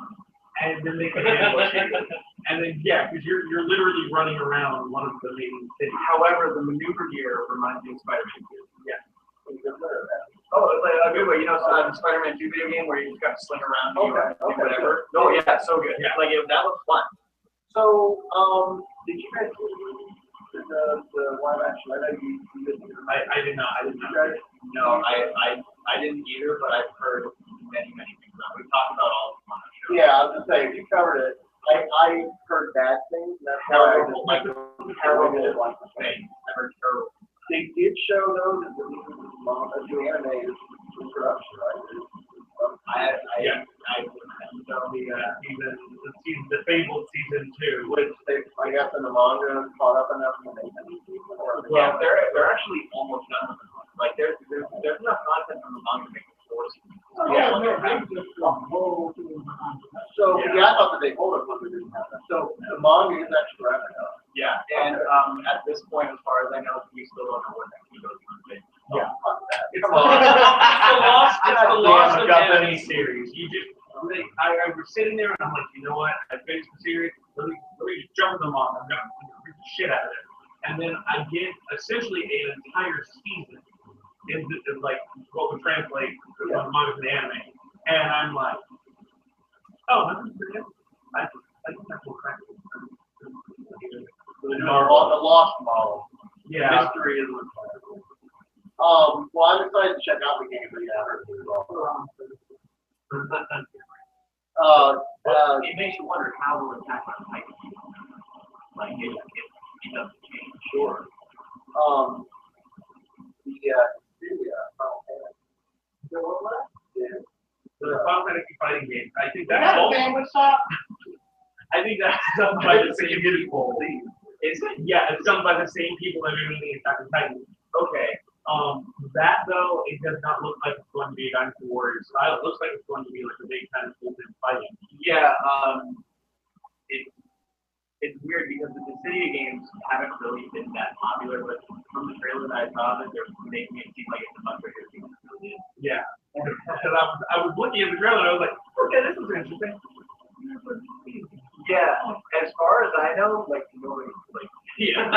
and then they can ambush you. And then, because you're literally running around one of the main cities. However, the maneuver gear reminds me of Spider-Man 2. Yeah. Oh, it's like a good way. You know, the Spider-Man 2 video game where you just got to sling around and do whatever. Oh, yeah, so good. Yeah. Like, that was fun. So, did you guys see the live action? I know you did. I did not. No, I didn't either, but I've heard many things about it. We've talked about all of them on the show. Yeah, I was just saying, you covered it. I heard bad things. That's why I just like terrible like the thing. I heard terrible. They did show though that the anime is in production, right? The Fabled season 2, Which I guess in the manga caught up enough to make any season. Well, they're actually almost done with the manga. Like there's enough content from the manga to make 4 seasons. So I thought that they told us what they didn't have. So the manga is actually wrapping up. Yeah, and at this point, as far as I know, we still don't know what next goes on. Yeah. It's the lost of anime series. I was sitting there and I'm like, you know what? I finished the series. Let me just jump them off. I'm gonna read the shit out of it. And then I get essentially an entire season in like what would translate from the manga to the anime. And I'm like, oh, that's pretty good. I think that's what crack. The lost model. Yeah. Mystery is what. Well, I'm excited to check out the game, but yeah, I heard it as well. It makes you wonder how will Attack on Titan be. Like it doesn't change. Sure. Final Fantasy. The Final Fantasy fighting game. I think that's all. I think that's done by the same people. Is it? Yeah, it's done by the same people that are doing the Attack on Titan. Okay. That though, it does not look like it's going to be a Dynasty Warriors style. It looks like it's going to be like a big kind of open fighting. Yeah, it's weird because the Dissidia games haven't really been that popular, but from the trailer that I saw, that they're making it seem like it's a much bigger thing than it really is. Yeah, because I was looking at the trailer and I was like, okay, this is interesting. Yeah, as far as I know, like yeah.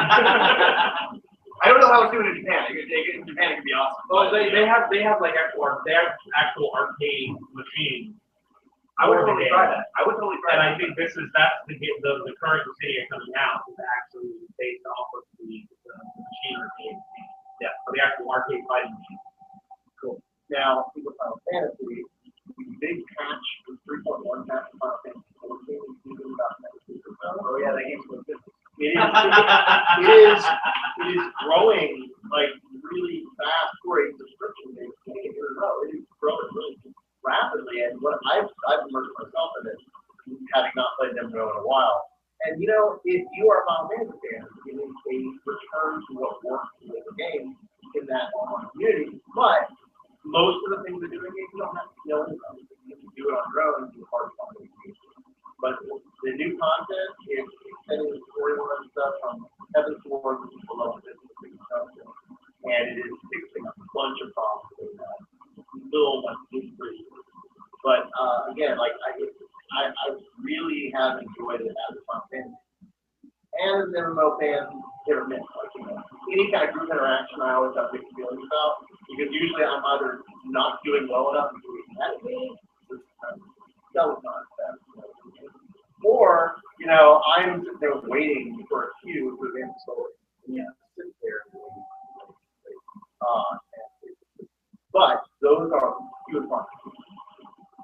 I don't know how it's doing in Japan. In Japan, it could be awesome. Well, they have like actual arcade machines. I would totally try that. And I think that's the current Dissidia coming out is actually based off of the machine arcade. Yeah, so the actual arcade fighting machine. Cool. Now, with Final Fantasy, the big patch, the 3.1 patch of Final Fantasy 14 is about next week or so. Oh yeah, that game's so good. It is growing like really fast for a subscription base. It is growing really rapidly, and what I've immersed myself in it, having not played them in a while. And you know, if you are a Final Fantasy fan, it is a return to what works with the game in that online community. But most of the things they're doing, you don't have to know anything. You can do it on your own and do hard stuff. But the new content is extending the storyline stuff from Heaven's Sword, which is below the business stuff, and it is fixing a bunch of problems with that. Little like history. But again, like I really have enjoyed it as a fun fan. And as an MMO fan, hit or miss. Like, you know, any kind of group interaction I always have mixed feelings about, because usually I'm either not doing well enough to do that game, or, you know, I'm just there waiting for a queue for the story. Yeah, sit there. But those are few and far.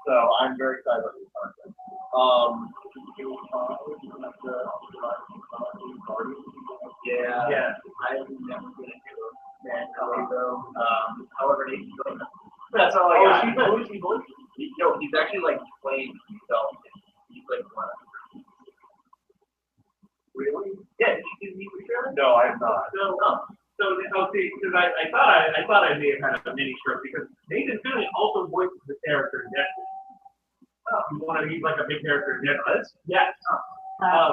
So I'm very excited about this content. Yeah. I've never been into a fan though. However, that's all I got. Who is he voicing? No, he's actually like playing himself. He's like one. Really? Yeah. Did you sure? No, I have not. So see, because I thought I may have had a mini script because Nathan Fillion also voices the character in Destiny. He's like a big character in Destiny. Yes.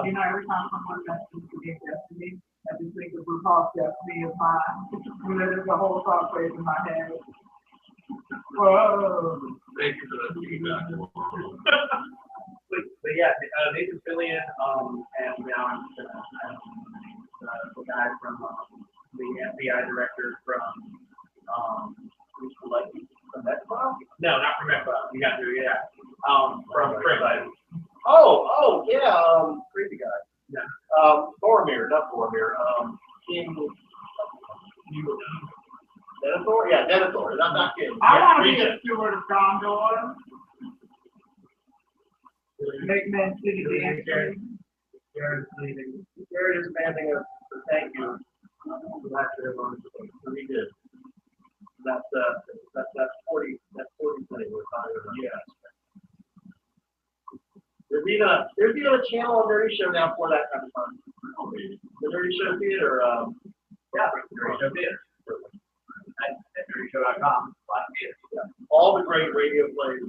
You know, every time someone mentions the game Destiny, I just think of RuPaul's Destiny is mine. You know, there's a whole song phrase in my head. Whoa. Thank you for that feedback. But yeah, Nathan Fillion, and now the guy from the FBI director from X-Files? No, not from X-Files. You got to, yeah. From X-Files. Oh, yeah, crazy guy. Yeah. Boromir, not Boromir. King. Denethor? Yeah, Denethor. Not King. I want to be a steward of Gondor. Make men city dance. Jared's leaving. Jared is demanding a thank you. So he did. That's 40. That's 40 thing we're talking about. Yeah. There's even a channel on Dirty Show now for that kind of fun. The Dirty Show Theater. Yeah, Dirty Show Theater. At DirtyShow.com. Yeah. All the great radio plays.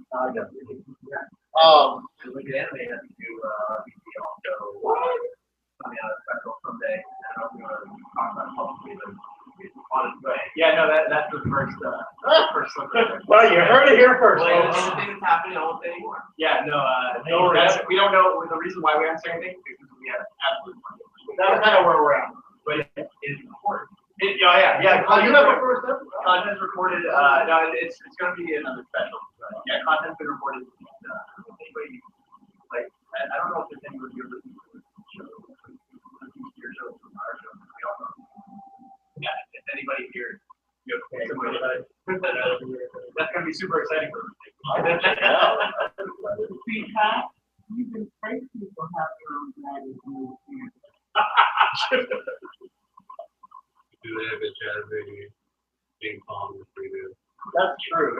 I got it. Yeah. Look at anime has to do also coming out of special someday. And I'm going to talk about publicly, but it's on its way. Yeah, no, that's the first Well, you heard it here first. Well, anything that's happening, I won't say anymore. Yeah, no, We don't know the reason why we haven't said anything because we have absolutely no idea. That's kind of where we're at. But it's important. Yeah. You have a first episode. Content's recorded. No, it's going to be another special. Yeah, content's been recorded. Anybody, like, I don't know if there's anybody here listening to this show, your show, from our show. We don't know. Yeah, if anybody here, you have somebody that's going to be super exciting for everybody. See, Pat, even crazy people have their own dragons. Do they have a jazzy ping pong with we do? That's true.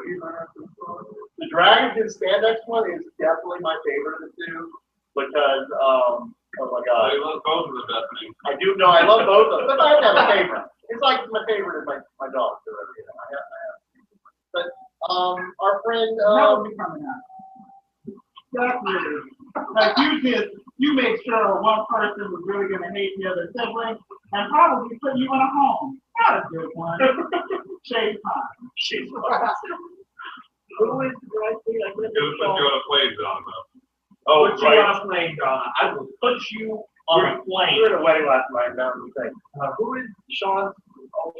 The Dragons in Spandex one is definitely my favorite of the two because, oh my God. I love both of them, Bethany. I do know, I love both of them, but I have a favorite. It's like my favorite is my dog. So, you know, I have. But our friend. That will be coming out. Definitely. Like you make sure one person was really going to hate the other sibling and probably put you in a home. Not a good one. Shade time. Shade time. Who is the right thing? It was put you on a plane, John, though. Oh, put you on a plane, John. I will put you on a plane. We were at a wedding last night. Now we think. Who is Sean?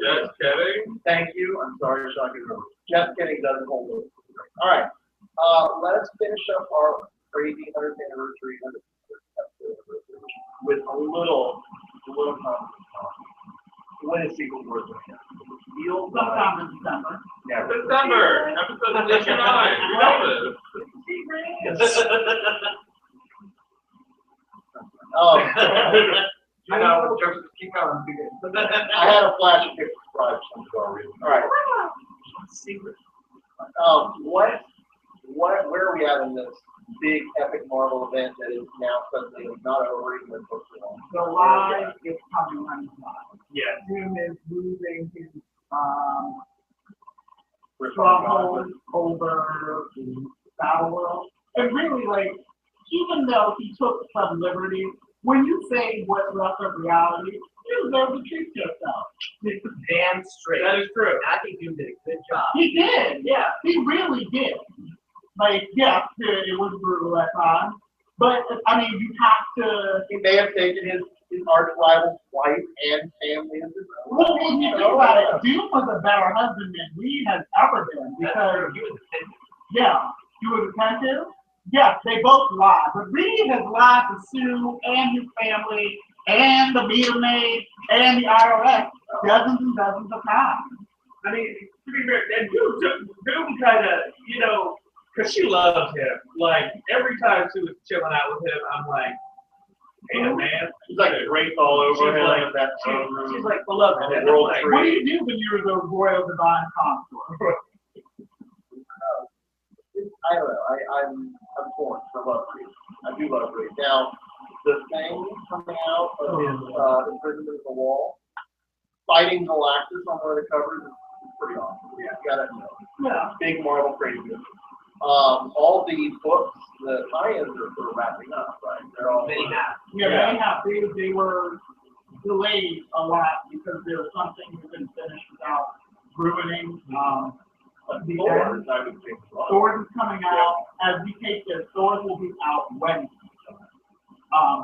Just kidding. Thank you. I'm sorry, Sean. Just kidding. Doesn't hold it. All right. Let us finish up our crazy 100th anniversary with a little comment. When is Secret Wars? Sometime in December. Yeah. December. Episode 69. We know this. I know, jokes just keep going. I had a flash of pictures for some All right. Secret. Where are we at in this big epic Marvel event that is now suddenly not over even though it's supposed to be on? The live is coming on live. Yeah. Doom is losing his stronghold over the Battle World. And really, like, even though he took some liberties, when you say what's left of reality, you deserve to treat yourself. It's damn straight. That is true. I think Doom did a good job. He did. Yeah. He really Like, yeah, it was brutal at times. But, I mean, you have to... He may have taken his arch rival's wife and family into the Well, when you think about it, Doom was a better husband than Reed has ever been. Because, He was attentive. yeah, he was attentive. Yes, they both lied. But Reed has lied to Sue and his family and the meter maid and the IRS dozens and dozens of times. I mean, to be fair, and Doom kind of, you know, because she loves him. Like, every time she was chilling out with him, I'm like, hey, man. She's like a grace all over him. Like, That she's like beloved. And I'm like, What do you do when you're the royal divine consort? I don't know. I'm torn. I love Reed. I do love Reed. Now, the thing coming out of his imprisonment at the wall, fighting Galactus on one of the covers is pretty awesome. Yeah, you gotta know. Yeah. Big Marvel craziness. All the books, the tie-ins are sort of wrapping up, right? They're all They were delayed a lot because there was something we couldn't finish without ruining the end. Thor's is coming out. As we take this, Thor's will be out Wednesday.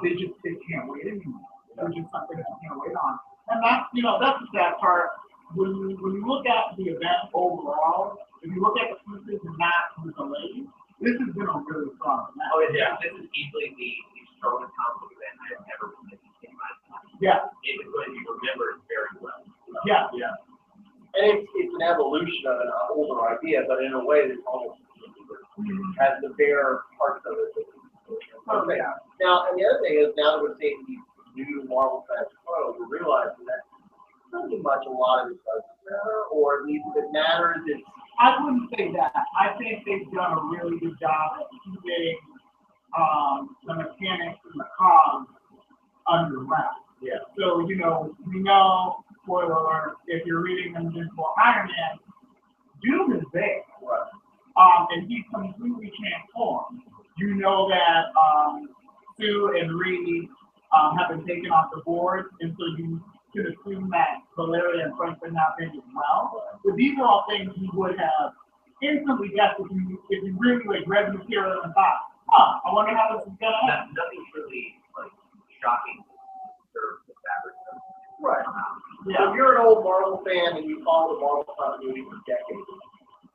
They can't wait anymore. There's just something that you can't wait on. And that's the sad part. When you look at the event overall, if you look at the pieces and not the delays, this has been a really strong event. Oh, yeah. This is easily the strongest comic event I have ever witnessed in my life. Yeah. It is going to be remembered very well. Yeah. And it's an evolution of an older idea, but in a way that almost has the bare parts of it. Okay. Now, and the other thing is, now that we're seeing these new Marvel Fast Pro, we're realizing that pretty much a lot of it doesn't matter, or at least if it matters, it's... I wouldn't say that. I think they've done a really good job at keeping the mechanics and the cogs under wraps. Yeah. So, we know, spoiler alert, if you're reading Invincible Iron Man, Doom is there. Right. And he's completely transformed. You know that Sue and Reed have been taken off the board, and so you can assume that Valeria and Franklin have been as well. But these are all things you would have instantly guessed if you really read the material and thought, I wonder how this is gonna end. Nothing's really shocking or the fabric of it. Right. Yeah. So if you're an old Marvel fan and you follow the Marvel continuity for decades,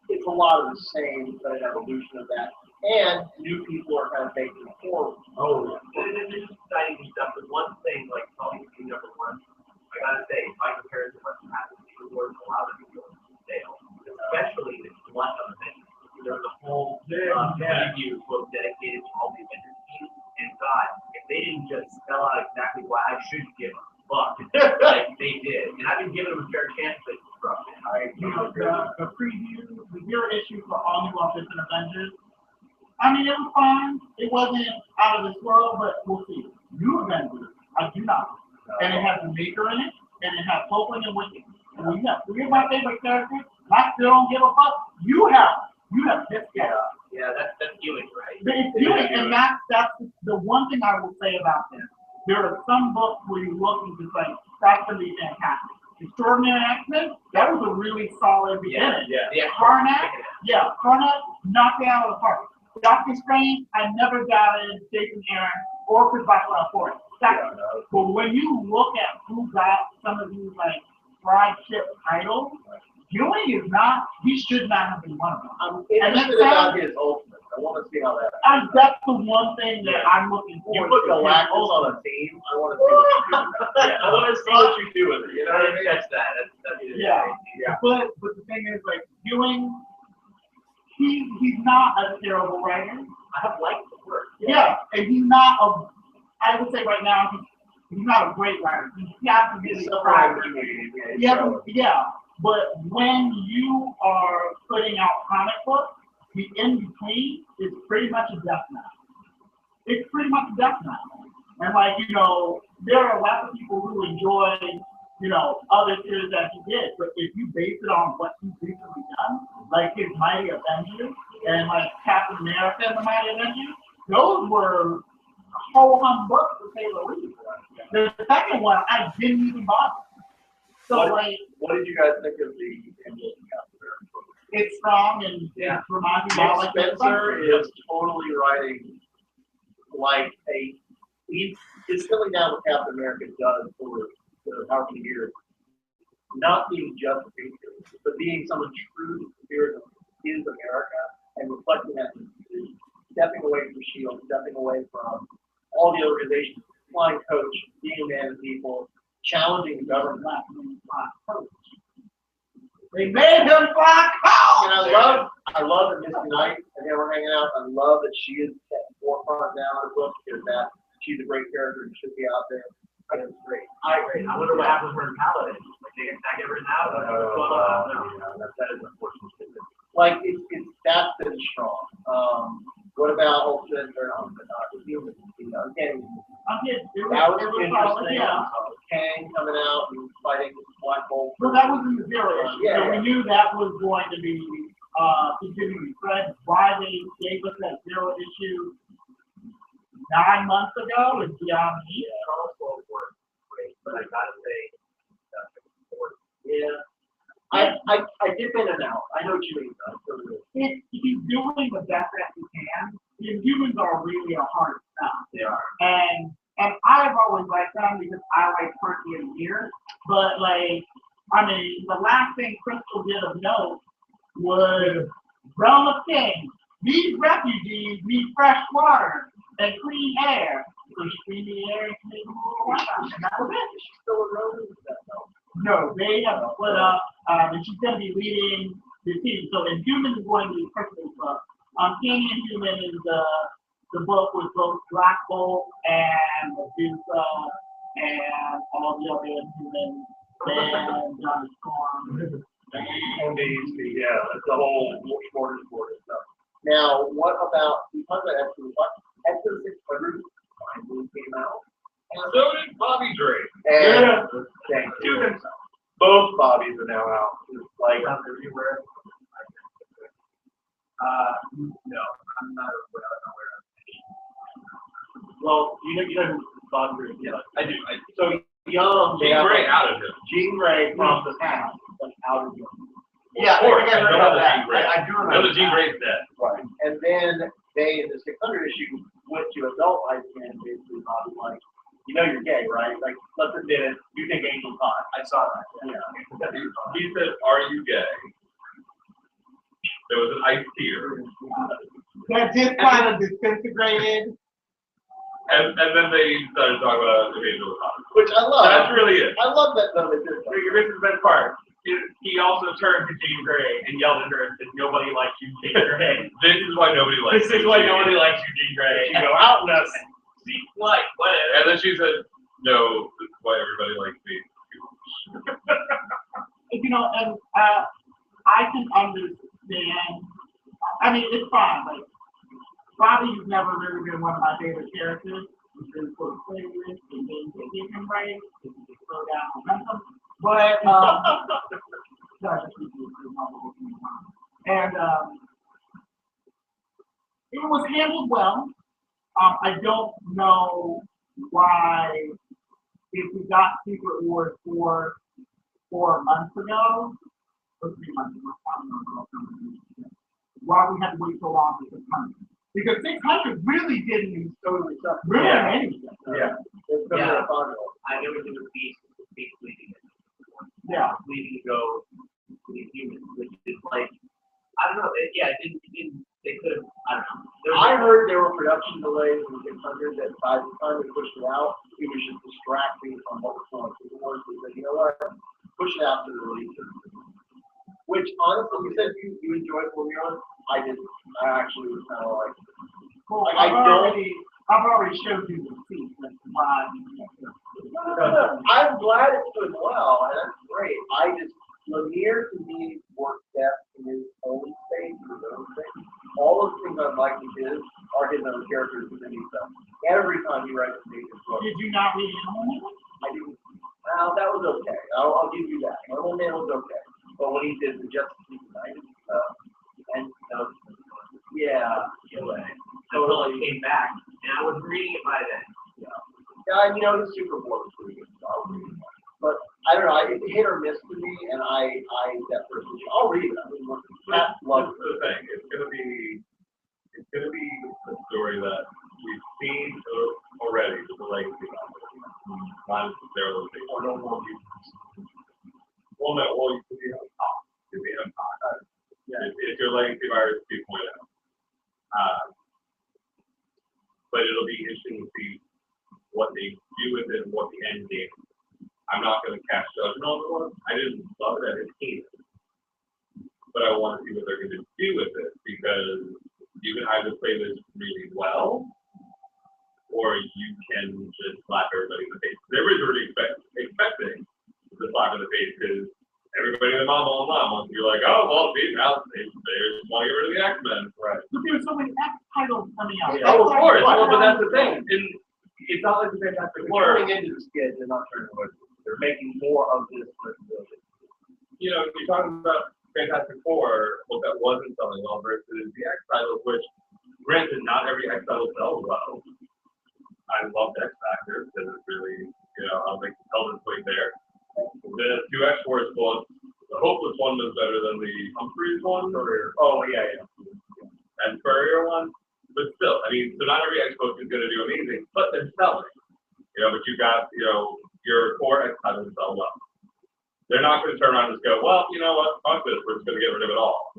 it's a lot of the same, but an evolution of that. And new people are kind of making it forward. Oh, yeah. This is exciting stuff. But one thing, like probably number one, I gotta say, my comparison to what's happening to the world, a lot of people fail, especially the one of the there was a whole preview book dedicated to all the Avengers teams, and God, if they didn't just spell out exactly why I should give a fuck, like they did, and I've been giving them a fair chance to disrupt it. The preview, the zero issue for all new Office and Avengers. I mean, it was fine. It wasn't out of this world, but we'll see. New Avengers, I do not. And it has the Maker in it, and it has Copeland and Wicked. And when you have three of my favorite characters, and I still don't give a fuck, you have this guy. Yeah, that's Ewing, right? It's Ewing, and that's the one thing I will say about this. There are some books where you look and just like, that's going to be fantastic. Extraordinary X-Men, that was a really solid beginning. Karnak, knocked it out of the park. Doctor Strange, I never doubted Jason Aaron or Chris Bachman for it. But when you look at who got some of these like flagship titles, Ewing is not. He should not have been one of them. I'm interested about his Ultimate. I want to see how that. That's the one thing that I'm looking for. You put Galactus on a team. I want to see what you do with that. I want to see what you do with it. You know what I mean? Catch that. Yeah. But the thing is, like Ewing, he's not a terrible writer. I have liked the work. Yeah, and he's not I would say right now he's not a great writer. He has to be a writer. But when you are putting out comic books, the in between is pretty much a death knell. It's pretty much a death knell. And there are lots of people who enjoy, other series that he did. But if you base it on what he's recently done, like his Mighty Avengers and like Captain America and the Mighty Avengers, those were whole books to say the least. The second one, I didn't even bother. So what did you guys think of the ending? it's strong and it reminds me a lot like Spencer is totally writing like he's distilling down what Captain America does for how many years. Not being just a patriot, but being someone true to the spirit of his America and reflecting that in his decision. Stepping away from S.H.I.E.L.D., stepping away from all the organizations, flying coach, being a man of people, challenging the government. They made him fly coach! And I love that Miss Knight and they were hanging out. I love that she is at the forefront now in the book because she's a great character and should be out there. And it's great. I agree. I wonder what happened with her in Paladin. Like they attack it right now. What's going on? That is unfortunate. Like that's been strong. What about Ultimate or Human? Again, that was interesting. Kang coming out and fighting Black Bolt. Well, that was in the zero issue. So we knew that was going to be continuing thread. Why they gave us that zero issue 9 months ago is beyond me. Great, but I gotta say, I dip in and out. I know what you mean, though. He's doing the best that he can. The Humans are really a hard stuff. they are. And I've always liked them because I like Perky and Gear. But like, I mean, the last thing Crystal did of note was Realm of Kings. These refugees need fresh water and clean air. So she cleaned the air and made them all water. And that was it. She's still a Roman with that, though. No, they have split up, and she's going to be leading the team. So Inhuman is going to be Crystal's book. King Inhuman is the book with both Black Bolt and Medusa and all the other Inhumans and Johnny Storm. And it's the whole smorgasbord and stuff. Now, what about, we talked about Exodus 600 finally came out. So did Bobby Drake. And thank you. Both Bobbies are now out. It's like, No, I'm not aware of it. well, you know who Bobby Drake is? I do. So young, Jean Grey out of him. Jean Grey from the past, like out of him. Yeah, of course. I know the Jean Grey. I do remember. I know the Jean Grey's dead. Right. And then they, in the 600 issue, went to adult life and basically Bobby like, you know you're gay, right? Like, let's admit it. You think Angel's hot. I saw that. Yeah. He said, "Are you gay?" There was an iced tear. That just kind of disintegrated. And then they started talking about if Angel was hot. Which I love. That's really it. I love that though. This is This is the best part. He also turned to Jean Grey and yelled at her and said, "Nobody likes you, Jean Grey. This is why nobody likes This is why nobody likes you, Jean Grey." you go out with us. See, like, whatever. And then she said, "No, this is why everybody likes me." You know, and I can understand. I mean, it's fine. Like, Bobby's never really been one of my favorite characters. He's been sort of flavorless and didn't get him right. He can slow down momentum. But, and it was handled well. I don't know why, if we got Secret Wars 4 months ago, or 3 months ago, I don't know, why we had to wait so long for 600. Because 600 really didn't really anything. Yeah. Yeah. I know it was Beast leading it. Yeah. Leading to go to the Humans, which is like, I don't know. It didn't. They could have. I don't know. I heard there were production delays in 600 that by the time they pushed it out, it was just distracting from what was going on. So they said, you know what? Push it out to the release. Which honestly, you said you enjoyed what we were on. I didn't. I actually was kind of like, Well, I I've already showed you the seat. That's why. No. I'm glad it's doing well, and that's great. Lemire to me works best in his own space, his own thing. All of the things I like in his are his own characters within himself. Every time he writes a major book. Did you not read Animal Man? I didn't. Well, that was okay. I'll give you that. Animal Man was okay. But when he did the Justice League United stuff, and yeah, Until it came back, and I was reading it by then. Yeah, you know, the Super Bowl was pretty good. So I'll read it. But I don't know, it's hit or miss to me, and I that person, I'll read it. I mean, Pat That's loves the thing. It's gonna be a story that we've seen already with the legacy novel. Not necessarily the or no more people. Well, no, well, you could be on top. You could be on top. It's your legacy virus 2.0. But it'll be interesting to see what they do with it and what the end game is. I'm not going to cast judgment on the one. I didn't love it. I didn't hate it. But I want to see what they're going to do with it because you can either play this really well or you can just slap everybody in the face. Everybody's already expecting the slap in the face because everybody and their mom online wants to be like, oh, well, see, now they just want to get rid of the X-Men. Right. But there's so many X titles coming out. Oh, of course. Well, but that's the thing. And it's not like the Fantastic They're Four. turning into the skid, they're not turning away. They're making more of this flexibility. You know, you're talking about Fantastic Four, what that wasn't selling well versus the X titles, which, granted, not every X title sells well. I love X Factor because it's really, you know, I think held its weight there. The two X Force books, the Hopeless one was better than the Humphreys one. Oh, yeah. And Spurrier one. But still, I mean, so not every X book is going to do amazing, but they're selling. You know, but you got, you know, your core X titles sell well. They're not going to turn around and just go, well, you know what, fuck this, we're just going to get rid of it all.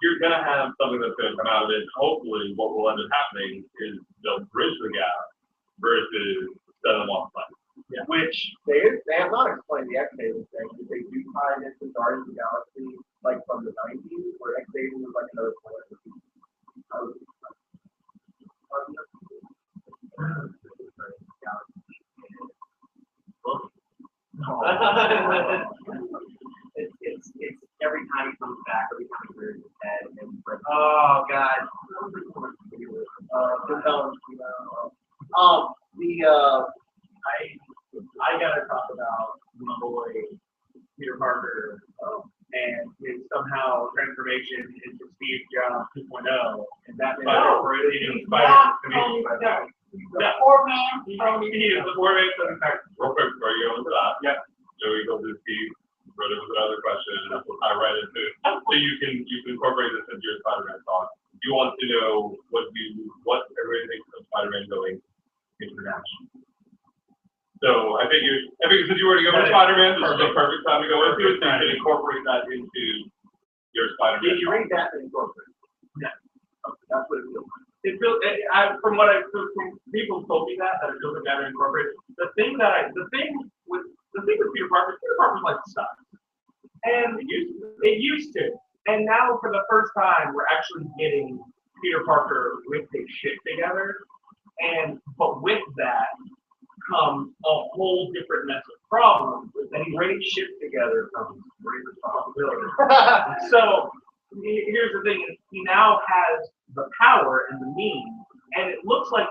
You're going to have something that's going to come out of it. Hopefully, what will end up happening is they'll bridge the gap versus set them off fight. Yeah. Which they have not explained the X-Haven thing, but they do tie it into Guardians of the Galaxy, like from the 90s, where X-Haven was like another planet. It's every time he comes back, every time he rears his head, and oh god. I gotta talk about my boy Peter Parker and his somehow transformation into Steve Jobs 2.0, and that The poor man. He is the poor man. In fact, real quick before you go into that, Joey goes to Steve. Wrote it with another question, and that's what I read into. So you can incorporate this into your Spider-Man talk. You want to know what everybody thinks of Spider-Man going international. So I think since you were to go with Spider-Man, this is the perfect time to go into it. So you can incorporate that into your Spider-Man. Did you read that and incorporate it? Yeah. Okay, that's what it feels like. It feels, from people told me that it feels like that incorporated. The thing with Peter Parker's like stuff. And it used to. And now for the first time we're actually getting Peter Parker with his shit together. But with that comes a whole different mess of problems. And great shit together comes great responsibility. So here's the thing, he now has the power and the means, and it looks like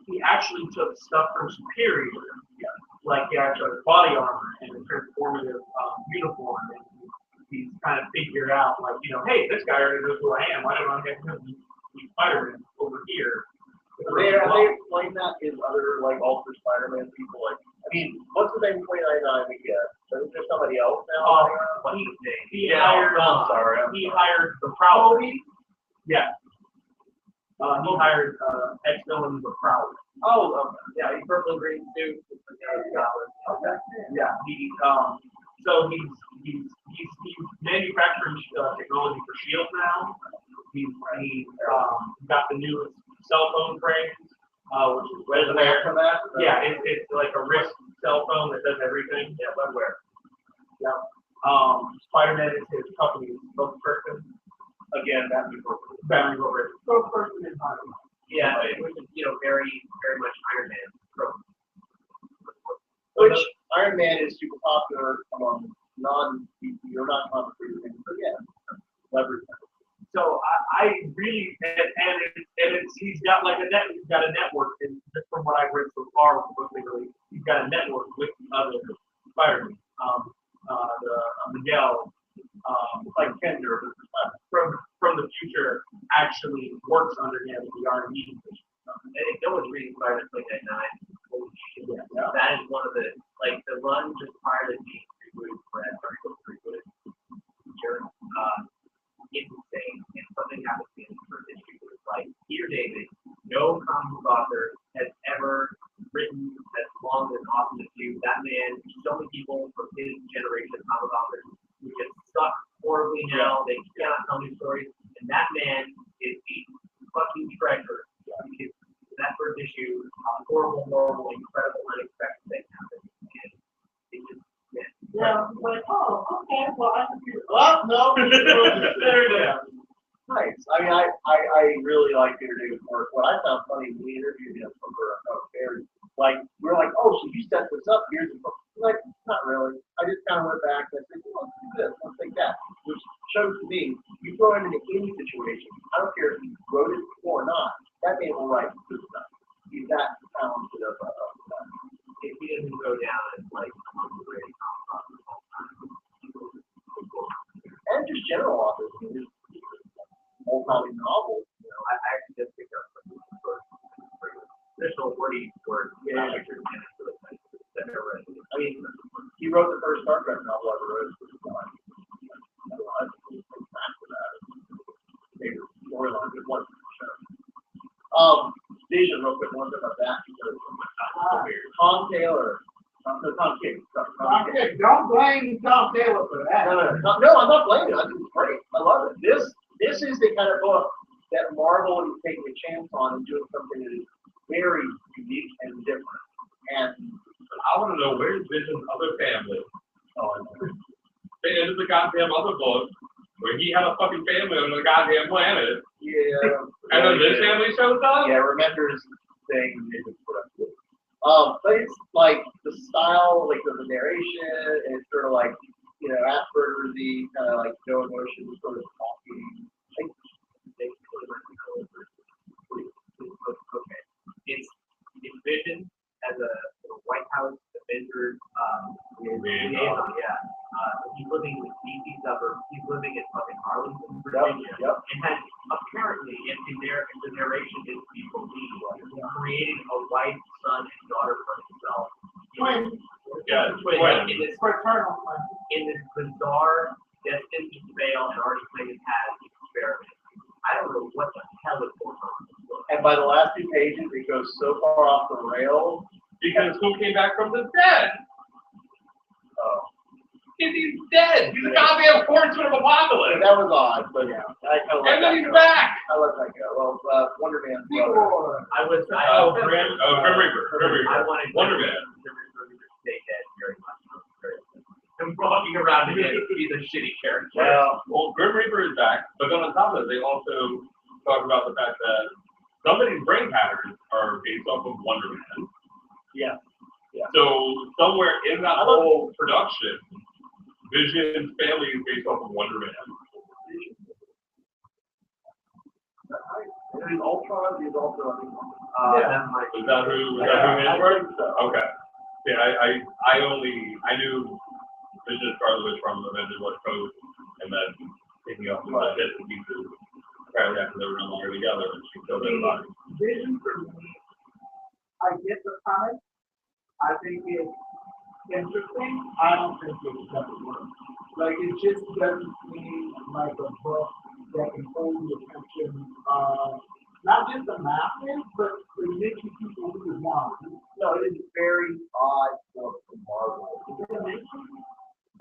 he actually took stuff from Superior, like he actually has body armor and a transformative uniform, and he's kind of figured out, like, you know, hey, this guy already knows who I am, why don't I get him be Spider-Man over here? Have they explained that in other, like, Ultra Spider-Man people? Like, I mean, what's the name 2099 we get? Isn't there somebody else now? He hired the Prowler. Yeah. He hired ex-villain the Prowler. Oh, yeah, he's purple and green suit. Okay. Yeah. So he's manufacturing technology for Shield now. He's got the newest cell phone frames, which is Webware. Yeah, it's like a wrist cell phone that does everything. Yeah, Webware. Yeah. Spider-Man is his company, spokesperson. Again, Batman Incorporated. Spokesperson is Harvey. Yeah, which is, you know, very, very much Iron Man. Which Iron Man is super popular among non-DC or non-comic readers. So yeah, leverage. So I really he's got like he's got a network, and just from what I've read so far, he's got a network with other Spider-Man. Miguel, like Kender, from the future, actually works under him in the R&D division. And if no one's reading Spider-Man 2099, that is one of the, like, the run just prior to being rebooted, for that article rebooted. no comic book author has ever written as long and awesome as you. That man, so many people from his generation of comic authors who get stuck horribly now. They cannot tell new stories. And that man is a fucking treasure. Because that first issue, horrible, incredible, unexpected thing happened. And it just, Yeah, I was like, oh, okay, well, I can do it. Oh, no, there it is. Nice. I mean, I really like Peter David's work. What I found funny when we interviewed him for Fairs, like, we were like, oh, so you set this up, here's the book. Like, not really. I just kind of went back and I said, well, let's do this, let's take that. Which shows to me, you throw him into any situation, I don't care if he wrote it before or not, that man will write good stuff. He's that talented of stuff. if he doesn't go down as like among the great comic authors of all time. And just general authors, I mean, multi novels, you know. I actually just picked up some traditional wordy words. Yeah. Pictures and it's really nice. That I read. I mean, he wrote the first Star Trek novel I ever wrote, which was fun. I think back to that. Maybe storyline, it wasn't the show. Vision, real quick, one thing about that, because Tom Taylor, Tom King. Don't blame Tom Taylor for that. No, I'm not blaming it. I think it's great. I love it. This is the kind of book that Marvel is taking a chance on and doing something that is very unique and different. And I want to know where's Vision's other family? oh, I know. They ended the goddamn other book where he had a fucking family on the goddamn planet. Yeah. And then this family shows up? Yeah, remember his thing. But it's like the style, like the narration, and it's sort of like, you know, Asperger's-y, kind of like no emotion, sort of talking. Okay. It's Vision as a White House Avengers liaison, yeah. He's living in the DC suburbs. He's living in fucking Arlington, Virginia. Yep. And has apparently, in the narration is to be believed, created a wife, son, and daughter for himself. Twin. Yeah, Twin. twin. Fraternal. In this bizarre, destined to fail, and already played has experiment. I don't know what the hell is going on. And by the last 2 pages, it goes so far off the rails. Because who came back from the dead? Oh. He's dead. He's a goddamn horseman of So apocalypse. that was odd, but yeah. I kind of And then he's back. I let that go. Well, Wonder Man's People brother. are. Grim Reaper. I wanted Wonder Man. Grim Reaper to stay dead very much. I'm walking around and he's a shitty character. Well, Grim Reaper is back, but then on top of it, they also talk about the fact that somebody's brain patterns are based off of Wonder Man. Yeah. So somewhere in that whole production, Vision's family is based off of Wonder Man. And Ultron is also, I think, Is that who his were? Okay. Yeah, I knew Vision Scarlet Witch from Avengers West Coast, and then picking up some of the bits and pieces apparently after they were no longer together, and she killed everybody. Vision for me, I get the comic. I think it's interesting. I don't think it's gonna work. Like, it just doesn't seem like a book that can hold the attention of not just the masses, but the niche people who want. No, it is a very odd book from Marvel.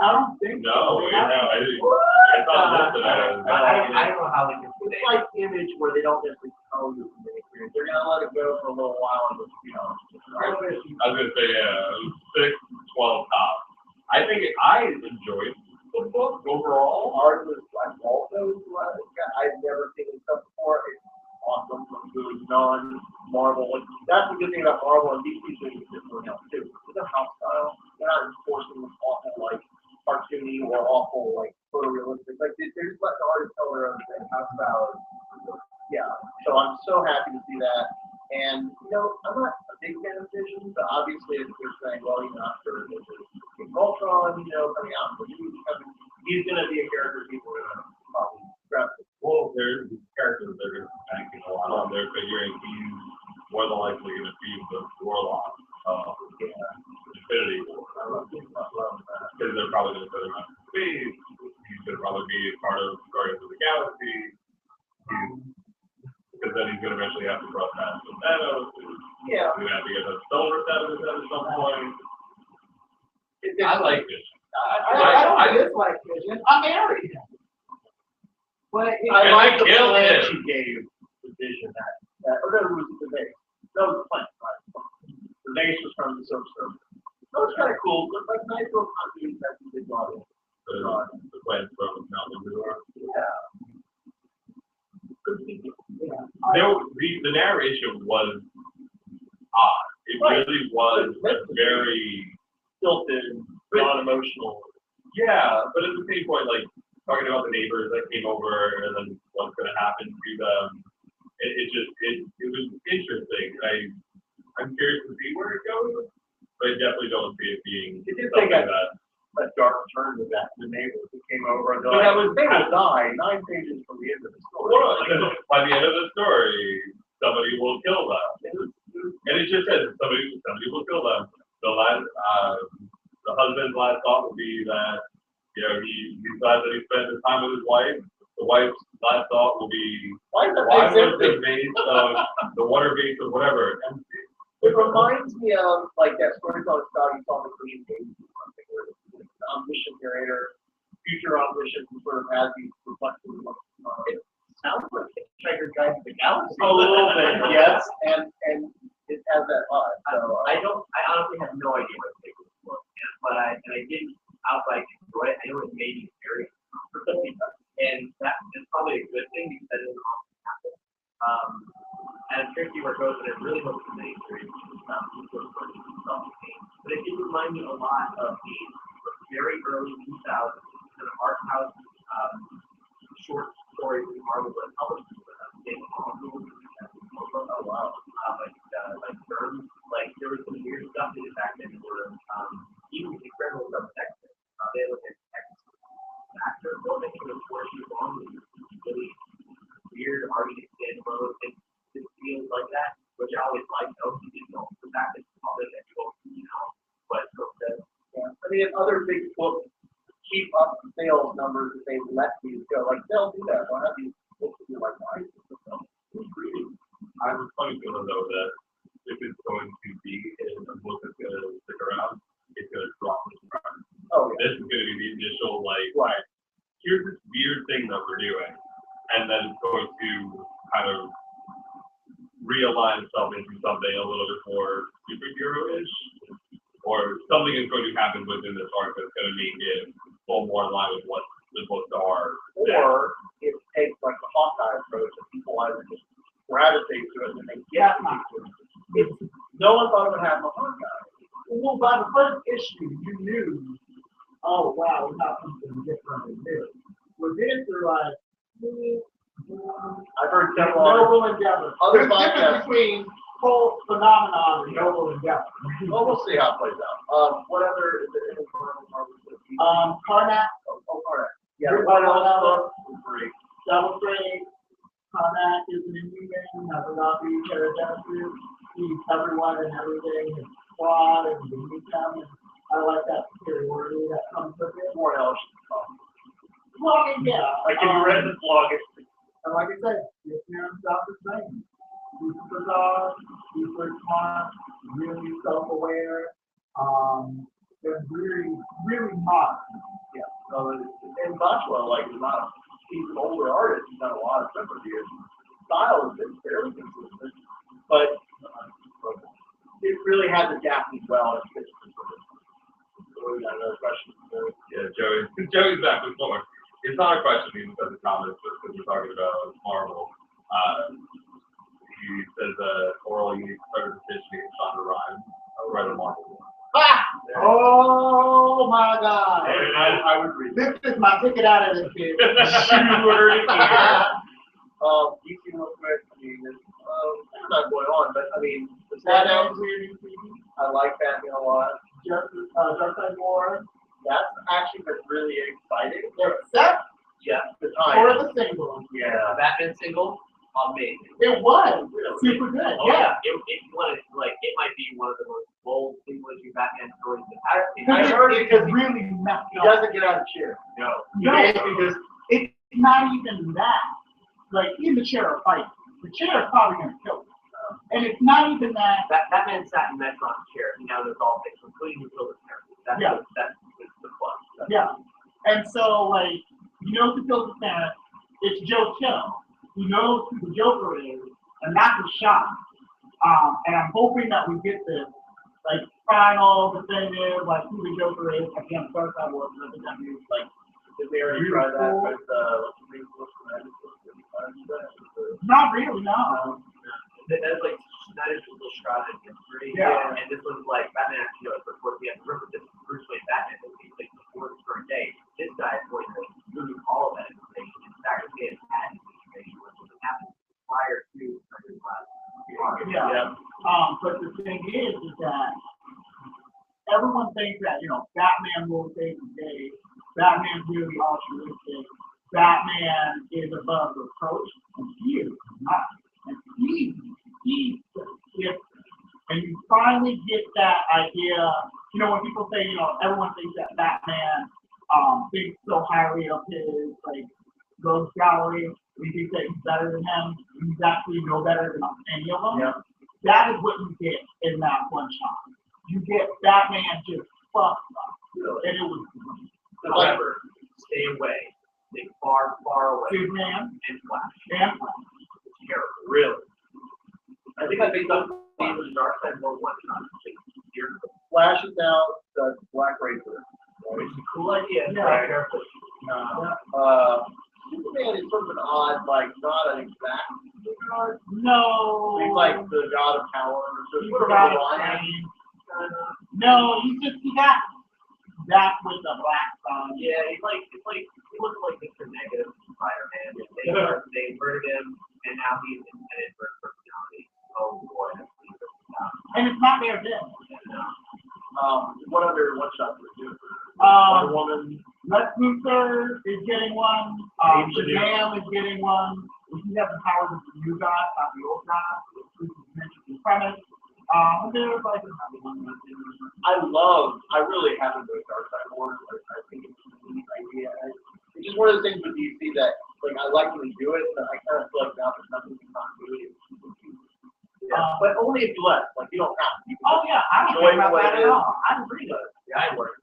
I don't think No, so. I didn't. It's not listed as. I don't know how they can do It's like Image where they don't necessarily tell you from the experience. They're gonna let it go for a little while and just, you know. I was gonna say 6, 12 tops. I think I enjoyed the book overall. Art was like also I've never seen this stuff before. It's awesome. It's really non-Marvel. Like, that's the good thing about Marvel and DC doing something else too. It's a house style. They're not enforcing this awful like cartoony or awful like photorealistic. Like they're just letting the artists tell their own thing. House style. Yeah. So I'm so happy to see that. And you know, I'm not a big fan of Vision, but obviously if they're saying, well, you know, after Ultron, you know, coming out, he's gonna be a character people are gonna probably grab. Well, there's characters that are banking a lot on. They're figuring he's more than likely going to be the warlock of Infinity War. Because they're probably going to put him out in space. He's going to probably be part of Guardians of the Galaxy. Because then that he's going to eventually have to cross paths with Thanos. Yeah. He's going to have to get a silver set of his head at some point. I like Vision. I don't dislike Vision. I'm married. But I like the plan she gave the Vision that or no, it was the base. That was the plan, right? The base was from the Silver Surfer. That was kind of cool. But like nice little continuity that they brought in. The plan from Malcolm Midor. Yeah. The narration was odd. It really was very stilted, non-emotional. Yeah, but at the same point, like talking about the neighbors that came over and then what's going to happen to them, it was interesting. I'm curious to see where it goes, but I definitely don't see it being something that. A dark turn with that. The neighbors who came over and they will die 9 pages from the end of the story. Well, by the end of the story, somebody will kill them. And it just says somebody will kill them. The husband's last thought will be that, he's glad that he spent his time with his wife. The wife's last thought will be, why was the base of the water base or whatever empty? It reminds me of like that story called you saw the Green Days or something where the omniscient narrator, future omniscient sort of has these reflections. It sounds like Hitchhiker's Guide to the Galaxy. A little bit, yes, and it has that vibe. So I honestly have no idea what to take this book, but I didn't outright enjoy it. I know it made me very uncomfortable, and that is probably a good thing because that doesn't often happen. And I'm curious to see where it goes, and I really hope the mini series but it did remind me a lot of the very early 2000s kind of art house short stories that Marvel was publishing with us. Oh wow! Like there was some weird stuff they did back then where even with incredible stuff Texas, they look at Texas actor filmmaking was 4 years long, really weird argument standalone and it feels like that, which I always liked. You didn't know the fact that it's public and but I mean, if other big books keep up the sales numbers that they let these go, like they'll do that. Why not these books be like, why is this reading? I have a funny feeling though that if it's going to be a book that's going to stick around, it's going to drop this price. Oh, yeah. This is going to be the initial here's this weird thing that we're doing, and then it's going to kind of realign itself into something a little bit more superhero-ish, or something is going to happen within this arc that's going to make it a little more in line with what the books are. Or it takes like the Hawkeye approach and people either just gravitate to it and they get it. No one thought it would happen with Hawkeye. Well, by the first issue, you knew, oh wow, we got something different in this. With this, you're like, I've heard several noble endeavor. Other There's a difference between whole phenomenon and noble endeavor. Well, we'll see how it plays out. What other is it? Karnak. Oh, Karnak. Yeah, Great. Double Trade. Karnak is an Indian, has a lot of characteristics. He's everyone and everything, his squad and the income. I like that superiority that comes with it. More else. Well, yeah. Like if you read the blog, and like I said, this man's got the same. He's bizarre, he's very smart, really self-aware, and really, really modern. Yeah. So and Boswell, like, he's an older artist. He's done a lot of stuff over the years. Style has been fairly consistent, but it really has adapted well. So we got another question. Yeah, Joey's back with more. It's not a question he says in comments, just because we're talking about Marvel. He says oral unique started petitioning Shonda Rhimes. I'll write a Marvel one. Ah! Oh my God! And I would read this is my ticket out of this kid. DC real quick. I mean, I'm not going on, but I mean, the Batman. I like Batman a lot. Justice War. That's actually been really exciting. Except the time. for the single. Yeah. Batman single, amazing. It was super good. Oh, yeah. It might be one of the most bold singles you Batman stories in I heard it because really messed he up. doesn't get out of the chair. No. No, it's not even that. Like in the chair of fight, the chair is probably going to kill him. And it's not even that. That man sat in Metron's chair. He now knows all things, including the killer character. That's the plus. Yeah. And so, like, he knows who killed his parents. It's Joe Chill. He knows who the Joker is, and that's a shock. And I'm hoping that we get this, like, final definitive, like, who the Joker is. I can't start that word, but I think that means, like, Did they already try that with not really, no. That's like that is a little shrouded in history. Yeah. And this was like Batman actually goes before the end. Remember this Bruce Wayne Batman that he's like before the current day. This guy is going to lose all of that information. In fact, he has had information which was happening prior to his last. Yeah. But the thing is that everyone thinks that, you know, Batman will save the day. Batman's really altruistic. Batman is above reproach, and he is not. And he's different. And you finally get that idea. You know, when people say, you know, everyone thinks that Batman thinks so highly of his like rogues gallery. We think that he's better than him. He's actually no better than any of them. Yeah. That is what you get in that one shot. You get Batman just fucked up. And it was However, stay away. Stay far, far away. Superman And Flash. and Flash. Terrible. Really. I think I think the dark side more one shot. Flash is now the Black Racer. It's a cool idea. Yeah. Superman is sort of an odd, like, not an exact god. No. He's like the god of power. So He's sort of got a a lion. No, he got that with the black sun. Yeah, he looks like Mr. Negative Spider-Man. They murdered him, and now he's intended for personality. Oh boy. And it's not their death. What other one shots would do? Wonder Woman. Lex Luthor is getting one. Shazam is getting one. He has the powers of the new god, not the old god. This is mentioned in the premise. There's like another one. I really have enjoyed Darkseid more. I think it's a neat idea. It's just one of the things with DC that, like, I like when they do it, but I kind of feel like now there's nothing you can't do it. But only if you let. Like, you don't have to. Oh yeah, I don't care about that at all. I agree with it. Yeah, I work.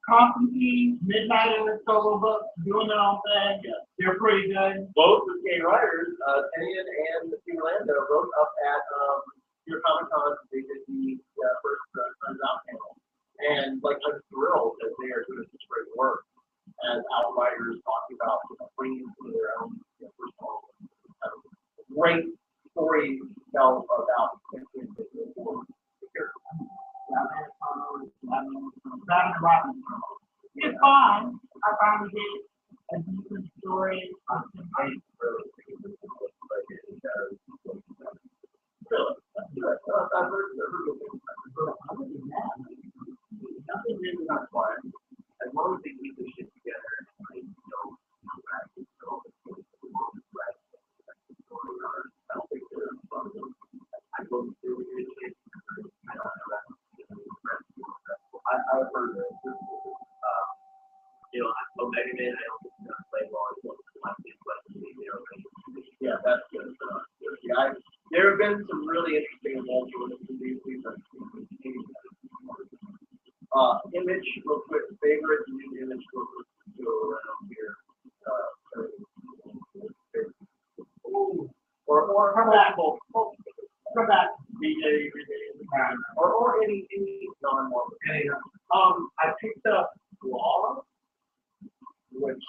Constantine, Midnighter, solo books, doing their own thing. Yeah. They're pretty good. Both the gay writers, Tinian and Steve Orlando, wrote up at your Comic Con. They did the first Turns Out panel. And, like, I'm thrilled that they are doing such great work as outriders talking about, you know, bringing to their own, you know, personal, great story to tell about Batman and Robin. It's fine. I finally did a decent story. Nothing really not quiet. As long as they keep this shit together and like, you know, back to I don't think they're I go through it. I don't know that. I've heard that. You know, Omega Man, I don't think he's gonna play well. He's one of the Yeah, that's good. Yeah, there have been some really interesting involvement in these things. Image, real quick, favorite new image go around here. Or Come back. Come back. DJ, or any non-Marvel. I picked up Law, Which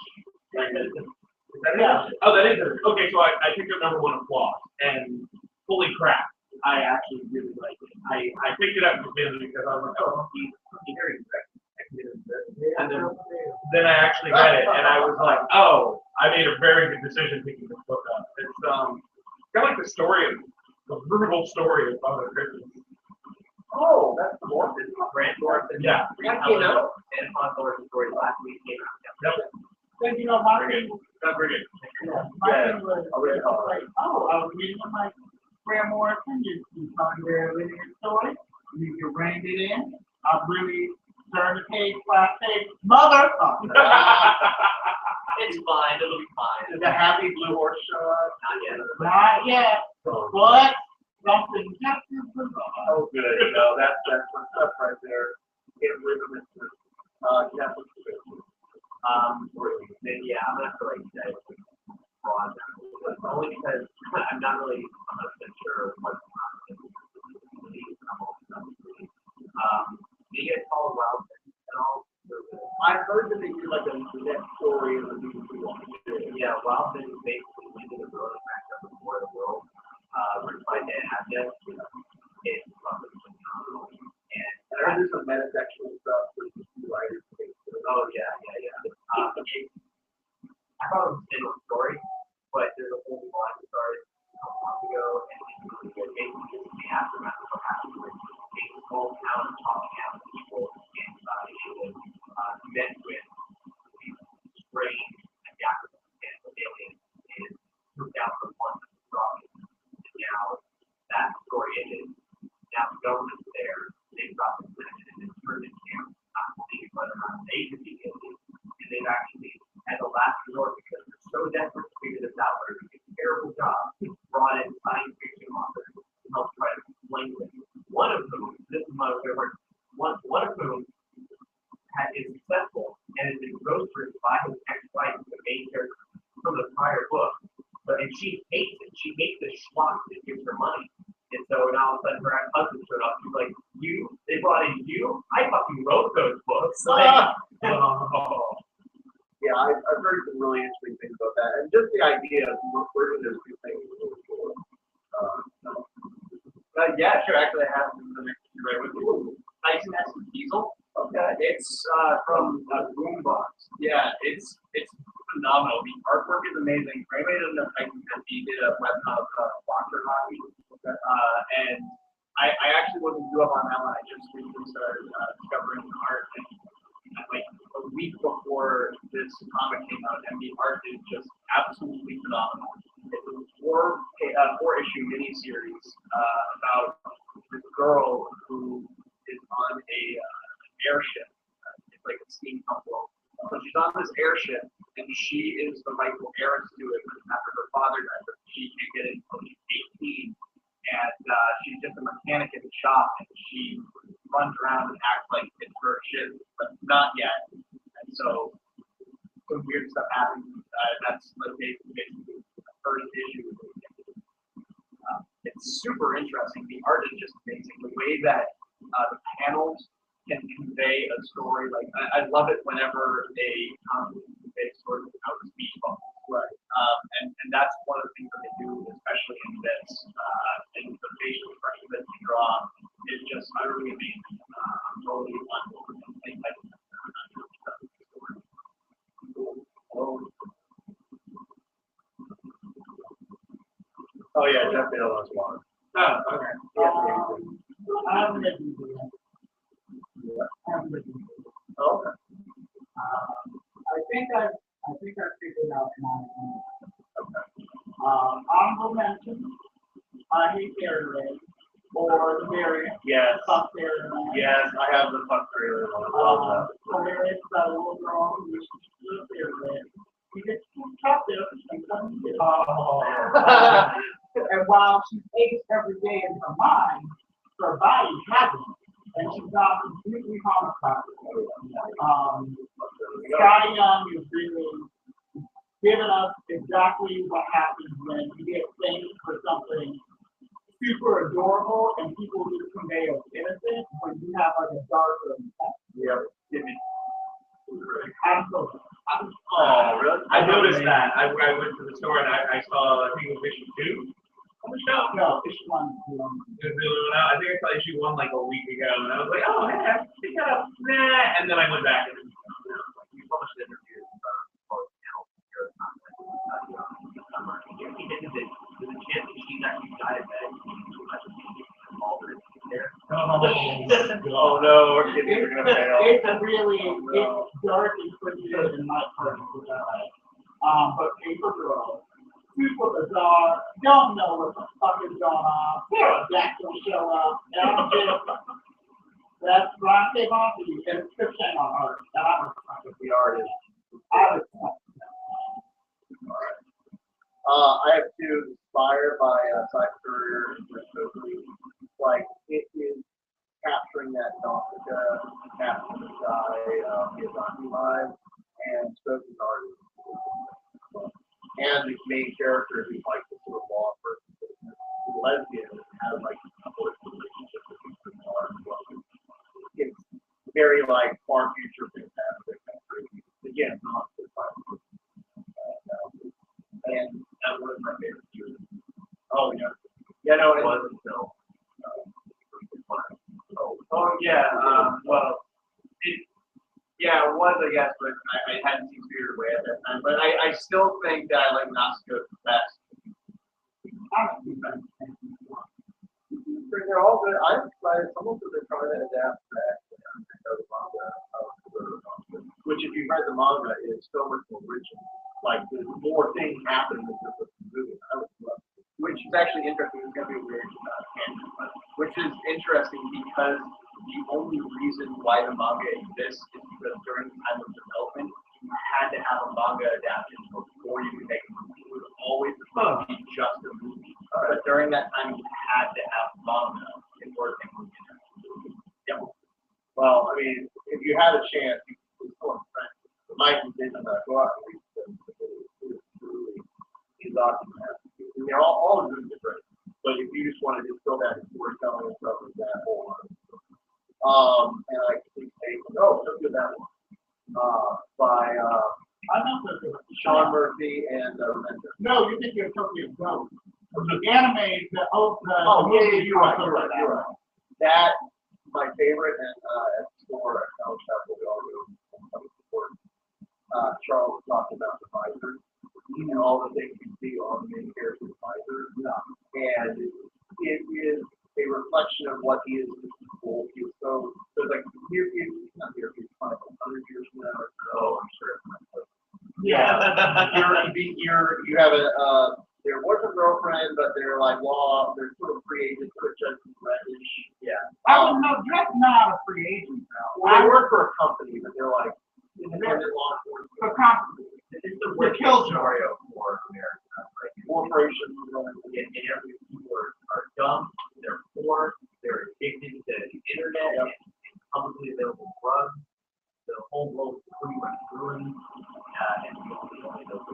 Yeah. Oh, that is it. Okay, so I picked up number 1 Applause, and holy crap, I actually really like it. I picked it up mainly because I was like, oh, he's very correct. And then I actually read it, and I was like, oh, I made a very good decision picking this book up. It's kind of like the story of the brutal story of Father Christmas. oh, that's the Morphin. Grant Morrison. Yeah. That came out. And Hans Morrison story last week came out. Yep. Then, you know, my thing was, That's very good. my thing was, like, I was reading them like, Grant Morrison, you talking about reading his story, you can rein it in. I really turn the page, flat page, mother. It's fine. It'll be fine. Did the happy blue horse show up? Not yet. Not yet, but something just as bizarre. Oh, good. No, that's what's up right there. Get rid of it. Catholic tradition. Maybe, yeah, I'm not really say broad. Only because I'm not sure what's do you guys follow Wild Things at all? I heard that they do like a next story of the movie we want to do. Yeah, Wild Things basically ended the road back up before the world. Written by Dan Abnett. It's fucking phenomenal. And I heard there's some metasexual stuff with the two writers. oh yeah. I thought it was a single story, but there's a whole line that started a couple months ago, and it's really good. Basically, it's the aftermath of what happened with a small town of talking out people in England met with these strange and African aliens and moved out from one province. And now that story ended. Now the government's there. They dropped the planet and internment camp, not believing whether or not they could be aliens. And they've actually, as a last resort, because they're so desperate to figure this out, but it's a terrible job, brought in science fiction authors to help try to explain it. One of whom, this is my favorite, one of whom is successful and has been roasted by his ex-wife, the main character from the prior book. And she hates it. She hates the schlock that gives her money. And so now all of a sudden her ex-husband showed up. She's like, they brought in you? I fucking wrote those books. Like, Yeah, I've heard some really interesting things about that. And just the idea of merging those two things is really cool. yeah, sure. Actually, I have the next two right with you. Tyson has some diesel. Okay. It's from Boombox. Yeah, it's phenomenal. The artwork is amazing. For anybody who doesn't know Tyson, he did a web of boxer hockey. And I actually wasn't due up on that one. I just recently started discovering art. And like a week before this comic came out, and the art is just absolutely phenomenal. It's a four-issue miniseries about this girl who is on a airship. It's like a steampunk world. So she's on this airship, and she is the rightful heiress to it after her father died, but she can't get in until she's 18. And she's just a mechanic in the shop, and she runs around and acts like it's her ship, but not yet. And so some weird stuff happens. That's basically the first issue. It's super interesting. The art is just amazing. The way that the panels can convey a story. Like I love it whenever a comic conveys sort of out of speed bubbles. Right. And that's one of the things that they do, especially in this. And the facial expression that they draw is just utterly amazing. I'm totally on board with anything like that. Oh yeah, definitely know those ones. Oh, okay. I haven't read these yet. Okay. I think I figured out my own. Honorable mention, I hate Fairy Red, or the variant. Yes. Fuck Fairy Red. Yes, I have the fuck trailer one. Hilarious about a little girl who wishes she was Fairy Red. She gets captive and doesn't get and while she aches every day in her mind, her body hasn't. And she's not completely homicide. Scotty Young is really giving us exactly what happens when you get things for something super adorable and people just convey as innocent when you have like a darker impact. Yep. Absolutely. Oh, really? I noticed that. I went to the store and I saw, I think it was issue 2 on the shelf. No, issue 1. I think I saw issue 1 like a week ago, and I was like, oh, hey, I pick that up. Nah. And then I went back and we published an interview for channel. There's a chance that she's actually diabetic. Oh no, we're kidding. We're gonna fail. It's dark and twisted and not perfect. But Paper Girl, super bizarre, don't know what the fuck is going on. Jack will show up, and I'm just, that's Brian K. Bonte, and it's Chris on art. And I was the artist. I was I have two inspired by Side Courier and like it is capturing that Nausicaa, Captain the Sky, Miyazaki vibe, and spoken artist. And the main character who's like the sort of law person, who's lesbian, and has like a relationship with these art as well. It's very like far future fantastic and crazy. Again, not the time. And that was my favorite too. Oh yeah. Yeah, no, it wasn't until Oh yeah. Well, yeah, it was, I guess, but I hadn't seen Spirited Away at that time. But I still think that I like Nausicaa the best. They're all good. I'm excited. Some of them are trying to adapt that. Which, if you read the manga, is so much more original. Like, there's more things happening than just the movie. I would love it. Which is actually interesting. It's going to be a weird tangent, but which is interesting because the only reason why the manga exists is because during the time of development, you had to have a manga adaptation before you could make a movie. It was always supposed to be just a movie. But during that time, you had to have manga in order to make a movie. Yep. Well, I mean, if you had a chance, you could still Mike didn't go out and read them. It's truly documented. And they're all good different. But if you just want to just fill that storytelling and stuff like that, hold on. And I think look at that one. By I know there's Sean Murphy and No, you think you're Tokyo Ghoul. The anime, you're right. That my favorite, and at store at College Chapel, we all go support. Charles talked about the visor, and all the things you see on the main character's visor, and it is a reflection of what he is to people. He was so like not here, he's 100 years from now or so. I'm sure it's not. Yeah, you have a there was a girlfriend, but they're like they're sort of free agents, sort of judgment reddish. Yeah. No, that's not a free agent now. Well, they work for a company, but they're like independent law enforcement. For company. It's the kill scenario for America. Right? Corporations and every people are dumb, they're poor, they're addicted to the internet and publicly available drugs. The whole world is pretty much ruined, and we only know the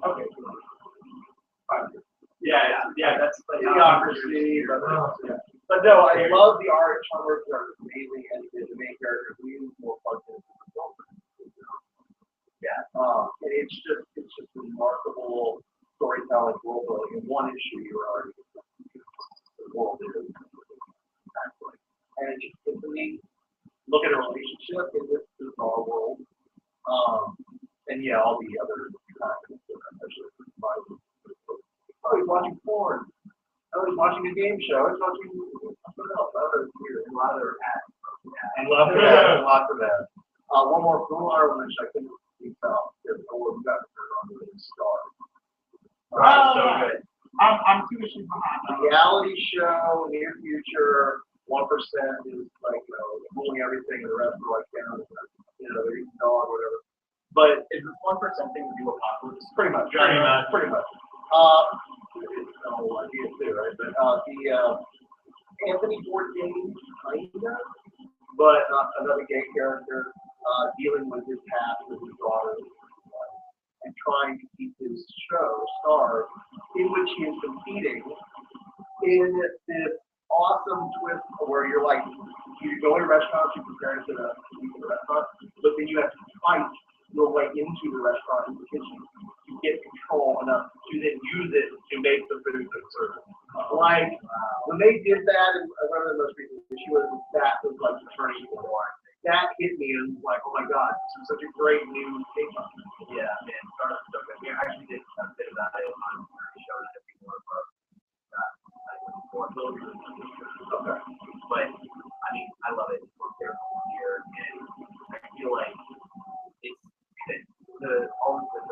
Okay. Yeah, that's like idiocracy. But no, I love the art. Sean Murphy art is amazing, and the main character is really more fun than the girlfriend. Yeah, and it's just remarkable storytelling, world building. In one issue, you're already the world is actually, and it just gives me look at a relationship in this bizarre world. And yeah, all the other especially oh, he's watching porn. Oh, he's watching a game show. He's watching something else. Other weird, a lot of ads. And lots of ads. One more one which I couldn't tell. There's no one got to turn on the star. So good. I'm 2 issues behind. Reality show, near future, 1% is like ruling everything, and the rest are like down. They're eating dog, whatever. But is this 1% thing to do apocalypse? Pretty much. Pretty much. It's the whole idea too, right? But the Anthony Bourdain, kinda, but another gay character dealing with his past with his daughter and trying to keep his show Star, in which he is competing in this awesome twist where you're like, you go to restaurants, you compare it to the restaurant, but then you have to fight your way into the restaurant in the kitchen to get control enough to then use it to make the food that's served. Like when they did that, and I remember the most recent issue was that was like the turning point. That hit me and was like, oh my god, this is such a great new take on it. Yeah, man, Star so good. We actually did a bit about it on the show that people were about. Okay. But I mean, I love it. We're there for a year, and I feel like it's the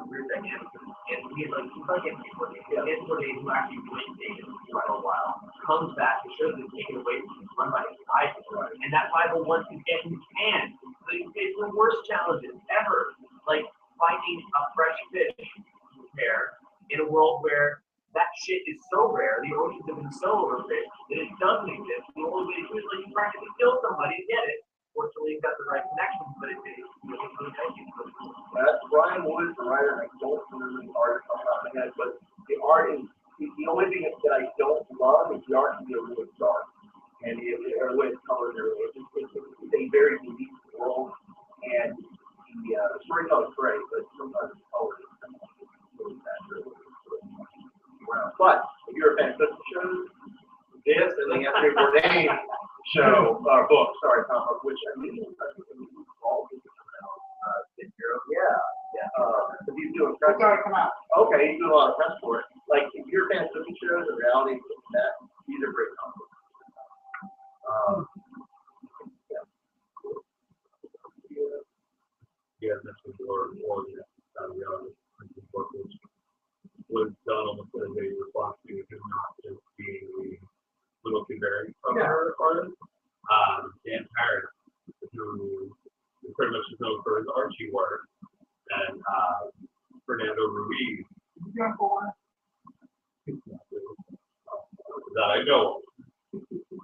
weird dynamic, and we like he's like Anthony who actually played David for a while comes back and shows him taken away from him, run by his rival, and that rival wants to get his hand. So he faces the worst challenges ever. Like finding a fresh fish pair in a world where that shit is so rare, the oceans have been so overfished that it doesn't exist. The only way to do it is like you practically kill somebody to get it. Fortunately, you've got the right connections, but That's Brian Wood, the writer. I don't remember the art off the top of my head, but the art is the only thing that I don't love is the art can be a really dark, and the way it's colored, it's a very unique world, and the storytelling is great, but sometimes the color is really bad. But if you're a fan of Christmas shows, this and the Anthony Bourdain show, book, sorry, which I mean, all this year. Yeah. Because he's doing press. Come out. Okay, he's doing a lot of press for it. Like, if you're a fan of Christmas shows and reality, these are great comics. Yeah, mentioned or was done almost as a response to him not just being the little Canary from her artist. Dan Parrott, who pretty much is known for his Archie work, and Fernando Ruiz. That I know of.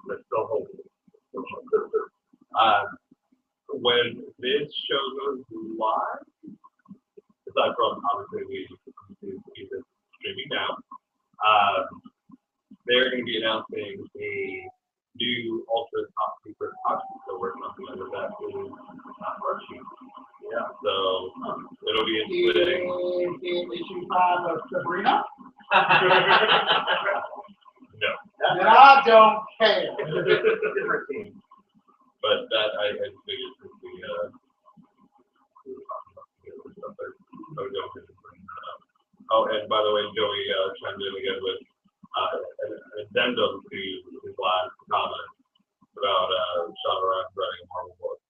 That's still hopeful. When this show goes live, aside from obviously we keep it streaming now, they're going to be announcing a new ultra top secret option. So we're something under that is Archie. Yeah. So it'll be interesting. In issue 5 of Sabrina? No. Then I don't care. Different team. But that I figured since we oh, and by the way, Joey chimed in again with an addendum to his last comment about Shonda Rhimes writing a Marvel book.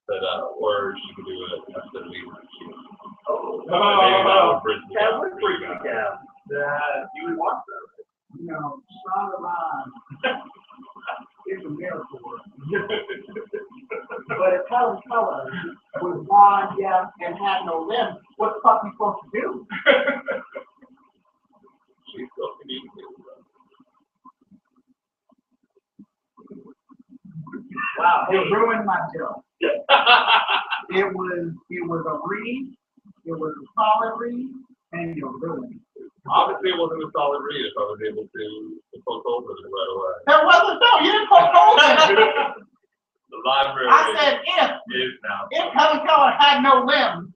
That or she could do it after the maybe that would bridge the gap. You would watch that. You know, Shonda Rhimes is a miracle. But if Helen Keller was blind, deaf, and had no limbs, what the fuck are you supposed to do? She's still communicating. Wow, it ruined my joke. It was a read, it was a solid read, and you ruined it. Obviously, it wasn't a solid read if I was able to poke over it right away. There wasn't no, you didn't poke holes in it. The library I said is now. if Helen Keller had no limbs,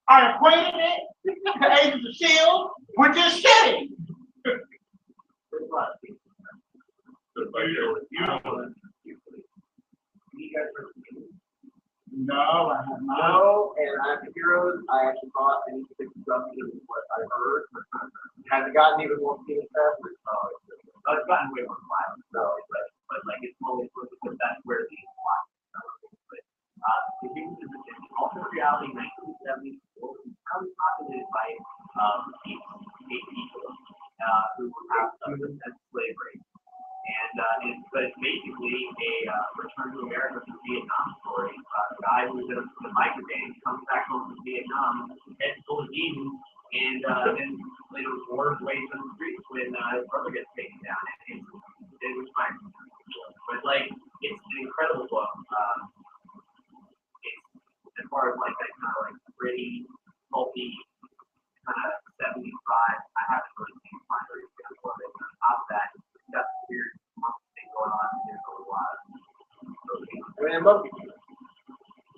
I equated it to Agents of S.H.I.E.L.D., which is shitty. No, I have not. No, and I'm Heroes. I actually thought I need to fix stuff because of what I heard. Has it gotten even more famous after? It's gotten way more violent. So, but like it's slowly, but that's where the plot is. The Humans in the alternate reality 1970s was highly populated by eight people who have as slavery. And but it's basically a return to America from Vietnam story. A guy who was in a biker gang comes back home from Vietnam, head full of demons, and then wars away from the streets when his brother gets taken down. And it was fine. But like, it's an incredible book. It's as far as like that kind of like gritty, pulpy, kind of 75. I haven't really seen a finder example of it. On top of that, it's got this weird monkey thing going on, and there's a lot of Monkey.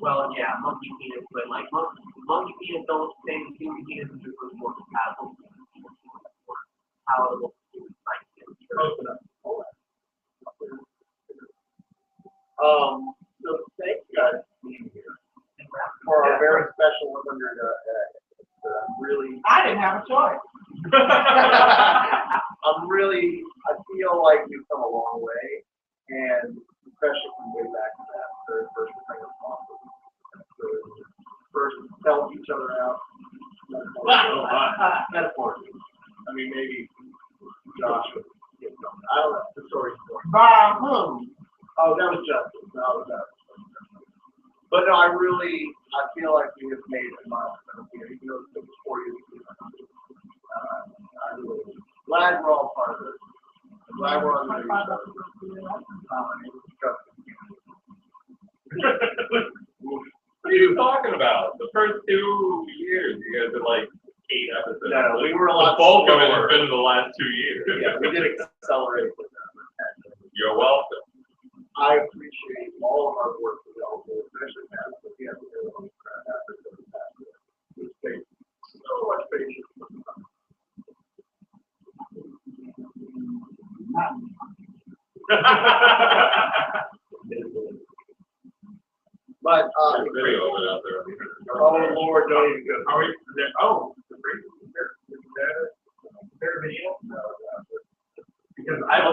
well, yeah, monkey penis, but like monkey penis don't say human penis is just more compatible. More palatable to human psyche. So thank you guys for being here for our very special 100. Really, I didn't have a choice. I feel like we've come a long way, and especially from way back to that very first thing of first help each other out. Metaphorically. I mean, maybe Josh would get something. I don't know. The story's more. By whom? Oh, that was Justin. That was that. But no, I feel like we have made a milestone. Even though it took 4 years to do that. I'm really glad we're all part of it. I'm glad we're on the What are you talking about? The first 2 years, you guys did like 8 episodes. No, we were a lot The bulk of it slower. has been in the last 2 years. Yeah, we did accelerate with that. You're welcome. I appreciate all of our work with y'all, especially Matt, because he has to do a lot of crap after the past. It's been so much patience. But There's a video of it out there. oh Lord, don't even go. Are we? Oh, the video. Because I have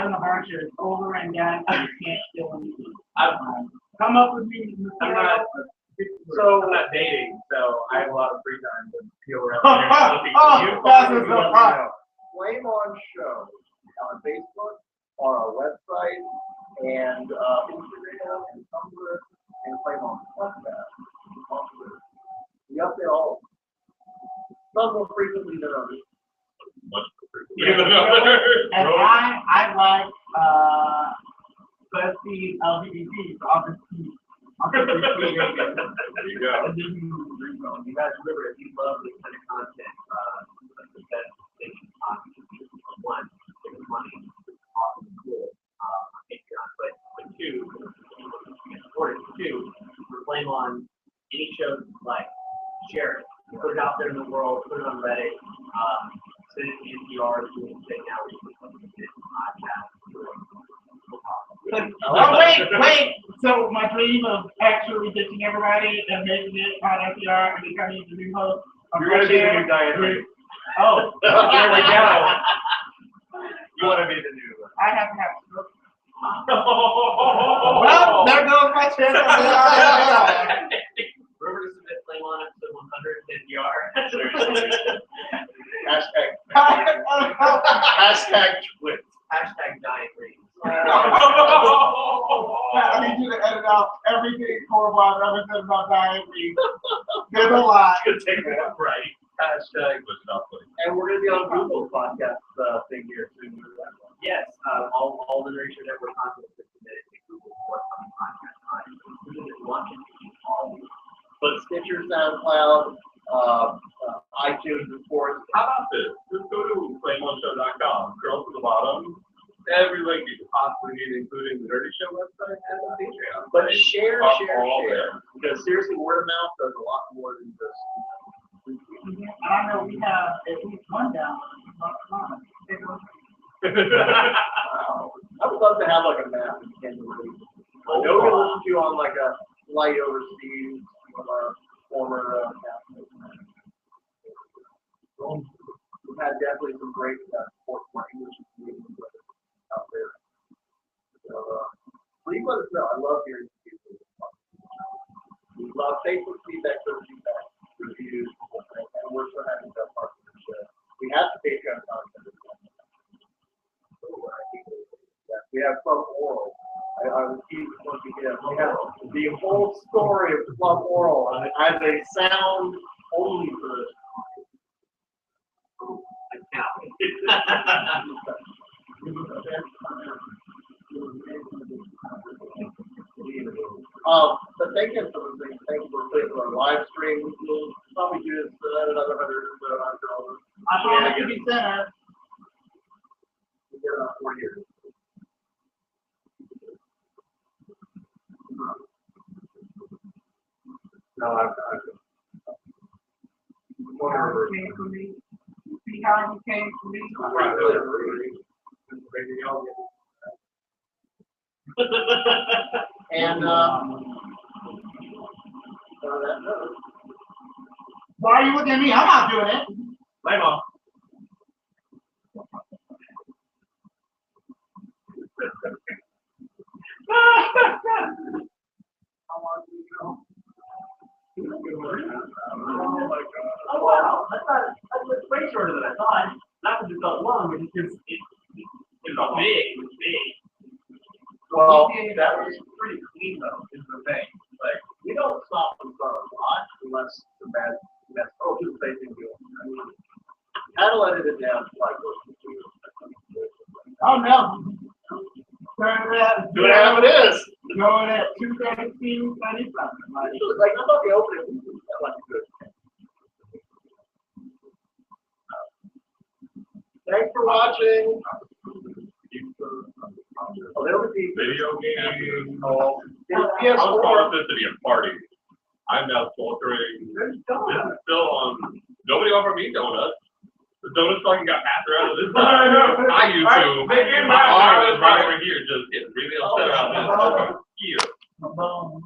a bunch of over and down, I can't still anything. Come up with me. I'm not dating, so I have a lot of free time to feel around there. Flame On Show on Facebook, on our website, and Instagram, and Tumblr, and Flame On Podcast. We update all of them. Some more frequently than others. Much And I like BuzzFeed LGBT, so I'll just keep There you go. You guys remember, if you love this kind of content, the best thing on one, it's money, awesome, cool, on Patreon. But 2, reclaim on any show you like, share it, put it out there in the world, put it on Reddit, send it to NPR, doing thing now, we can put it in podcast. Oh, wait. So my dream of actually ditching everybody and making it on NPR and becoming the new host. You're going to be the new Diane Reed. Oh, There we go. You want to be the new one. I have to have a stroke. Well, there goes my chance of being on NPR. Remember to submit Flame On episode 100 to NPR. Hashtag twit. Hashtag Diane Reed. I need you to edit out everything horrible I've ever said about Diane Reed. There's a lot. Take that right. Hashtag was not funny. And we're going to be on Google's podcast thing here soon. Yes, all the Nurture Network content is submitted to Google's forthcoming podcast. But Stitcher, SoundCloud, iTunes, of course. How about this? Just go to flameonshow.com, scroll to the bottom. Every link you could possibly need, including the Dirty Show website and the Patreon. But share. There. Because seriously, word of mouth does a lot more than just. I know we have at least one down. I would love to have like a map in Canada. I know we listen to you on like a flight overseas from our former we've had definitely some great support for English and Canadian brothers out there. So please let us know. I love hearing from people. We love Facebook feedback, reviews, and we're so happy to have part of the show. We have the Patreon content as well. We have Club Oral. I will keep looking at. We have the whole story of Club Oral as a sound only for this. But thank you for listening. Thank you for putting on our live stream. We'll probably do this another 100 dollars. I promise to be center. We get about 4 years. No, I've Came for me. You see how he came for me? And Why are you looking at me? I'm not doing it. Bye, Mom. How long do you go? Oh wow, that's way shorter than I thought. Not because it felt long, but because it felt big. It was big. well, that was pretty clean though, is the thing. Like we don't stop them for a lot unless the bad That's all people say things. How to edit it down to like Oh no. Turn that. do it how it is. Going at 2:17, 27. Like I thought the opening was like good. Thanks for watching. Oh, there would be Video game. oh, I was calling this to be a party. I'm now sweltering. there's This donuts. is still on. Nobody offered me donuts. The donuts fucking got passed around to this I side. know. I used to. They get My back. arm is right over here, just getting really upset about this. Here. Boom.